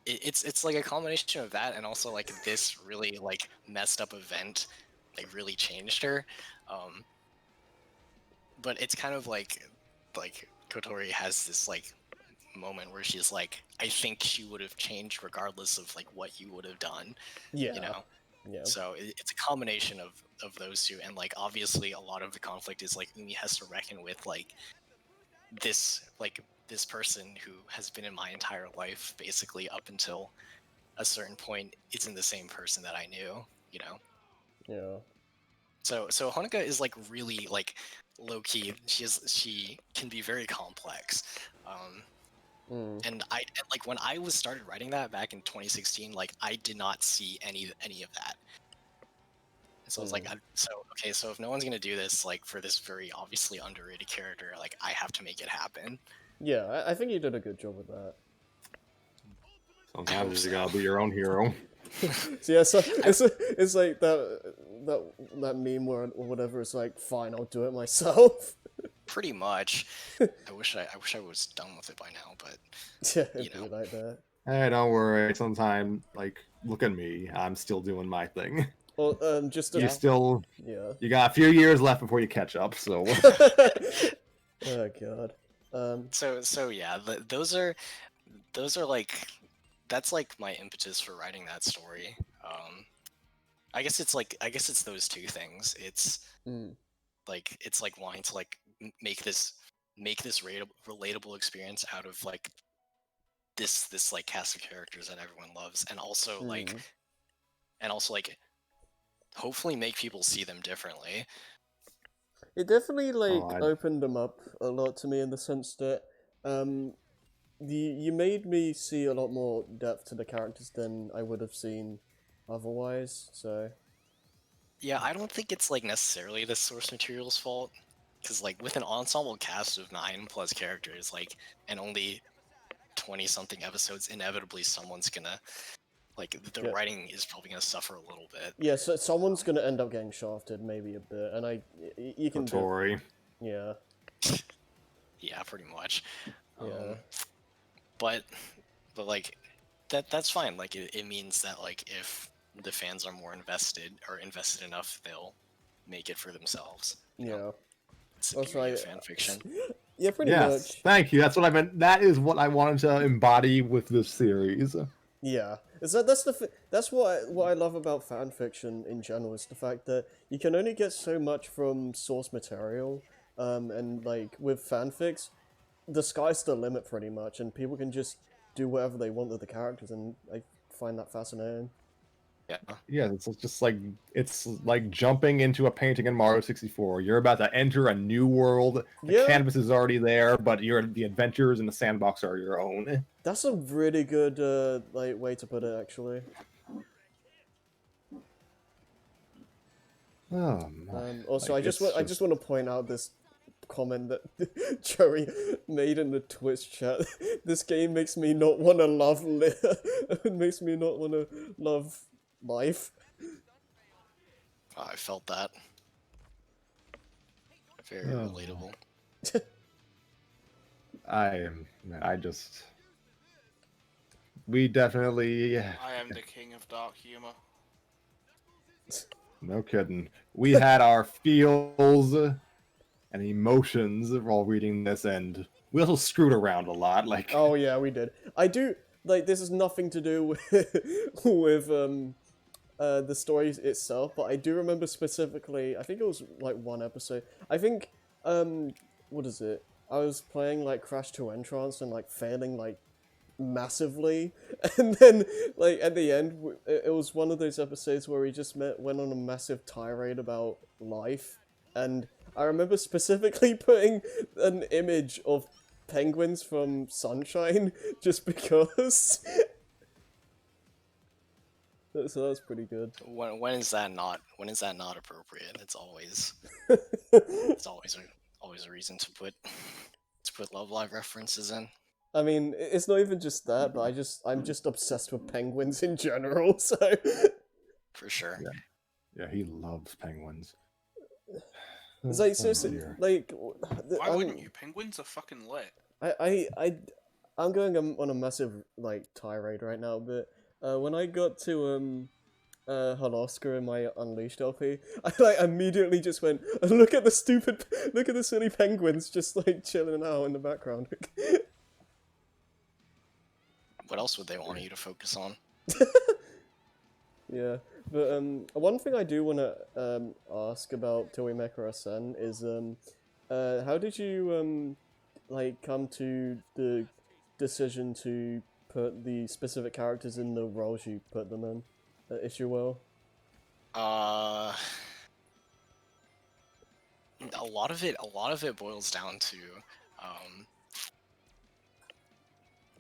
H: it's like a combination of that and also like this really like messed up event, like really changed her. But it's kind of like Kotori has this like moment where she's like, I think she would have changed regardless of like what you would have done.
B: Yeah.
H: You know.
B: Yeah.
H: So it's a combination of those two, and like obviously a lot of the conflict is like Umi has to reckon with like this person who has been in my entire life basically up until a certain point isn't the same person that I knew, you know.
B: Yeah.
H: So Honoka is like really like low key. She can be very complex. And like when I started writing that back in 2016, like I did not see any of that. And so I was like, so if no one's gonna do this, like for this very obviously underrated character, like I have to make it happen.
B: Yeah, I think you did a good job with that.
D: Sometimes you gotta be your own hero.
B: So yeah, so it's like that meme or whatever. It's like, fine, I'll do it myself.
H: Pretty much. I wish I was done with it by now, but
B: yeah, it'd be like that.
D: Hey, don't worry. Sometime, like, look at me. I'm still doing my thing.
B: Well,
D: you got a few years left before you catch up. So.
B: Oh god.
H: So yeah, those are like that's like my impetus for writing that story. I guess it's those two things. It's
B: Mm.
H: like wanting to like make this relatable experience out of like this like cast of characters that everyone loves, and also
B: Mm.
H: like hopefully make people see them differently.
B: It definitely like
D: I-
B: opened them up a lot to me in the sense that you made me see a lot more depth to the characters than I would have seen otherwise. So
H: Yeah, I don't think it's like necessarily the source material's fault, because like with an ensemble cast of 9+ characters, like, and only 20 something episodes, inevitably someone's gonna like the
B: Yeah.
H: writing is probably gonna suffer a little bit.
B: yeah, so someone's gonna end up getting shafted maybe a bit, and you can do.
D: Tori.
B: Yeah.
H: Yeah, pretty much.
B: Yeah.
H: But like that's fine. Like it means that like if the fans are more invested or invested enough, they'll make it for themselves. You know?
B: Yeah.
H: It's the
B: That's
H: beauty
B: right.
H: of fan fiction.
B: Yeah, pretty
D: Yes,
B: much.
D: thank you. That's what I meant. That is what I wanted to embody with this series.
B: Yeah, that's what I love about fan fiction in general is the fact that you can only get so much from source material, and like with fanfics, the sky's the limit pretty much, and people can just do whatever they want with the characters, and I find that fascinating.
H: Yeah.
D: Yeah, it's like jumping into a painting in Mario 64. You're about to enter a new world. The
B: Yeah.
D: canvas is already there, but the adventures in the sandbox are your own.
B: That's a really good like way to put it, actually.
D: Oh my.
B: Also,
D: Like,
B: I just
D: it's
B: want to point out this comment that Joey made in the Twitch chat. This game makes me not want to love it makes me not want to love life.
H: I felt that. Very
D: Oh.
H: relatable.
D: I just. We definitely.
G: I am the king of dark humor.
D: No kidding. We had our feels and emotions while reading this, and we also screwed around a lot. Like,
B: Oh yeah, we did. I do like this has nothing to do with with the story itself, but I do remember specifically. I think it was like one episode. I think what is it? I was playing like Crash to Entrance and like failing like massively, and then like at the end it was one of those episodes where he just went on a massive tirade about life, and I remember specifically putting an image of penguins from Sunshine just because. So that's pretty good.
H: When is that not appropriate? It's always always a reason to put Love Live references in.
B: I mean, it's not even just that, but I'm just obsessed with penguins in general, so.
H: For sure.
D: yeah, he loves penguins.
B: It's like,
D: Oh,
B: seriously,
D: dear.
B: like.
G: Why wouldn't you? Penguins are fucking lit.
B: I'm going on a massive, like, tirade right now, but when I got to, Holoska in my Unleashed LP, I, like, immediately just went, look at the silly penguins just, like, chilling out in the background.
H: What else would they want you to focus on?
B: Yeah, but one thing I do want to ask about Toymaker Sen is how did you like come to the decision to put the specific characters in the roles you put them in, issue well?
H: A lot of it boils down to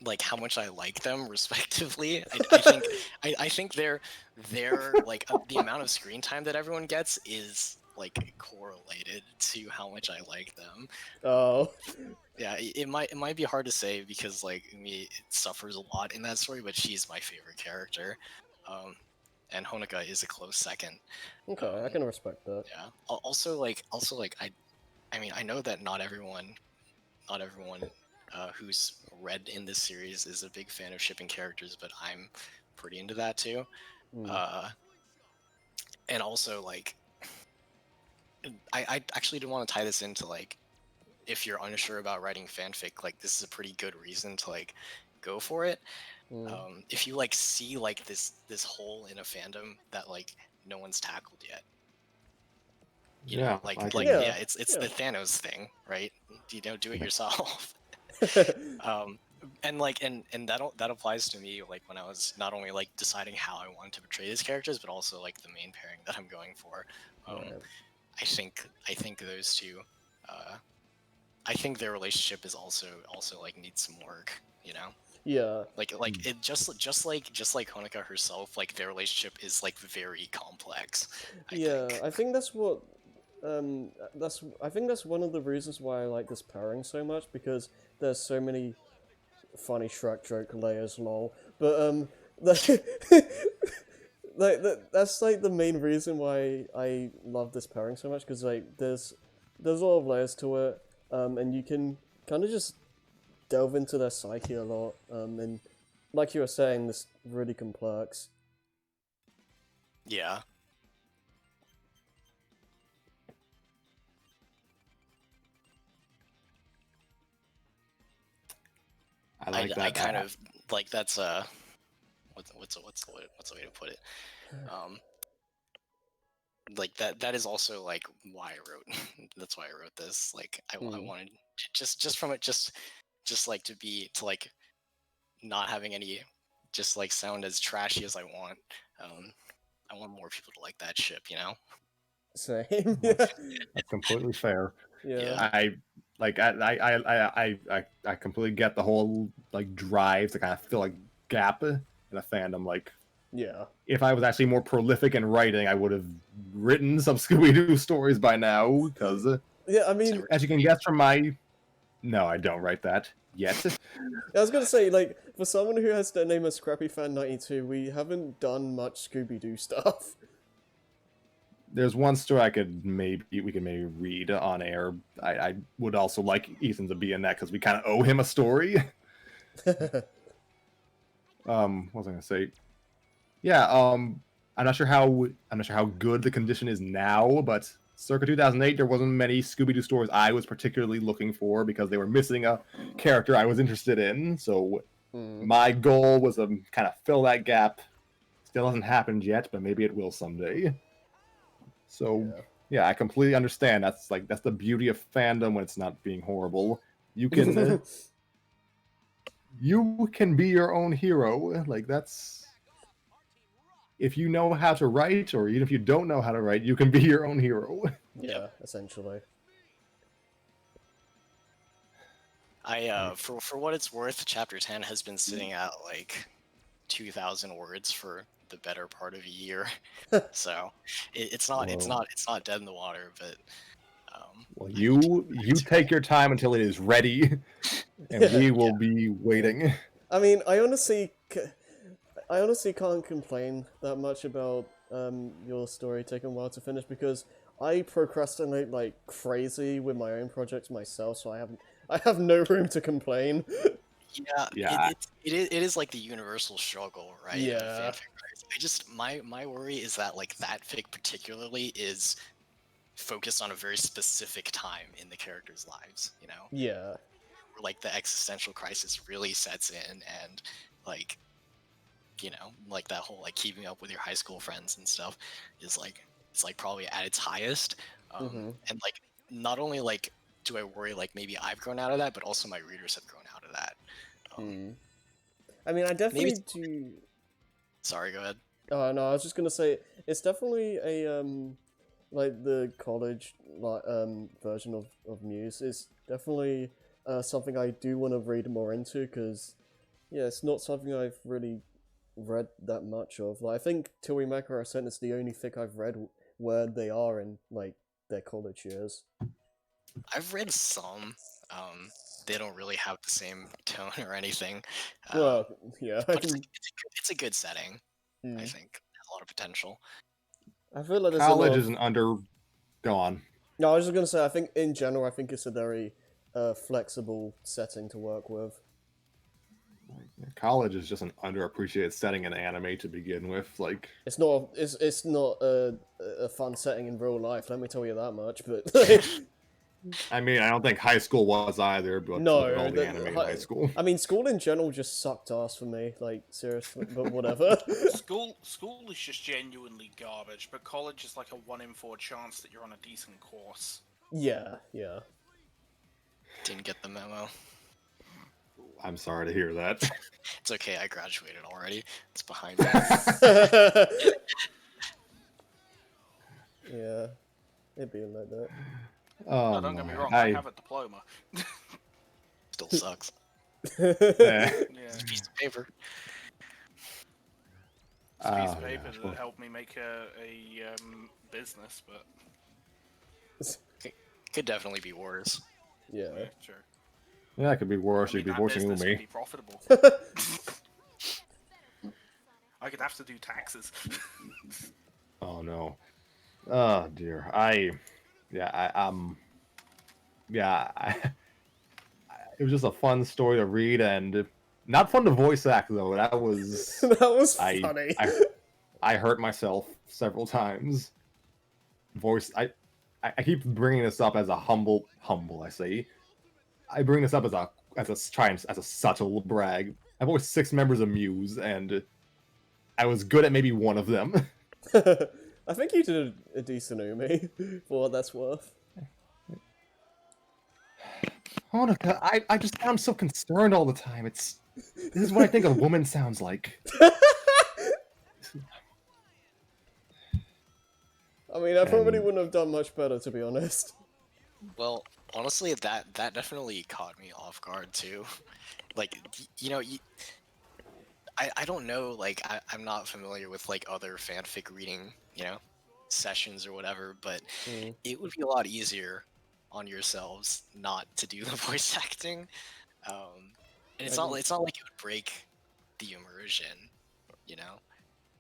H: like how much I like them respectively. I think they're like the amount of screen time that everyone gets is like correlated to how much I like them.
B: Oh.
H: Yeah, it might be hard to say because like me it suffers a lot in that story, but she's my favorite character. And Honoka is a close second.
B: Okay, I can respect that.
H: Yeah. Also like I mean I know that not everyone who's read in this series is a big fan of shipping characters, but I'm pretty into that too. And also like I actually didn't want to tie this into like if you're unsure about writing fanfic, like this is a pretty good reason to like go for it. If you like see like this hole in a fandom that like no one's tackled yet. You know, like
B: Yeah,
H: it's
B: yeah.
H: the Thanos thing, right? You know, do it yourself. And like and that applies to me like when I was not only like deciding how I wanted to portray these characters, but also like the main pairing that I'm going for.
B: Right.
H: I think those two, I think their relationship is also like needs some work, you know.
B: Yeah.
H: Like it just like Honoka herself, like their relationship is like very complex.
B: I think that's what I think that's one of the reasons why I like this pairing so much, because there's so many funny Shrek joke layers, lol. But that's like the main reason why I love this pairing so much, because like there's a lot of layers to it, and you can kind of just delve into their psyche a lot, and like you were saying, this really complex.
H: Yeah.
D: I like that.
H: I kind of like that's what's the way to put it? Like that is also like why I wrote that's why I wrote this. Like I wanted just from it just like to like not having any just like sound as trashy as I want. I want more people to like that ship, you know?
B: Same.
D: That's completely fair.
B: Yeah.
D: I completely get the whole like drive to kind of fill a gap in a fandom. Like,
B: Yeah.
D: if I was actually more prolific in writing, I would have written some Scooby-Doo stories by now. Because
B: yeah, I mean,
D: as you can guess from my, no, I don't write that yet.
B: I was gonna say, like, for someone who has their name as Scrappy Fan 92, we haven't done much Scooby-Doo stuff.
D: There's one story we could maybe read on air. I would also like Ethan to be in that because we kind of owe him a story. What was I gonna say? Yeah, I'm not sure how good the condition is now, but circa 2008 there wasn't many Scooby-Doo stories I was particularly looking for because they were missing a character I was interested in. So my goal was to kind of fill that gap. Still hasn't happened yet, but maybe it will someday. So yeah, I completely understand. That's the beauty of fandom when it's not being horrible. You can you can be your own hero. Like that's, if you know how to write, or even if you don't know how to write, you can be your own hero.
B: Yeah, essentially.
H: For what it's worth, chapter 10 has been sitting at like 2,000 words for the better part of a year. So it's not dead in the water, but
D: well, you take your time until it is ready, and we will be waiting.
B: I mean, I honestly can't complain that much about your story taking a while to finish, because I procrastinate like crazy with my own projects myself, so I have no room to complain.
H: Yeah. It is like the universal struggle, right?
B: Yeah.
H: I just my worry is that like that fic particularly is focused on a very specific time in the characters' lives, you know?
B: Yeah.
H: Where like the existential crisis really sets in, and like, you know, like that whole like keeping up with your high school friends and stuff is like, it's like probably at its highest. And like not only like do I worry like maybe I've grown out of that, but also my readers have grown out of that.
B: I mean, I definitely do.
H: Sorry, go ahead.
B: Oh no, I was just gonna say it's definitely a like the college version of Muse is definitely something I do want to read more into, because yeah, it's not something I've really read that much of. Like, I think Torimaka Ascent is the only fic I've read where they are in like their college years.
H: I've read some. They don't really have the same tone or anything.
B: Well, yeah,
H: but it's a good setting. I think it has a lot of potential.
B: I feel like there's
D: college is an under. Go on.
B: No, I was just gonna say, I think in general, I think it's a very flexible setting to work with.
D: College is just an underappreciated setting in anime to begin with. Like,
B: it's not a fun setting in real life. Let me tell you that much. But
D: I mean, I don't think high school was either, but
B: No,
D: look at all the anime in high school.
B: I mean, school in general just sucked ass for me. Like, seriously, but whatever.
G: School is just genuinely garbage, but college is like a 1 in 4 chance that you're on a decent course.
B: Yeah, yeah.
H: Didn't get the memo.
D: I'm sorry to hear that.
H: It's okay, I graduated already. It's behind me.
B: Yeah, it'd be like that.
D: Oh,
G: No, don't get me
D: my.
G: wrong, I have a diploma.
H: Still sucks.
D: Yeah.
G: Yeah.
H: It's a piece of paper.
G: It's a piece of
D: Oh,
G: paper
D: gosh,
G: that
D: well.
G: helped me make a business, but
H: Could definitely be worse.
B: Yeah.
G: yeah, sure.
D: Yeah, it could be worse.
G: I mean,
D: You'd be
G: that
D: working
G: business
D: with
G: could
D: me.
G: be profitable. I could have to do taxes.
D: Oh no. Oh dear. It was just a fun story to read and not fun to voice act though. That was
B: That was
D: I,
B: funny.
D: I hurt myself several times. I keep bringing this up as a humble. I say. I bring this up as a subtle brag. I've voiced 6 members of Muse, and I was good at maybe one of them.
B: I think you did a decent Umi, for what that's worth.
D: Oh no, I just sound so concerned all the time. This is what I think a woman sounds like.
B: I mean, I probably
D: And-
B: wouldn't have done much better, to be honest.
H: Well, honestly, that definitely caught me off guard too. Like, I don't know, like, I'm not familiar with, like, other fanfic reading, sessions or whatever, but it would be a lot easier on yourselves not to do the voice acting. And it's not like it would break the immersion,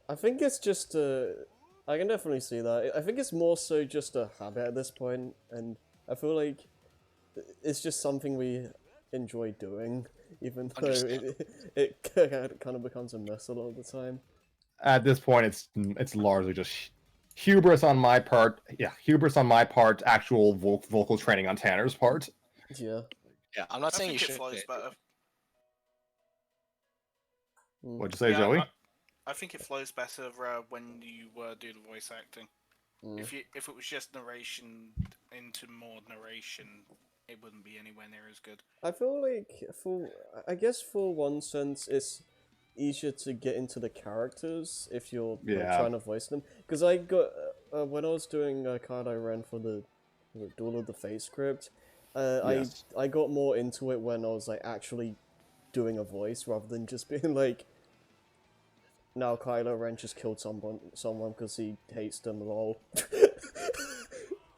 B: I think it's just I can definitely see that. I think it's more so just a habit at this point, and I feel like it's just something we enjoy doing, even though it kind of becomes a mess a lot of the time.
D: At this point, it's largely just hubris on my part. Yeah, hubris on my part. Actual vocal training on Tanner's part.
B: Yeah.
H: Yeah, I'm not saying you
G: think it
H: should.
G: flows better.
D: What'd you say,
G: Yeah,
D: Joey?
G: I think it flows better when you do the voice acting. If it was just narration into more narration, it wouldn't be anywhere near as good.
B: I feel like I guess for one sense it's easier to get into the characters if you're like, trying to voice them. Because I got when I was doing Kylo Ren for the Duel of the Fate script,
D: Yes.
B: I got more into it when I was like actually doing a voice rather than just being like, now Kylo Ren just killed someone because he hates them, lol.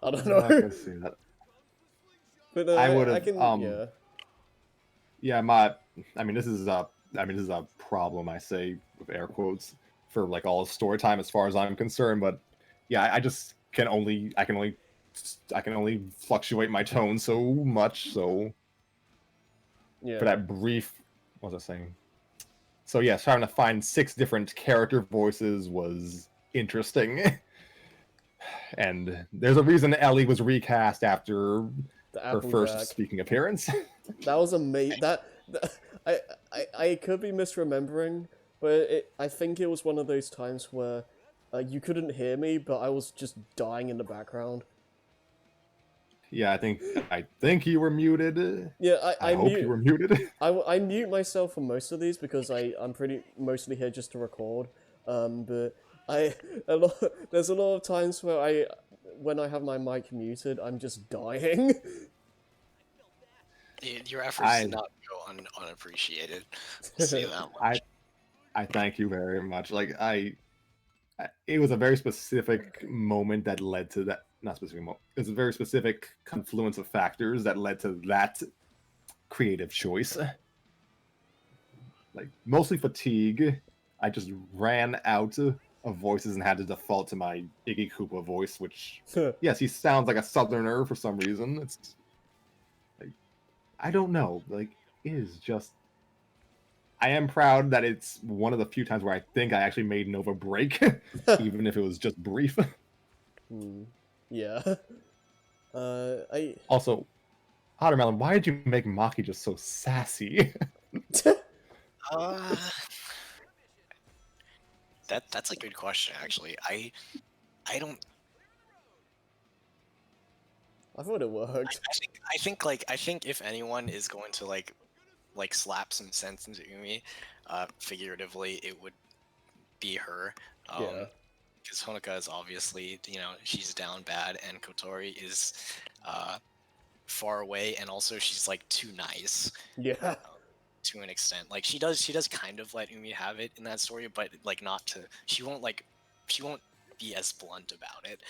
B: I don't know.
D: I can see that.
B: But
D: I would have.
B: I can, yeah.
D: Yeah, this is a problem, I say with air quotes, for like all story time as far as I'm concerned. But yeah, I can only fluctuate my tone so much. So
B: Yeah.
D: for that brief, what was I saying? So yes, trying to find 6 different character voices was interesting. And there's a reason Ellie was recast after her first speaking appearance.
B: That was amazing. I could be misremembering, but I think it was one of those times where you couldn't hear me, but I was just dying in the background.
D: Yeah, I think you were muted.
B: Yeah, I
D: hope you were muted.
B: I mute myself for most of these because I'm mostly here just to record. But there's a lot of times where when I have my mic muted, I'm just dying.
H: Your efforts did not go unappreciated. I'll say that much.
D: I thank you very much. Like it was a very specific moment that led to that. Not specific moment. It was a very specific confluence of factors that led to that creative choice. Like mostly fatigue. I just ran out of voices and had to default to my Iggy Koopa voice, which yes, he sounds like a southerner for some reason. It's like I don't know. Like it is just. I am proud that it's one of the few times where I think I actually made Nova break, even if it was just brief.
B: Yeah.
D: Also, Ottermelon, why did you make Maki just so sassy?
H: Uh, that's a good question, actually. I don't.
B: I thought it worked.
H: I think if anyone is going to like slap some sense into Umi, figuratively, it would be her.
B: Yeah.
H: Because Honoka is obviously, she's down bad, and Kotori is far away, and also she's like too nice
B: Yeah.
H: to an extent. Like she does kind of let Umi have it in that story, but like not to. She won't be as blunt about it.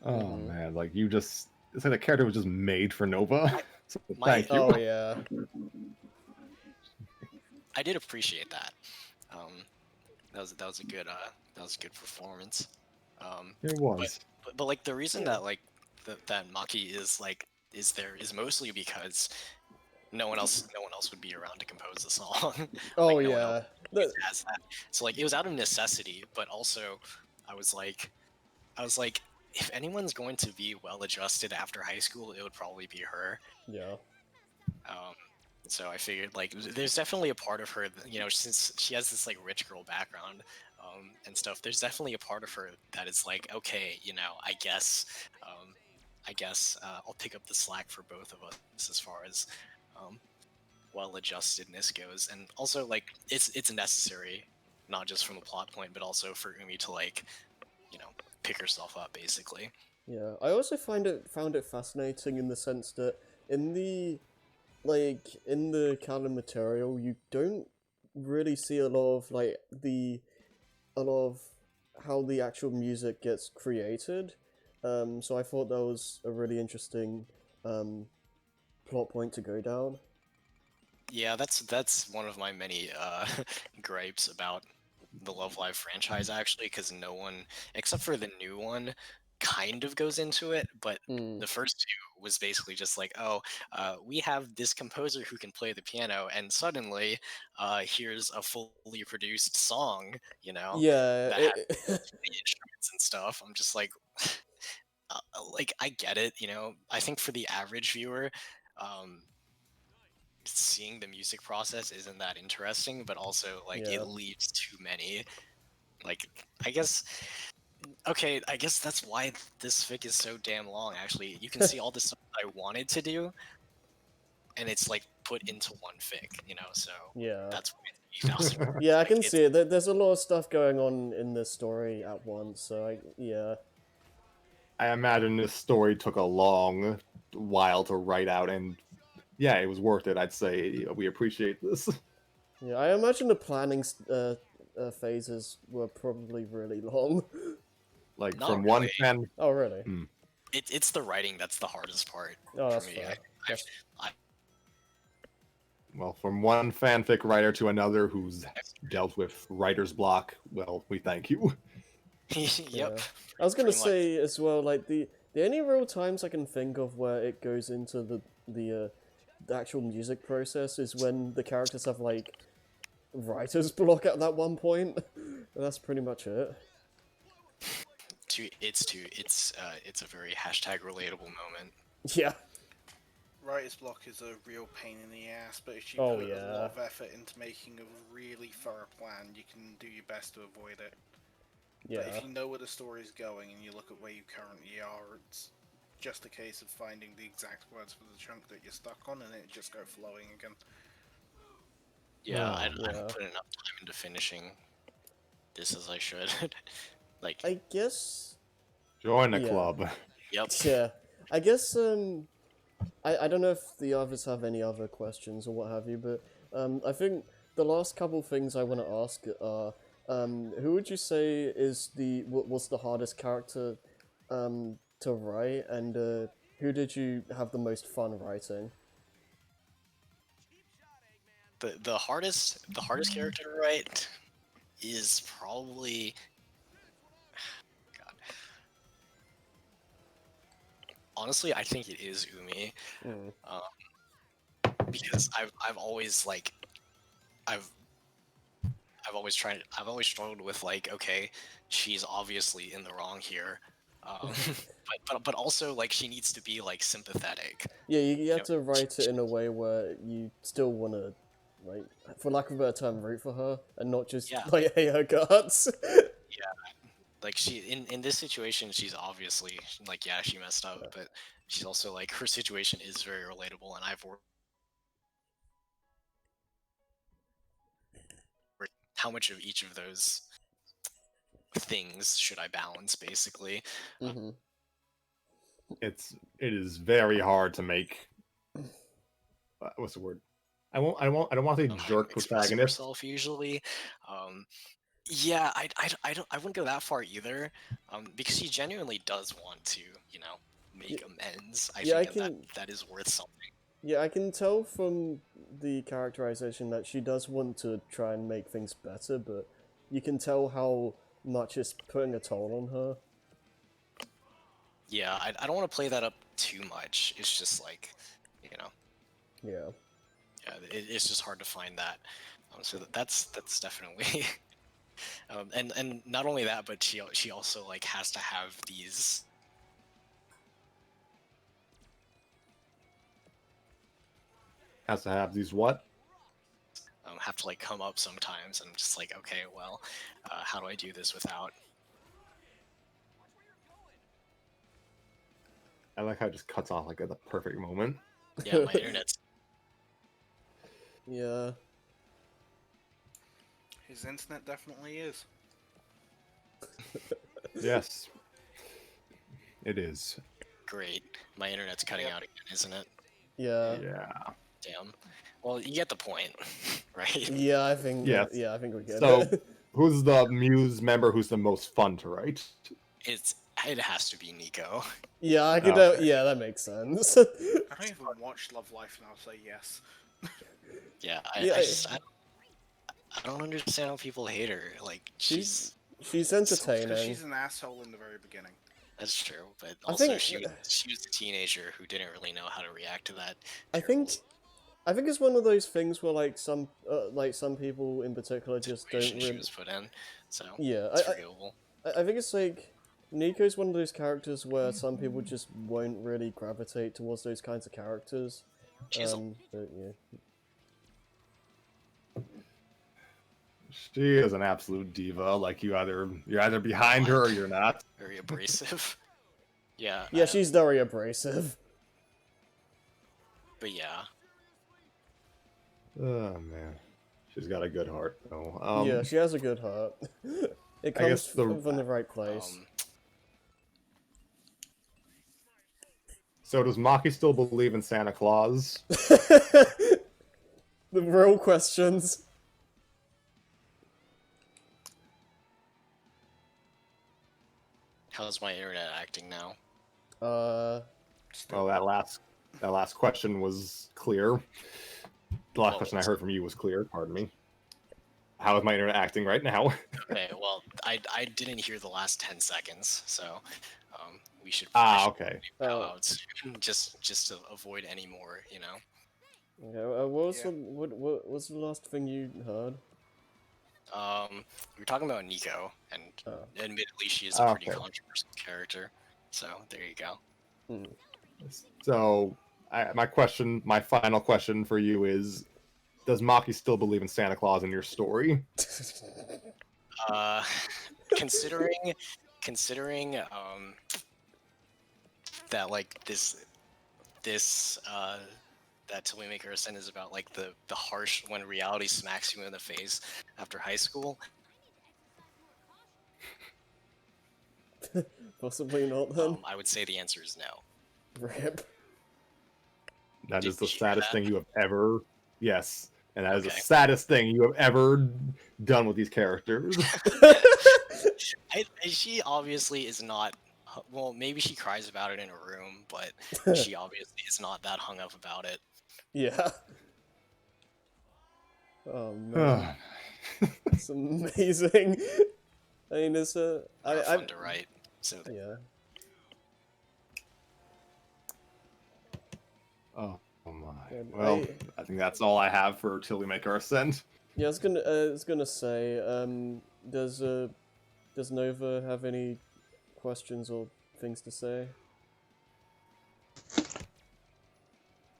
D: Oh man, like it's like the character was just made for Nova. So thank you.
B: Oh yeah.
H: I did appreciate that. That was a good performance.
D: It was.
H: But like the reason that like that Maki is there is mostly because no one else would be around to compose the song.
B: Oh
H: Like, no one
B: yeah.
H: else has that. So like it was out of necessity, but also I was like if anyone's going to be well adjusted after high school, it would probably be her.
B: Yeah.
H: So I figured like there's definitely a part of her, since she has this like rich girl background and stuff. There's definitely a part of her that is like, okay, I guess I'll pick up the slack for both of us as far as well-adjustedness goes, and also like it's necessary, not just from a plot point, but also for Umi to like, pick herself up basically.
B: Yeah. I also found it fascinating in the sense that in the canon material, you don't really see a lot of how the actual music gets created. So I thought that was a really interesting plot point to go down.
H: Yeah, that's one of my many gripes about the Love Live franchise, actually, because no one, except for the new one, kind of goes into it, but the first two was basically just like, oh, we have this composer who can play the piano, and suddenly, here's a fully produced song,
B: Yeah.
H: that has the instruments and stuff. I'm just like, I get it, I think for the average viewer, seeing the music process isn't that interesting, but also like
B: Yeah.
H: it leaves too many. Like, I guess I guess that's why this fic is so damn long. Actually, you can see all the stuff I wanted to do, and it's like put into one fic. So
B: Yeah.
H: that's why it's 8,000
B: Yeah, I
H: words.
B: can
H: Like,
B: see it. There's a lot of stuff going on in this story at once, so yeah.
D: I imagine this story took a long while to write out, and yeah, it was worth it. I'd say we appreciate this.
B: Yeah, I imagine the planning phases were probably really long.
D: Like
H: Not
D: from one
H: really.
D: fan.
B: Oh, really?
H: It's the writing that's the hardest part
B: Oh,
H: for
B: that's
H: me.
B: fair.
D: Well, from one fanfic writer to another who's dealt with writer's block, well, we thank you.
H: Yep.
B: Yeah. I was gonna
H: pretty much.
B: say as well, like the only real times I can think of where it goes into the actual music process is when the characters have like writer's block at that one point. That's pretty much it.
H: It's a very hashtag relatable moment.
B: Yeah.
I: Writer's block is a real pain in the ass, but if you
B: Oh,
I: put a
B: yeah.
I: lot of effort into making a really thorough plan, you can do your best to avoid it.
B: Yeah.
I: But if you know where the story's going and you look at where you currently are, it's just a case of finding the exact words for the chunk that you're stuck on, and it just go flowing again.
H: Yeah, I
B: yeah.
H: don't put enough time into finishing this as I should. Like,
B: I guess.
D: Join the
B: Yeah.
D: club.
H: yep.
B: Yeah. I guess I don't know if the others have any other questions or what have you, but I think the last couple things I want to ask are who would you say is was the hardest character to write, and who did you have the most fun writing?
H: The hardest character to write is probably God. Honestly, I think it is Umi. Because I've always like I've always struggled with like, okay, she's obviously in the wrong here. But also like she needs to be like sympathetic.
B: Yeah, you have
H: know,
B: to write it in a way where you still want to, like, for lack of a better term, root for her, and not just,
H: Yeah.
B: like, hate her guts.
H: Like she in this situation, she's obviously like, yeah, she messed up, but she's also like, her situation is very relatable, and I've worked how much of each of those things should I balance, basically.
B: Hmm.
D: It is very hard to make. What's the word? I don't want to say jerk
H: Expressing
D: protagonist.
H: herself usually. Yeah, I wouldn't go that far either, because she genuinely does want to, make amends. I
B: Yeah,
H: think that is worth something.
B: Yeah, I can tell from the characterization that she does want to try and make things better, but you can tell how much it's putting a toll on her.
H: Yeah, I don't want to play that up too much. It's just like,
B: Yeah.
H: yeah, it's just hard to find that. So that's definitely. And not only that, but she also like has to have these.
D: Has to have these what?
H: Have to like come up sometimes, and I'm just like, okay, well, how do I do this without?
D: I like how it just cuts off like at the perfect moment.
H: Yeah, my internet's.
B: Yeah.
I: His internet definitely is.
D: Yes, it is.
H: Great. My internet's cutting out again, isn't it?
B: Yeah.
D: Yeah.
H: Damn. Well, you get the point, right?
B: Yeah, I think.
D: Yes.
B: Yeah, I think we get
D: So,
B: it.
D: who's the Muse member who's the most fun to write?
H: It has to be Nico.
B: Yeah, I could.
D: Okay.
B: Yeah, that makes sense.
I: I don't even watch Love Life, and I'll say yes.
H: Yeah,
B: Yeah,
H: I don't understand how people hate her. Like
B: she's
I: Because
B: entertaining.
I: she's an asshole in the very beginning.
H: that's true, but
B: I
H: also
B: think-
H: she was a teenager who didn't really know how to react to that.
B: I think it's one of those things where like some people in particular just don't
H: situation she
B: really.
H: was put in. So
B: Yeah,
H: it's forgivable.
B: I think it's like Nico's one of those characters where some people just won't really gravitate towards those kinds of characters.
H: She's
B: But yeah.
D: She is an absolute diva. Like you're either behind her or you're not.
H: very abrasive. Yeah.
B: Yeah, she's very abrasive.
H: But yeah.
D: Oh man, she's got a good heart though.
B: Yeah, she has a good heart. It
D: I guess
B: comes from the right place.
D: So does Maki still believe in Santa Claus?
B: The real questions.
H: How's my internet acting now?
D: Oh, that last question was clear. The last question I heard from you was clear. Pardon me. How is my internet acting right now?
H: Okay, well, I didn't hear the last 10 seconds, so we should.
D: Okay.
H: Bow out soon, just to avoid any more,
B: Okay, what was the last thing you heard?
H: We were talking about Nico, and admittedly, she is a pretty controversial character. So there you go.
D: So my final question for you is: does Maki still believe in Santa Claus in your story?
H: Considering that like this that Till We Make Her Ascend is about like the harsh when reality smacks you in the face after high school.
B: Possibly not then.
H: I would say the answer is no.
B: Rip.
D: That is the
H: Did you hear
D: saddest
H: that?
D: thing you have ever. Yes, and that is the
H: Okay.
D: saddest thing you have ever done with these characters.
H: She obviously is not. Well, maybe she cries about it in a room, but she obviously is not that hung up about it.
B: Yeah. Oh man, it's amazing. I mean, it's
H: Fun to write. So
B: yeah.
D: Oh my.
B: Good.
D: Well, I think that's all I have for Till We Make Our Ascent.
B: Yeah, I was gonna say, does Nova have any questions or things to say?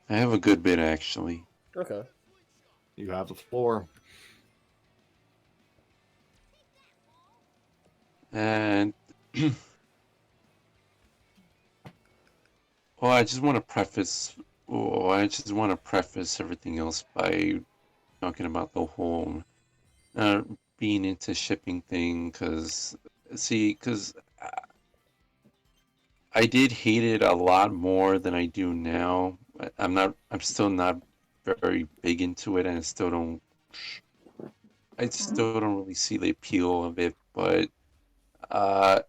F: I have a good bit actually.
B: Okay.
D: You have the floor.
F: And well, I just want to preface. Well, I just want to preface everything else by talking about the whole being into shipping thing. Because I did hate it a lot more than I do now. I'm still not very big into it, and I still don't really see the appeal of it. But uh,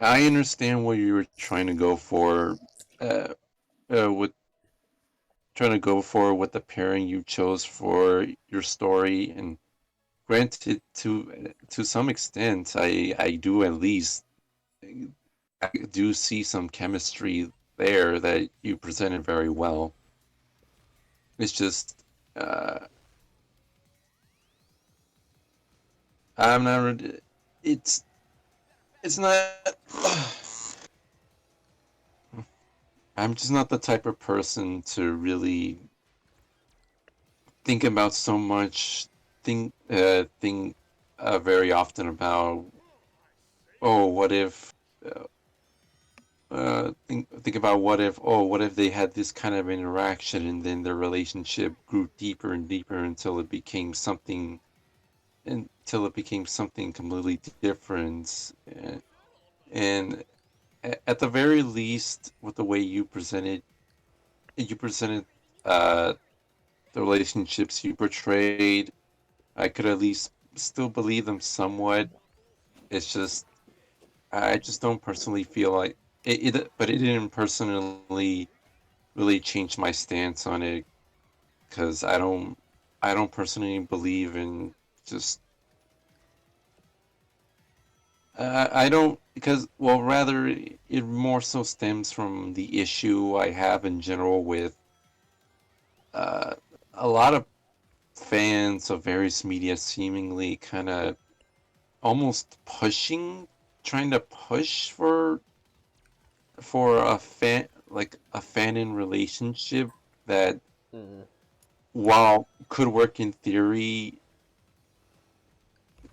F: I understand what you were trying to go for. With trying to go for with the pairing you chose for your story, and granted, to some extent, I do at least I do see some chemistry there that you presented very well. It's just I'm not. It's not. I'm just not the type of person to really think about so much. Think very often about, oh, what if think about what if they had this kind of interaction and then their relationship grew deeper and deeper until it became something completely different. And at the very least, with the way you presented uh the relationships you portrayed, I could at least still believe them somewhat. It's just I just don't personally feel like but it didn't personally really change my stance on it, because I don't personally believe in just I don't, because, well, rather it more so stems from the issue I have in general with uh, a lot of fans of various media seemingly kind of almost trying to push for a fan in relationship that,
B: Mm.
F: while could work in theory,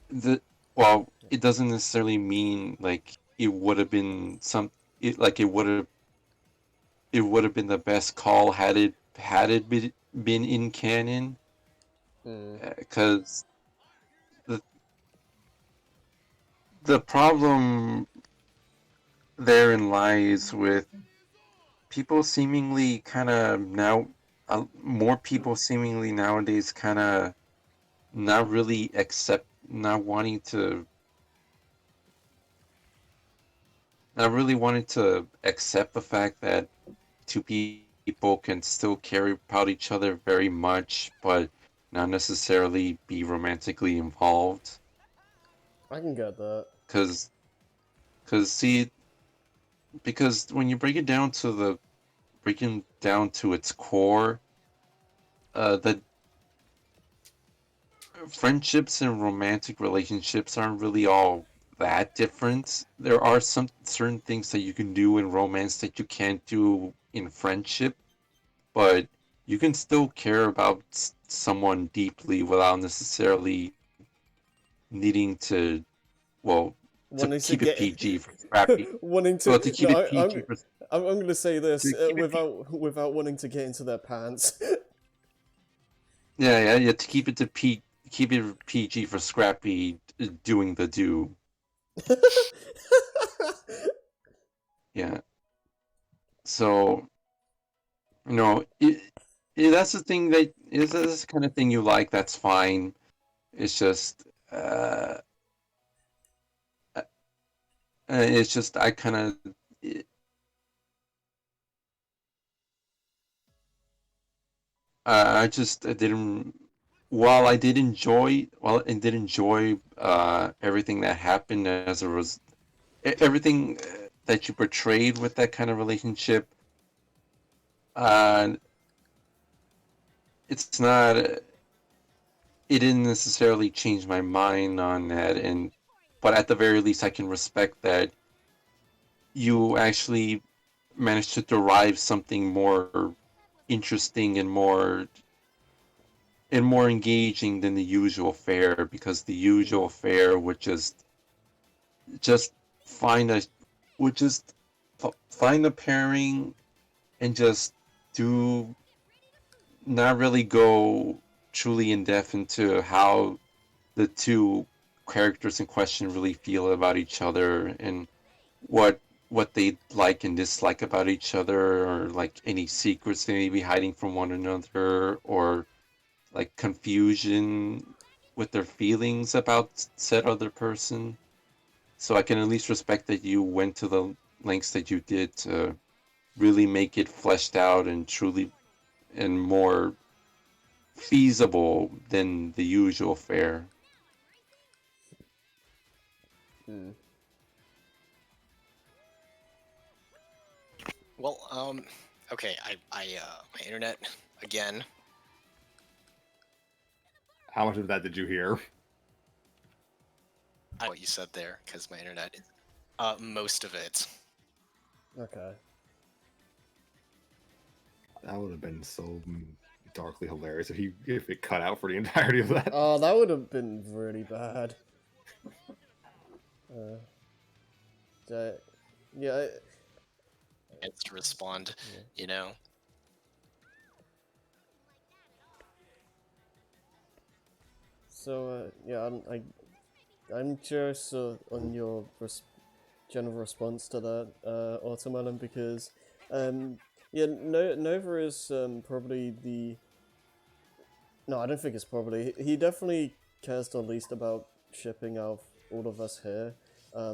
F: the well, it doesn't necessarily mean like it would have been it would have been the best call been in canon,
B: Mm.
F: because the the problem therein lies with people seemingly kind of now more people seemingly nowadays kind of not really not really wanting to accept the fact that two people can still care about each other very much, but not necessarily be romantically involved.
B: I can get that.
F: Because, see, because when you breaking down to its core, the friendships and romantic relationships aren't really all that different. There are some certain things that you can do in romance that you can't do in friendship, but you can still care about someone deeply without necessarily needing to, well, to
B: Wanting to
F: keep it
B: get,
F: PG for Scrappy.
B: wanting
F: Well,
B: to.
F: to keep
B: No,
F: it PG for
B: I'm gonna say this
F: to keep it
B: without wanting to get into their pants.
F: yeah, to keep it keep it PG for Scrappy doing the do. Yeah. So, that's the thing that is this kind of thing you like. That's fine. It's just, it's just I kind of, I just didn't. While I did enjoy everything that happened as a everything that you portrayed with that kind of relationship, uh, it's not. It didn't necessarily change my mind on that, but at the very least, I can respect that you actually managed to derive something more interesting and more engaging than the usual fare, because the usual fare would just find a would just find a pairing and just do not really go truly in depth into how the two characters in question really feel about each other, and what they like and dislike about each other, or like any secrets they may be hiding from one another, or like confusion with their feelings about said other person. So I can at least respect that you went to the lengths that you did to really make it fleshed out and truly and more feasible than the usual fare.
B: Hmm.
H: Well, okay, my internet again.
D: How much of that did you hear?
H: I know what you said there, because my internet is most of it.
B: Okay.
D: That would have been so darkly hilarious if it cut out for the entirety of that.
B: Oh, that would have been really bad. Yeah.
H: It's to respond,
B: Yeah.
H: you know.
B: So yeah, I'm curious on your general response to that, Automelon, because yeah, Nova is probably the. No, I don't think it's probably. He definitely cares the least about shipping out of all of us here.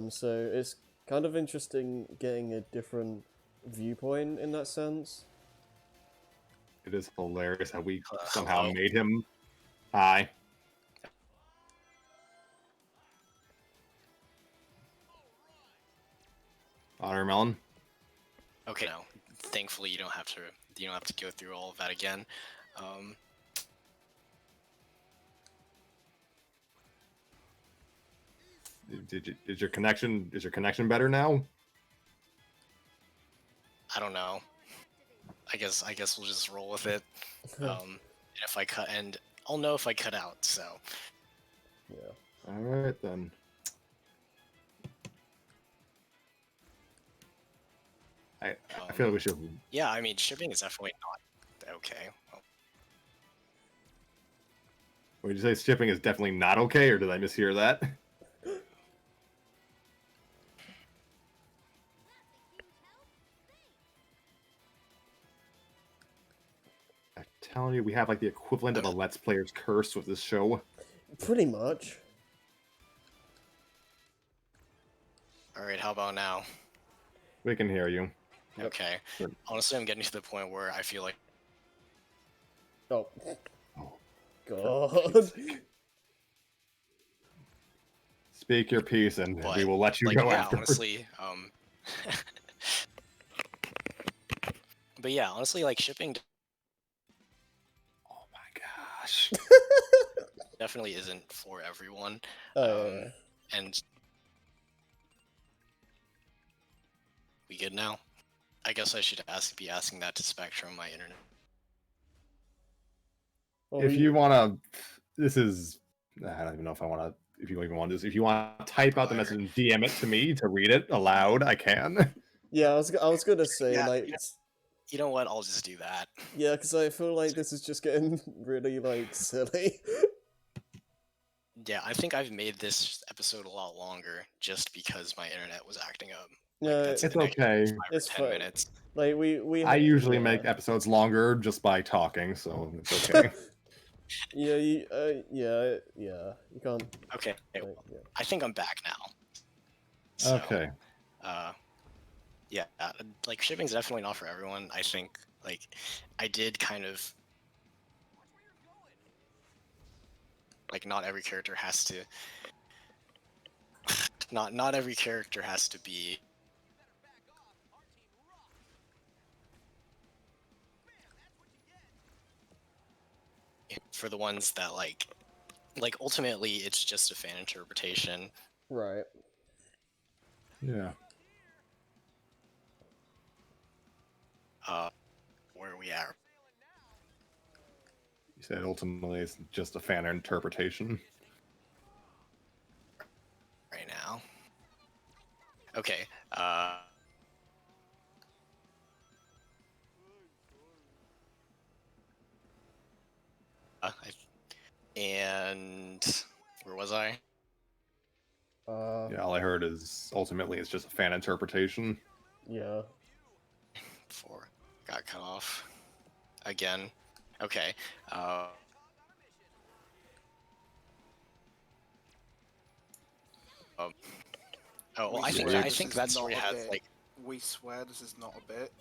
B: So it's kind of interesting getting a different viewpoint in that sense.
D: It is hilarious how we
H: Hello?
D: somehow made him. Hi. Watermelon.
H: Okay, no. Thankfully, you don't have to go through all of that again.
D: Is your connection better now?
H: I don't know. I guess we'll just roll with it. And if I cut, and I'll know if I cut out. So
B: Yeah.
D: All right then. I feel like we should.
H: yeah, I mean, shipping is definitely not okay. Well,
D: Would you say shipping is definitely not okay, or did I mishear that? I'm telling you, we have like the equivalent of a Let's Player's curse with this show.
B: Pretty much.
H: all right, how about now?
D: We can hear you.
B: Yep.
H: Okay.
D: Good.
H: Honestly, I'm getting to the point where I feel like
B: Oh.
D: Oh,
B: God.
D: Speak your piece, and
H: but,
D: we will let you
H: like,
D: go
H: yeah,
D: after.
H: honestly, but yeah, honestly, like shipping
D: Oh my gosh.
H: definitely isn't for everyone.
B: Oh, yeah.
H: And we good now? I guess I should be asking that to Spectrum, my internet.
B: Well,
D: If you want to, this is. I don't even know if I want to. If you even want this, if you want to type out the message and DM it to me to read it aloud, I can.
B: Yeah, I was gonna say
H: Yeah,
B: like.
H: You know what? I'll just do that.
B: Yeah, because I feel like this is just getting really like silly.
H: Yeah, I think I've made this episode a lot longer just because my internet was acting up.
B: Yeah,
H: That's
D: It's
H: an extra
D: okay.
H: 5 or
B: It's
H: 10
B: fine.
H: minutes.
B: Like we.
D: I usually
B: yeah.
D: make episodes longer just by talking, so it's okay.
B: Yeah, yeah. You can't.
H: Okay,
B: Like, yeah.
H: I think I'm back now. So,
D: Okay.
H: Yeah, like shipping's definitely not for everyone. I think like I did kind of like not every character has to not every character has to be for the ones that like ultimately it's just a fan interpretation.
B: Right.
D: Yeah.
H: Where are we at
D: You said ultimately it's just a fan interpretation.
H: right now? Okay. And where was I?
D: Yeah, all I heard is ultimately it's just a fan interpretation.
B: Yeah.
H: Before got cut off again. Okay. Oh, well,
I: We
H: I think
I: swear
H: I
I: this
H: think
I: is
H: that
I: not
H: story
I: a
H: has
I: bit.
H: like.
I: We swear this is not a bit.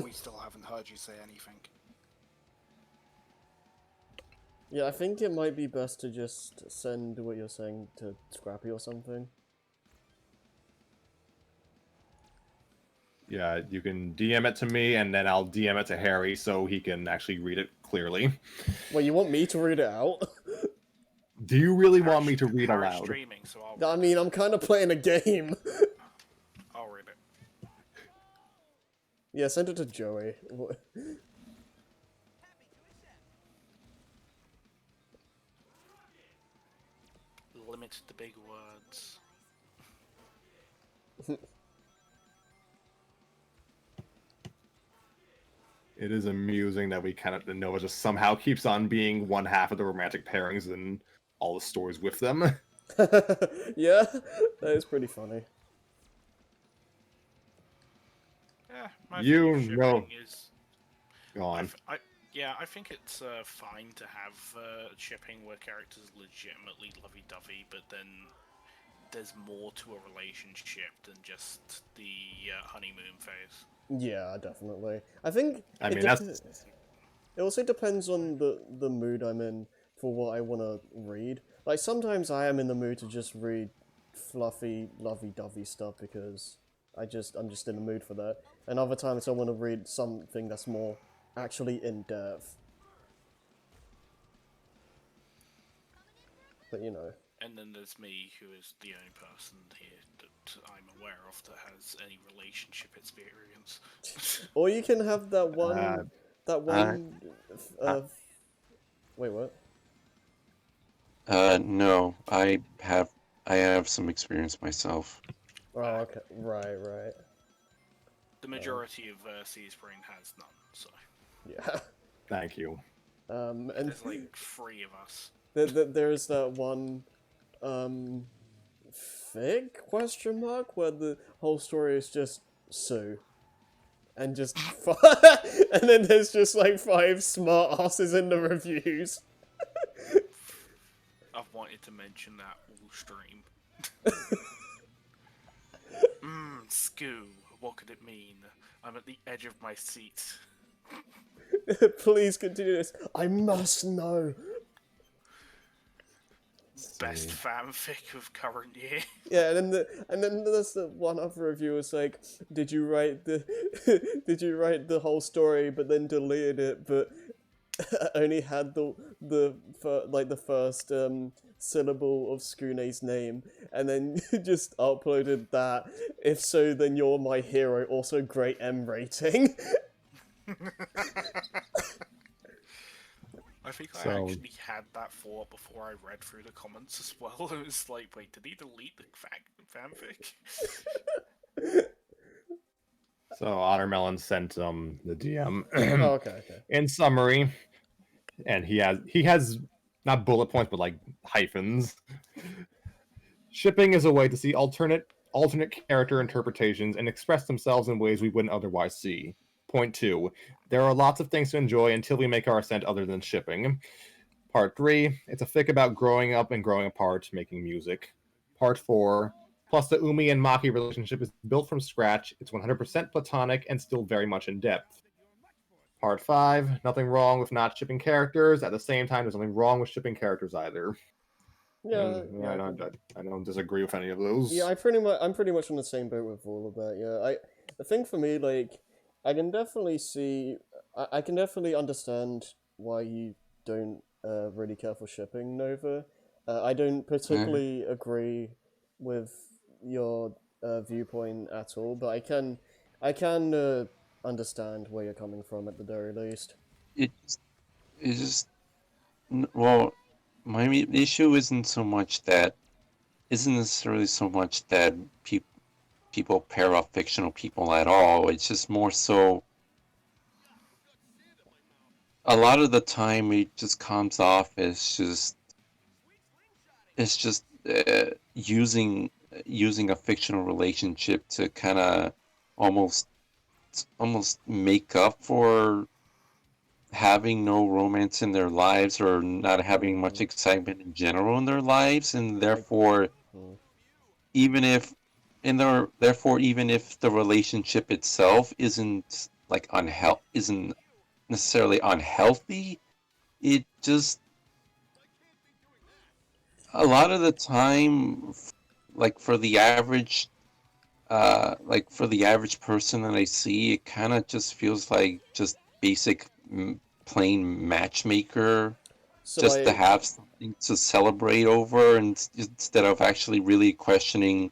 I: We still haven't heard you say anything.
B: Yeah, I think it might be best to just send what you're saying to Scrappy or something.
D: Yeah, you can DM it to me, and then I'll DM it to Harry so he can actually read it clearly.
B: Well, you want me to read it out?
D: Do you really
G: Harry's-
D: want me to read
G: Harry's
D: aloud?
G: streaming, so I'll
B: I
G: read
B: mean,
G: it.
B: I'm kind of playing a game.
G: I'll read it.
B: Yeah, send it to Joey.
G: Limit the big words.
D: It is amusing that we kind of Nova just somehow keeps on being one half of the romantic pairings in all the stories with them.
B: Yeah, that is pretty funny.
G: Yeah, my
D: You
G: thing of shipping
D: know-
G: is.
D: Go on.
G: Yeah, I think it's fine to have shipping where characters legitimately lovey-dovey, but then there's more to a relationship than just the honeymoon phase.
B: Yeah, definitely. I think
D: I
B: it
D: mean, that's
B: it also depends on the mood I'm in for what I want to read. Like, sometimes I am in the mood to just read fluffy, lovey-dovey stuff because I'm just in the mood for that. And other times I want to read something that's more actually in-depth. But, you know.
G: And then there's me, who is the only person here that I'm aware of that has any relationship experience.
B: Or you can have that one... wait, what?
F: No, I have some experience myself.
B: Oh, okay. Right.
G: The majority of Seaspring has none, so
B: Yeah.
D: thank you.
B: And
G: there's like 3 of us.
B: there's that one fic question mark where the whole story is just Sue and just and then there's just like 5 smart asses in the reviews.
G: I've wanted to mention that all stream. Scoo, what could it mean? I'm at the edge of my seat.
B: Please continue this. I must know.
G: Best fanfic of current year.
B: Yeah, and then there's the one other review was like, did you write the did you write the whole story but then deleted it but only had the first syllable of Skune's name and then just uploaded that. If so, then you're my hero. Also great M rating.
G: I think I
D: So-
G: actually had that thought before I read through the comments as well. It was like, wait, did he delete the fanfic?
D: So Ottermelon sent the DM.
B: Oh, okay.
D: In summary, and he has not bullet points but like hyphens. Shipping is a way to see alternate character interpretations and express themselves in ways we wouldn't otherwise see. Point 2. There are lots of things to enjoy until we make our ascent other than shipping. Part 3. It's a fic about growing up and growing apart, making music. Part 4. Plus, the Umi and Maki relationship is built from scratch. It's 100% platonic and still very much in depth. Part 5. Nothing wrong with not shipping characters. At the same time, there's nothing wrong with shipping characters either.
B: Yeah,
D: I don't disagree with any of those.
B: Yeah, I'm pretty much on the same boat with all of that. Yeah, the thing for me, like, I can definitely see, I can definitely understand why you don't really care for shipping, Nova. I don't particularly agree with your viewpoint at all, but I can understand where you're coming from at the very least.
F: It it's just well, my issue isn't necessarily so much that people pair up fictional people at all. It's just more so a lot of the time it just comes off as using a fictional relationship to kind of almost almost make up for having no romance in their lives or not having much excitement in general in their lives, and therefore
B: Mm.
F: even if therefore even if the relationship itself isn't necessarily unhealthy, it just a lot of the time, like for the average for the average person that I see, it kind of just feels like just basic plain matchmaker,
B: So
F: just to
B: like,
F: have something to celebrate over, and instead of actually really questioning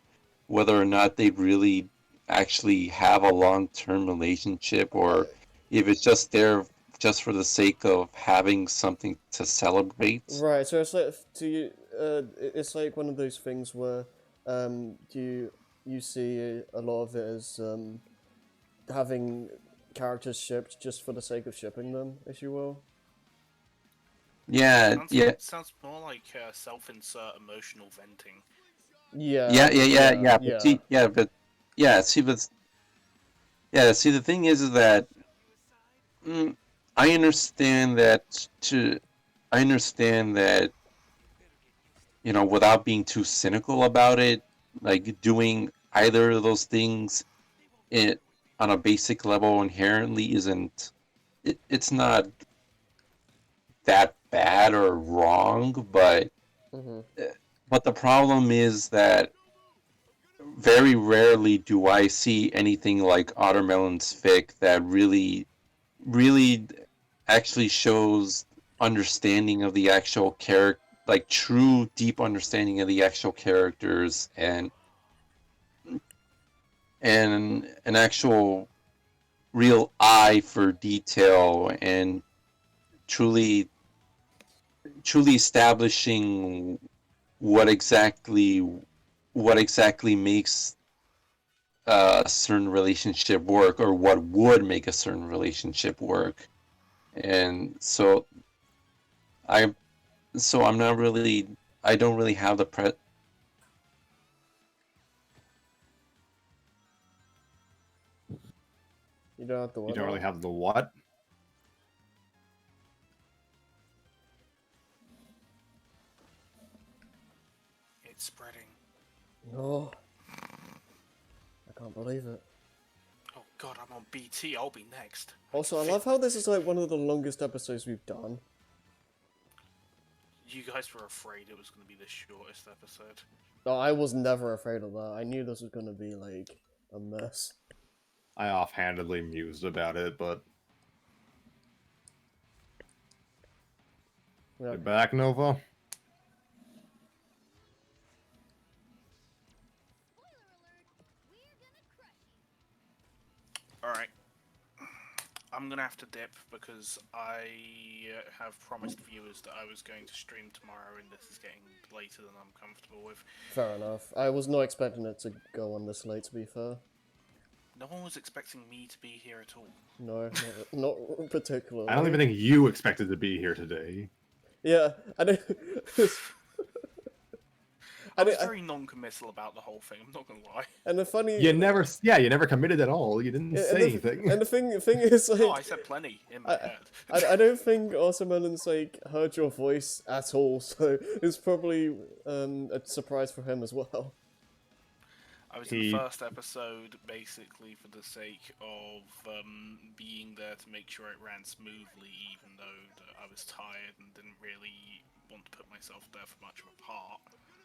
F: whether or not they really actually have a long-term relationship, or if it's just there just for the sake of having something to celebrate.
B: right, so it's like it's like one of those things where you see a lot of it as having characters shipped just for the sake of shipping them, if you will.
F: Yeah, yeah,
G: Sounds more like self-insert emotional venting.
B: Yeah,
F: But
B: yeah.
F: see, the thing is that mm, I understand that I understand that without being too cynical about it, like doing either of those things, it on a basic level inherently isn't. It's not that bad or wrong,
B: Mm-hmm.
F: but the problem is that very rarely do I see anything like Ottermelon's fic that really actually shows understanding of the actual character, like true deep understanding of the actual characters, and an actual real eye for detail, and truly establishing what exactly makes a certain relationship work, or what would make a certain relationship work. And I I'm not really, I don't really have the
B: You don't have to
D: You
B: what
D: don't really
B: now?
D: have the what?
G: It's spreading.
B: No, I can't believe it.
G: Oh god, I'm on BT. I'll be next.
B: Also, I love how this is like one of the longest episodes we've done.
G: You guys were afraid it was going to be the shortest episode.
B: No, I was never afraid of that. I knew this was gonna be like a mess.
D: I offhandedly mused about it, but
B: Yeah.
D: you're back, Nova.
G: Alright. I'm going to have to dip because I have promised viewers that I was going to stream tomorrow, and this is getting later than I'm comfortable with.
B: Fair enough. I was not expecting it to go on this late, to be fair.
G: No one was expecting me to be here at all.
B: No, not particularly.
D: I don't even think you expected to be here today.
B: Yeah, I don't.
G: I was very non-committal about the whole thing, I'm not gonna lie.
B: And the funny,
D: You never committed at all. You didn't say anything.
B: And the thing is, like,
G: No, I said plenty in my head.
B: I don't think Osmerlin's like heard your voice at all, so it's probably a surprise for him as well.
G: I was in the first episode basically for the sake of being there to make sure it ran smoothly, even though I was tired and didn't really want to put myself there for much of a part.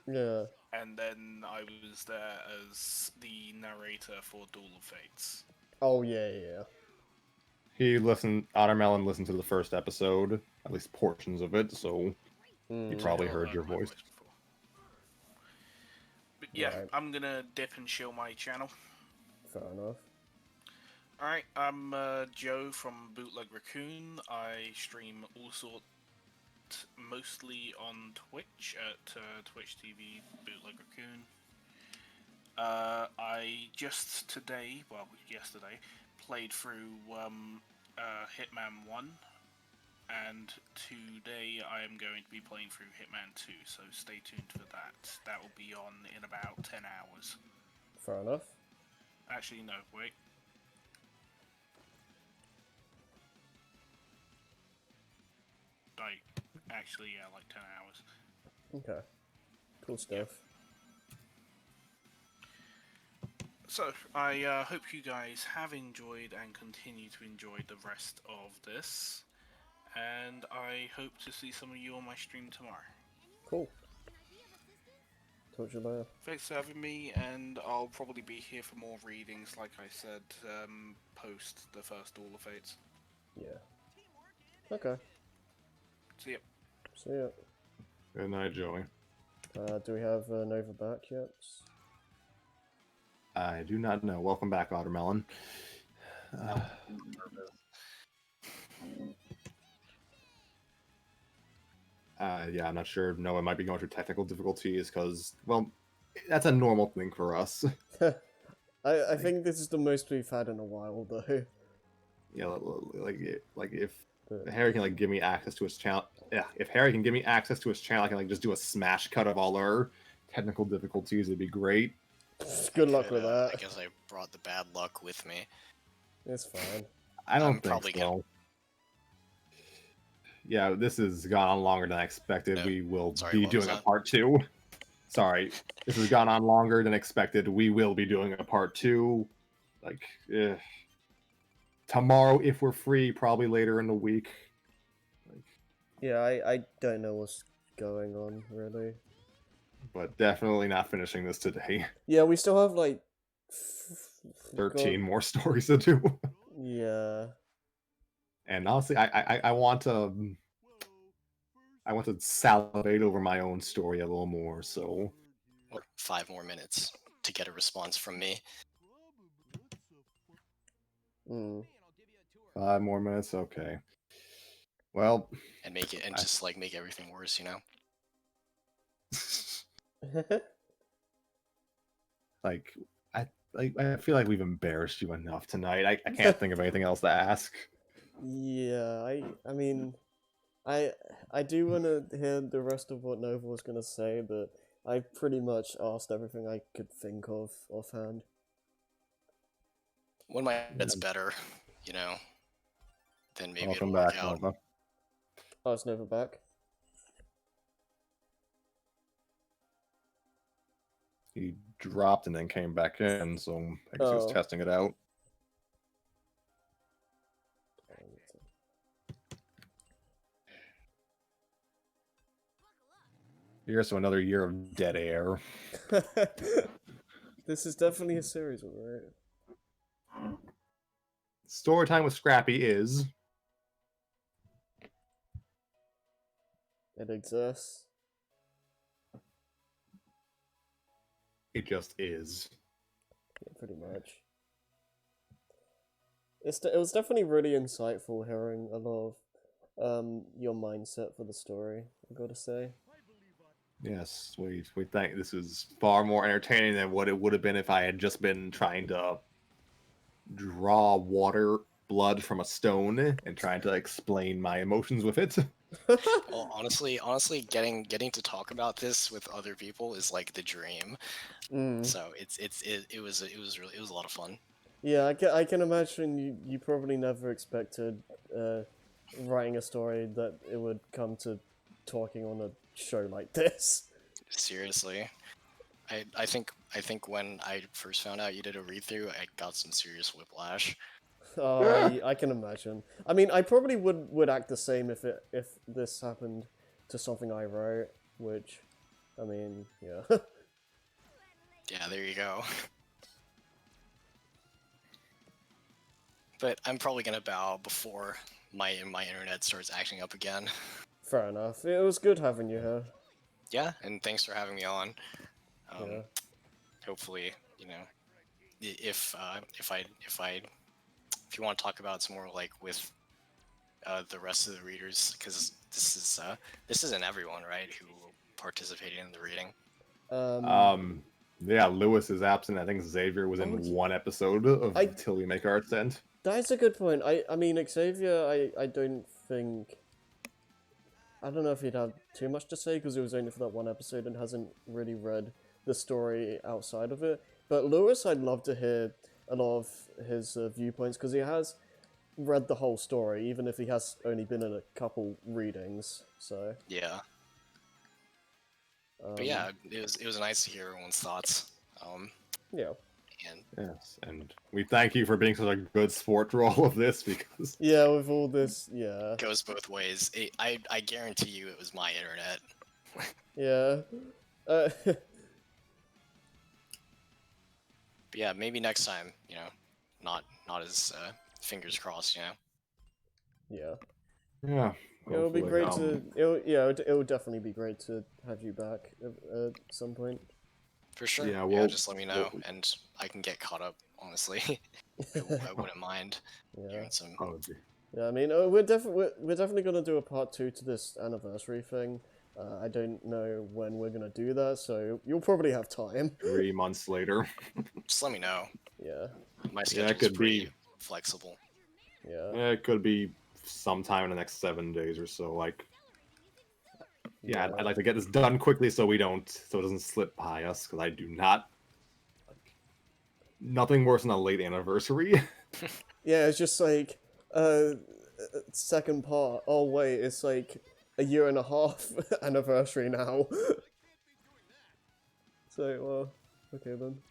B: Yeah.
G: And then I was there as the narrator for Duel of Fates.
B: Oh yeah.
D: Ottermelon listened to the first episode, at least portions of it, so he probably heard your voice.
G: Yeah,
B: Right.
G: I'm gonna dip and chill my channel.
B: Fair enough.
G: Alright, I'm Joe from Bootleg Raccoon. I stream all sorts, mostly on Twitch at Twitch TV Bootleg Raccoon. I just today, well, yesterday, played through Hitman 1, and today I am going to be playing through Hitman 2, so stay tuned for that. That will be on in about 10 hours.
B: Fair enough.
G: Actually, no, wait. Like, actually, yeah, like 10 hours.
B: Okay. Cool stuff.
G: So, I hope you guys have enjoyed and continue to enjoy the rest of this. And I hope to see some of you on my stream tomorrow.
B: Cool. Talk to you later.
G: Thanks for having me, and I'll probably be here for more readings, like I said, post the first All of Fates.
B: Yeah. Okay.
G: See ya.
B: See ya.
D: Good night, Joey.
B: Do we have Nova back yet?
D: I do not know. Welcome back, Ottermelon. Yeah, I'm not sure. Noah might be going through technical difficulties because, well, that's a normal thing for us.
B: I think this is the most we've had in a while, though.
D: Yeah, like if Harry can like give me access to his channel. Yeah, if Harry can give me access to his channel, I can like just do a smash cut of all our technical difficulties. It'd be great.
B: Good luck with that.
H: I guess I brought the bad luck with me.
B: It's fine.
D: I don't
H: I'm
D: think
H: probably
D: so. Yeah, this has gone on longer than I expected.
H: No.
D: We will
H: Sorry,
D: be
H: what was
D: doing a
H: that?
D: part 2. Sorry, this has gone on longer than expected. We will be doing a part 2. Like, tomorrow if we're free, probably later in the week. Like,
B: Yeah, I don't know what's going on, really.
D: but definitely not finishing this today.
B: Yeah, we still have, like...
D: 13 more stories to do.
B: Yeah.
D: And honestly, I want to salivate over my own story a little more. So,
H: Or 5 more minutes to get a response from me.
D: 5 more minutes, okay. Well,
H: And make it, and just like make everything worse, you know?
D: like I feel like we've embarrassed you enough tonight. I can't think of anything else to ask.
B: Yeah, I mean, I do want to hear the rest of what Nova was gonna say, but I pretty much asked everything I could think of offhand.
H: When my head's better, you know, then maybe
D: Welcome
H: it'll work
D: back,
H: out.
D: Nova.
B: Oh, it's Nova back?
D: He dropped and then came back in, so I guess he was
B: Oh.
D: testing it out. Here's to another year of dead air.
B: This is definitely a series, right?
D: Story time with Scrappy is...
B: It exists.
D: It just is.
B: Yeah, pretty much. It was definitely really insightful hearing a lot of your mindset for the story, I gotta say.
D: Yes, we think this is far more entertaining than what it would have been if I had just been trying to draw blood from a stone and trying to explain my emotions with it.
H: Well, honestly, getting to talk about this with other people is like the dream. So it was a lot of fun.
B: Yeah, I can imagine you probably never expected writing a story that it would come to talking on a show like this.
H: Seriously, I think when I first found out you did a read through, I got some serious whiplash.
B: Oh, I can imagine. I mean, I probably would act the same if this happened to something I wrote, which, I mean, yeah.
H: Yeah, there you go. But I'm probably gonna bow before my internet starts acting up again.
B: Fair enough. It was good having you here.
H: Yeah, and thanks for having me on.
B: Yeah.
H: hopefully, you know, if you want to talk about some more like with the rest of the readers, because this isn't everyone, right, who participated in the reading.
D: Yeah, Lewis is absent. I think Xavier was in one episode of Till We Make Our Ascent.
B: That's a good point. I mean, Xavier, I don't think... I don't know if he'd have too much to say, because it was only for that one episode and hasn't really read the story outside of it. But Lewis, I'd love to hear a lot of his viewpoints, because he has read the whole story, even if he has only been in a couple readings, so...
H: Yeah. But yeah, it was nice to hear everyone's thoughts.
B: Yeah.
H: And
D: yes, and we thank you for being such a good sport through all of this, because
B: yeah, with all this, yeah,
H: it goes both ways. I guarantee you it was my internet.
B: yeah.
H: But yeah, maybe next time, you know, not as fingers crossed, you know.
B: Yeah.
D: yeah,
B: It'll be great to. It'll definitely be great to have you back at some point.
H: For sure.
D: Yeah,
H: Yeah, just let me know, and I can get caught up. Honestly, I wouldn't mind hearing some.
B: Yeah, I mean, we're definitely gonna do a part 2 to this anniversary thing. I don't know when we're gonna do that, so you'll probably have time.
D: 3 months later.
H: Just let me know.
B: Yeah.
H: My schedule's pretty flexible.
B: Yeah.
D: Yeah, it could be sometime in the next 7 days or so. Like, yeah, I'd like to get this done quickly so it doesn't slip by us, because I do not. Nothing worse than a late anniversary.
B: Yeah, it's just like second part. Oh wait, it's like a year and a half anniversary now. So, well, okay then.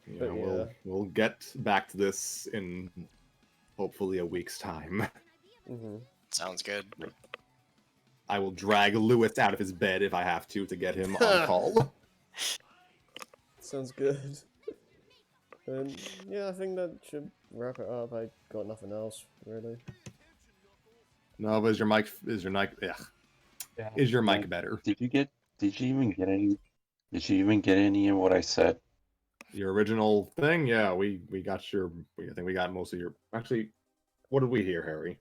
D: Yeah, we'll get back to this in hopefully a week's time.
B: Mm-hmm.
H: Sounds good.
D: I will drag Lewis out of his bed if I have to get him on call.
B: Sounds good. And yeah, I think that should wrap it up. I got nothing else really.
D: No, but is your mic better?
F: Did you even get any of what I said?
D: Your original thing? Yeah, we got I think we got most of your. Actually, what did we hear, Harry?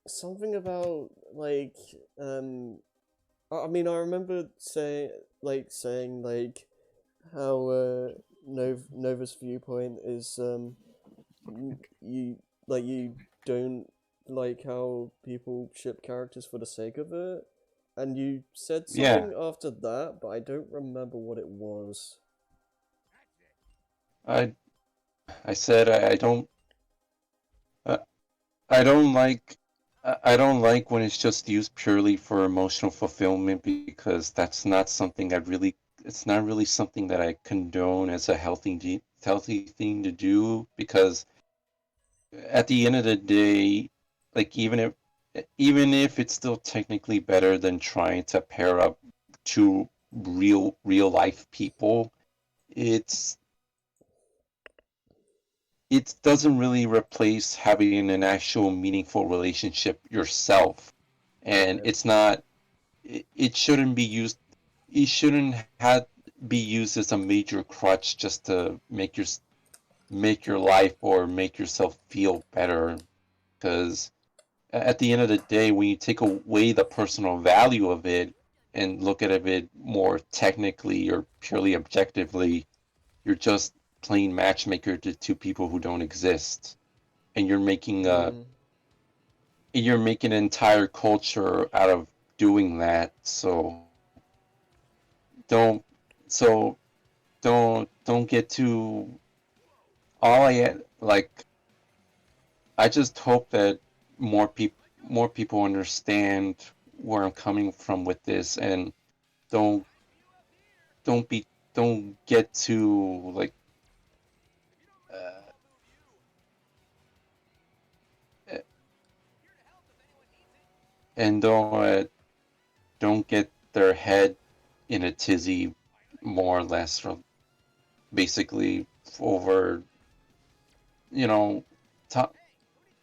B: Something about like I mean, I remember saying how Nova's viewpoint is you don't like how people ship characters for the sake of it, and you said something after that, but I don't remember what it was.
F: I said I don't like when it's just used purely for emotional fulfillment, because that's not something it's not really something that I condone as a healthy thing to do, because at the end of the day, like even if it's still technically better than trying to pair up two real life people, it doesn't really replace having an actual meaningful relationship yourself. And it's not, it shouldn't be used as a major crutch just to make your life or make yourself feel better. Because at the end of the day, when you take away the personal value of it and look at it more technically or purely objectively, you're just playing matchmaker to two people who don't exist, and you're making an entire culture out of doing that. So don't get too. I just hope that more people understand where I'm coming from with this, and don't get too like and don't get their head in a tizzy, more or less, from basically over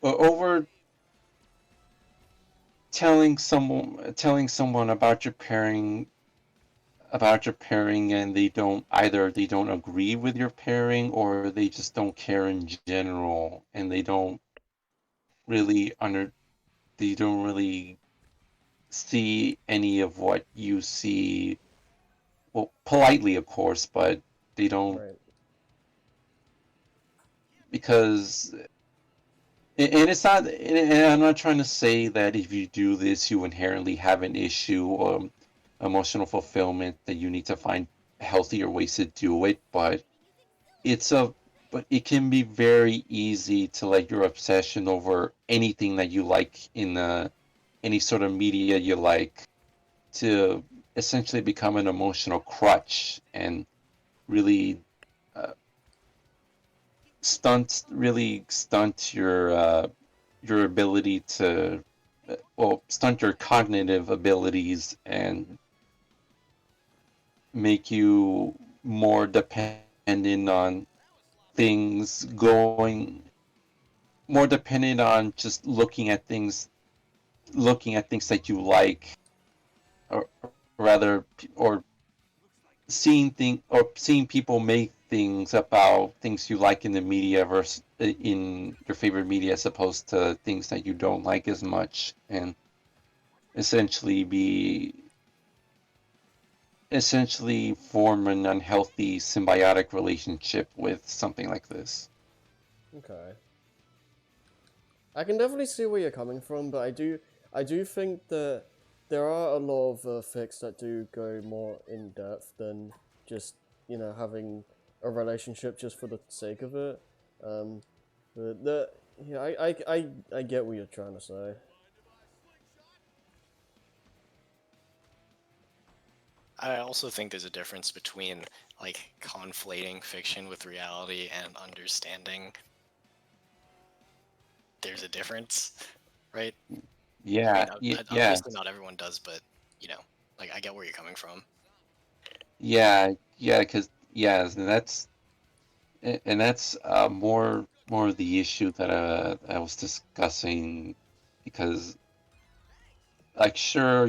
F: over telling someone about your pairing about your pairing and they don't agree with your pairing, or they just don't care in general, and they don't really see any of what you see. Well, politely, of course, but they don't,
B: Right.
F: because, and it's not, and I'm not trying to say that if you do this, you inherently have an issue or emotional fulfillment, that you need to find healthier ways to do it, but it can be very easy to let your obsession over anything that you like in any sort of media you like to essentially become an emotional crutch and really uh, stunt your ability to stunt your cognitive abilities and make you more dependent on things going more dependent on just looking at things that you like, or rather, or seeing people make things about things you like in the media versus in your favorite media, as opposed to things that you don't like as much, and essentially form an unhealthy symbiotic relationship with something like this.
B: Okay. I can definitely see where you're coming from, but I do think that there are a lot of fics that do go more in depth than just having a relationship just for the sake of it. Um, yeah, I get what you're trying to say.
H: I also think there's a difference between like conflating fiction with reality and understanding there's a difference, right?
F: Yeah,
H: I mean,
F: yeah,
H: obviously not everyone does, but you know, like I get where you're coming from.
F: yeah, because that's more of the issue that I was discussing, because like sure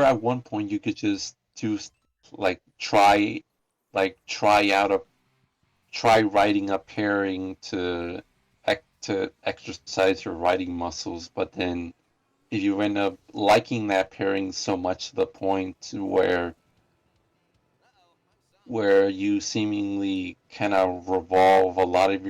F: at one point you could just do like try writing a pairing to exercise your writing muscles, but then if you end up liking that pairing so much to the point where you seemingly kind of revolve a lot of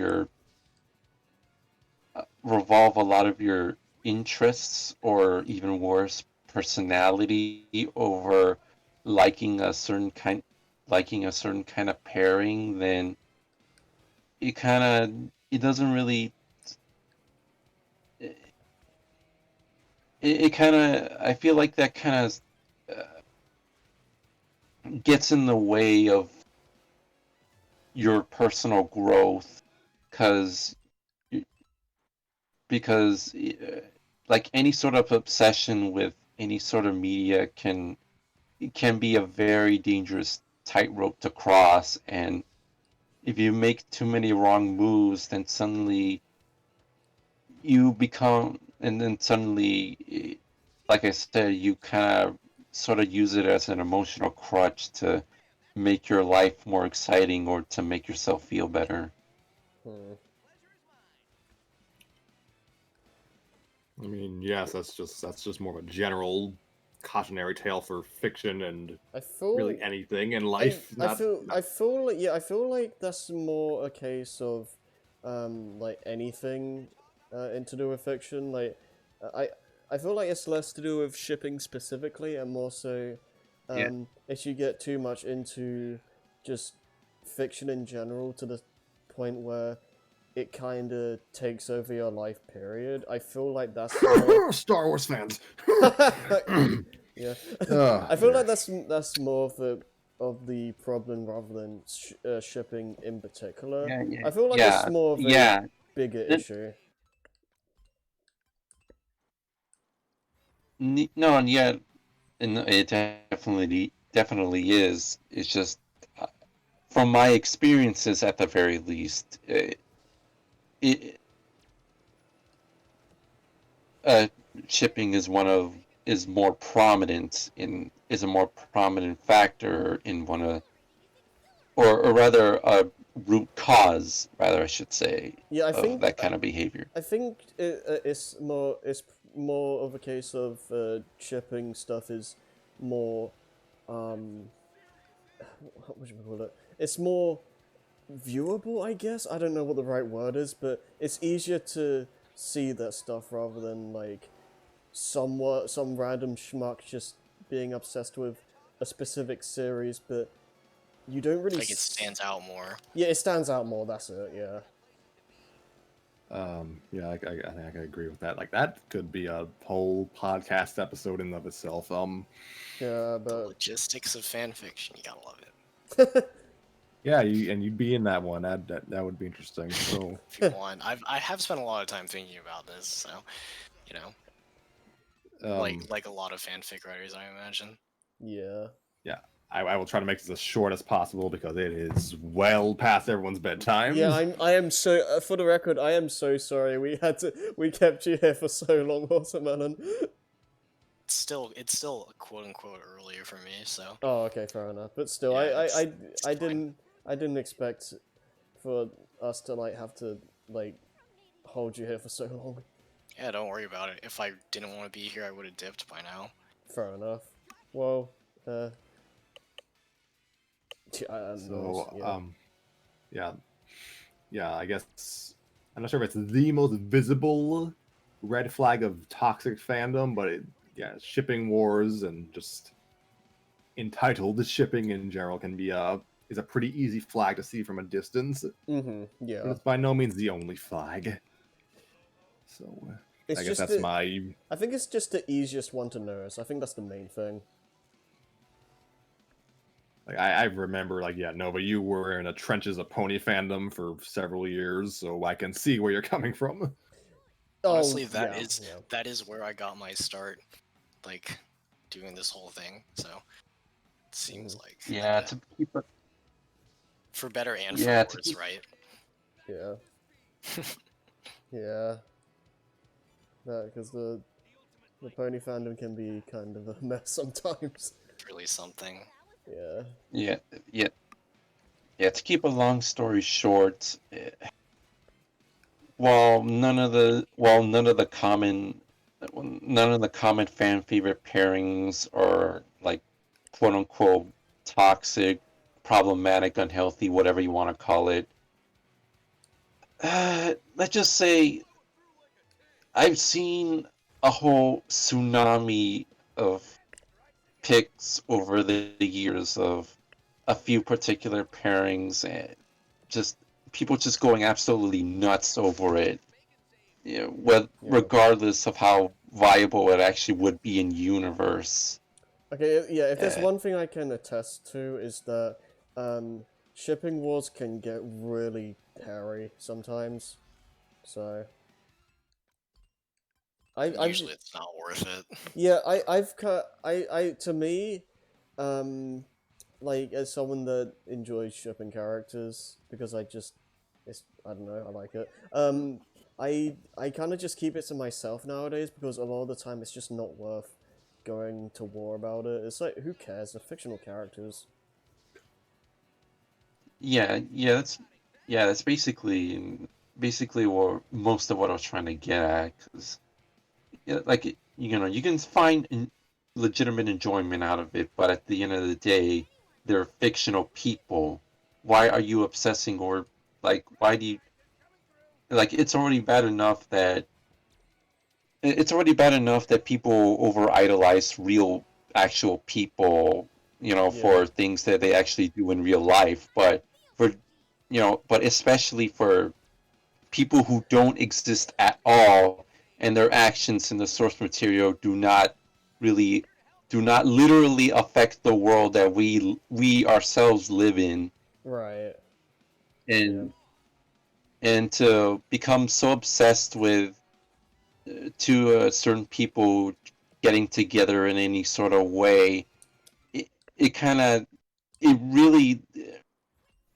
F: your interests, or even worse, personality, over liking a certain kind of pairing, then it doesn't really it kind of I feel like that kind of gets in the way of your personal growth, because because like any sort of obsession with any sort of media can be a very dangerous tightrope to cross, and if you make too many wrong moves, then suddenly like I said, you kind of sort of use it as an emotional crutch to make your life more exciting or to make yourself feel better.
B: Hmm.
D: I mean, yes, that's just more of a general cautionary tale for fiction and
B: I feel
D: really anything in life.
B: I feel like, yeah, I feel like that's more a case of like anything to do with fiction. Like I I feel like it's less to do with shipping specifically and more so
F: Yeah.
B: if you get too much into just fiction in general to the point where it kind of takes over your life period. I feel like that's more...
D: Star Wars fans.
B: Yeah.
D: Oh,
B: I feel
D: yeah.
B: like that's more of the problem rather than shipping in particular.
F: Yeah,
B: I feel like it's
F: yeah,
B: more of a
F: yeah.
B: bigger
F: It-
B: issue.
F: No, and yeah, and it definitely is. It's just uh, from my experiences, at the very least, it, uh, shipping is one of is more prominent is a more prominent factor in one of, or rather a root cause, rather I should say,
B: Yeah, I
F: of
B: think
F: that kind of behavior.
B: I think it's more of a case of shipping stuff is more what would you call it? It's more viewable, I guess. I don't know what the right word is, but it's easier to see that stuff rather than like some random schmuck just being obsessed with a specific series, but you don't really
H: Like it stands out more.
B: Yeah, it stands out more. That's it. Yeah.
D: Yeah, I think I can agree with that. Like that could be a whole podcast episode in and of itself.
B: Yeah,
H: The
B: but
H: logistics of fan fiction, you gotta love it.
D: Yeah, you'd be in that one. That would be interesting. So
H: If you want, I have spent a lot of time thinking about this, so you know, like a lot of fanfic writers, I imagine.
B: yeah.
D: yeah, I will try to make this as short as possible because it is well past everyone's bedtime.
B: Yeah, I am so for the record, I am so sorry. We kept you here for so long, Watermelon.
H: It's still quote unquote earlier for me, so.
B: Oh, okay, fair enough. But still,
H: Yeah,
B: I
H: fine.
B: didn't expect for us to like have to like hold you here for so long.
H: Yeah, don't worry about it. If I didn't want to be here, I would have dipped by now.
B: Fair enough. Well,
D: So yeah. I guess I'm not sure if it's the most visible red flag of toxic fandom, but shipping wars and just entitled shipping in general can be is a pretty easy flag to see from a distance. But
B: yeah.
D: it's by no means the only flag. So
B: It's
D: I guess
B: just
D: that's my.
B: I think it's just the easiest one to notice. I think that's the main thing.
D: Like I remember, Nova, you were in the trenches of pony fandom for several years, so I can see where you're coming from.
H: Honestly,
B: yeah.
H: that is where I got my start, like, doing this whole thing. So it seems like
F: To keep it.
H: for better and for worse, right?
B: Yeah. Yeah. Because the pony fandom can be kind of a mess sometimes.
H: Really something.
B: Yeah.
F: Yeah. To keep a long story short, while none of the common fan favorite pairings are like quote unquote toxic, problematic, unhealthy, whatever you want to call it. Let's just say I've seen a whole tsunami of pics over the years of a few particular pairings and just people just going absolutely nuts over it. Regardless of how viable it actually would be in universe.
B: Okay, yeah, if there's one thing I can attest to is that shipping wars can get really hairy sometimes. So
H: Usually it's not worth it.
B: Yeah, to me, like as someone that enjoys shipping characters because I don't know, I like it. I kind of just keep it to myself nowadays because a lot of the time it's just not worth going to war about it. It's like, who cares? They're fictional characters.
F: That's basically what most of what I was trying to get at. 'Cause, you can find legitimate enjoyment out of it, but at the end of the day, they're fictional people. Why are you obsessing or why do you it's already bad enough that people over idolize real actual people, for things that they actually do in real life, but especially for people who don't exist at all and their actions in the source material do not literally affect the world that we ourselves live in.
B: Right.
F: And to become so obsessed with certain people getting together in any sort of way, it really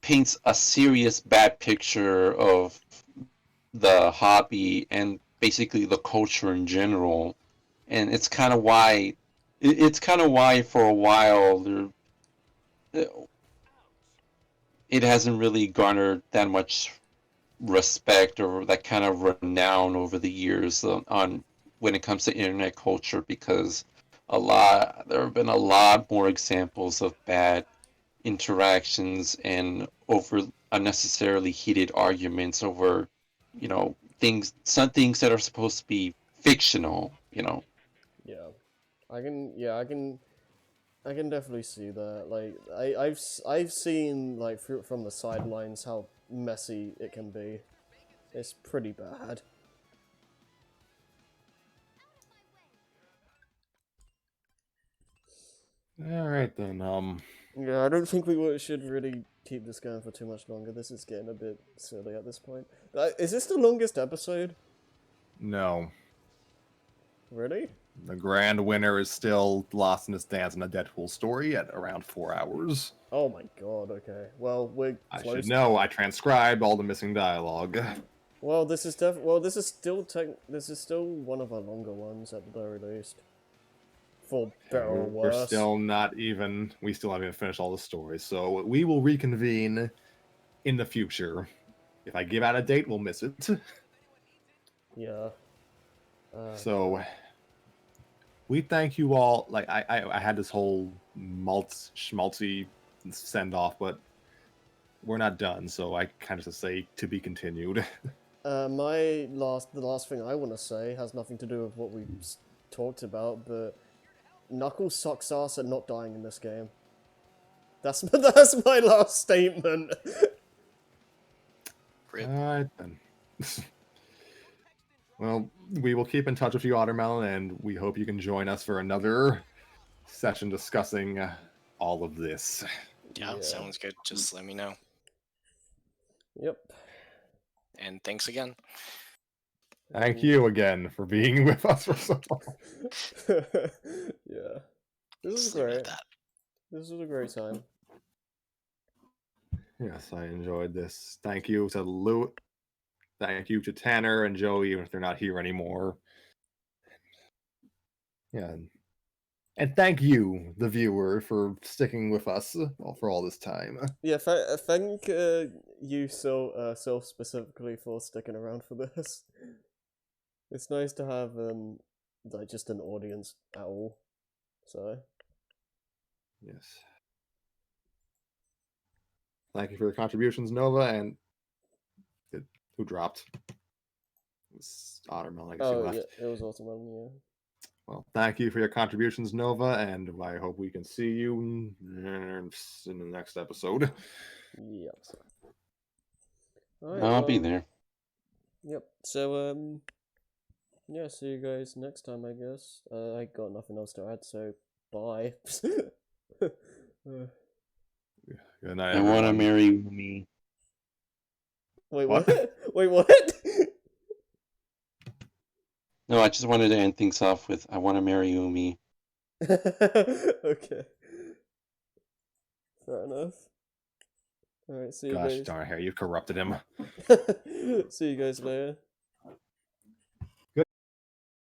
F: paints a serious bad picture of the hobby and basically the culture in general. and it's kind of why for a while it hasn't really garnered that much respect or that kind of renown over the years on when it comes to internet culture, because there have been a lot more examples of bad interactions and over unnecessarily heated arguments over, some things that are supposed to be fictional.
B: Yeah, I can definitely see that. Like, I've seen like from the sidelines how messy it can be. It's pretty bad.
D: All right then.
B: Yeah, I don't think we should really keep this going for too much longer. This is getting a bit silly at this point. Is this the longest episode?
D: No.
B: Really?
D: The grand winner is still Lost in His Dance in a Deadpool story at around 4 hours.
B: Oh my god. Okay. Well, we're
D: I
B: close.
D: should know. I transcribed all the missing dialogue.
B: Well, this is this is still one of our longer ones at the very least. For better or
D: We're
B: worse.
D: still not even. We still haven't even finished all the stories, so we will reconvene in the future. If I give out a date, we'll miss it.
B: Yeah.
D: So we thank you all. Like I had this whole schmaltzy send off, but we're not done. So I kind of just say to be continued.
B: The last thing I want to say has nothing to do with what we talked about, but Knuckles sucks ass at not dying in this game. That's my last statement.
H: Rip.
D: All right then. Well, we will keep in touch with you, Ottermelon, and we hope you can join us for another session discussing all of this.
H: Yeah, sounds good. Just let me know.
B: Yep.
H: And thanks again.
D: Thank you again for being with us for so long.
B: Yeah. This is
H: Just leave it at
B: great.
H: that.
B: This was a great time.
D: Yes, I enjoyed this. Thank you to Lou. Thank you to Tanner and Joey, even if they're not here anymore. Yeah. And thank you, the viewer, for sticking with us for all this time.
B: Yeah, thank you Sylph specifically for sticking around for this. It's nice to have like just an audience at all. So
D: Yes. Thank you for the contributions, Nova, and who dropped? It was Ottermelon, I guess he left.
B: Yeah, it was Watermelon, yeah.
D: Well, thank you for your contributions, Nova, and I hope we can see you in the next episode.
B: Yep. Alright,
F: I'll be there.
B: Yep. So yeah, see you guys next time, I guess. I got nothing else to add, so bye.
D: Good night,
F: I want to
D: everyone.
F: marry me.
B: Wait,
D: What?
B: what? Wait, what?
F: No, I just wanted to end things off with I want to marry Umi.
B: Okay. Fair enough. Alright, see you
D: Gosh
B: guys.
D: darn hair, you corrupted him.
B: See you guys later.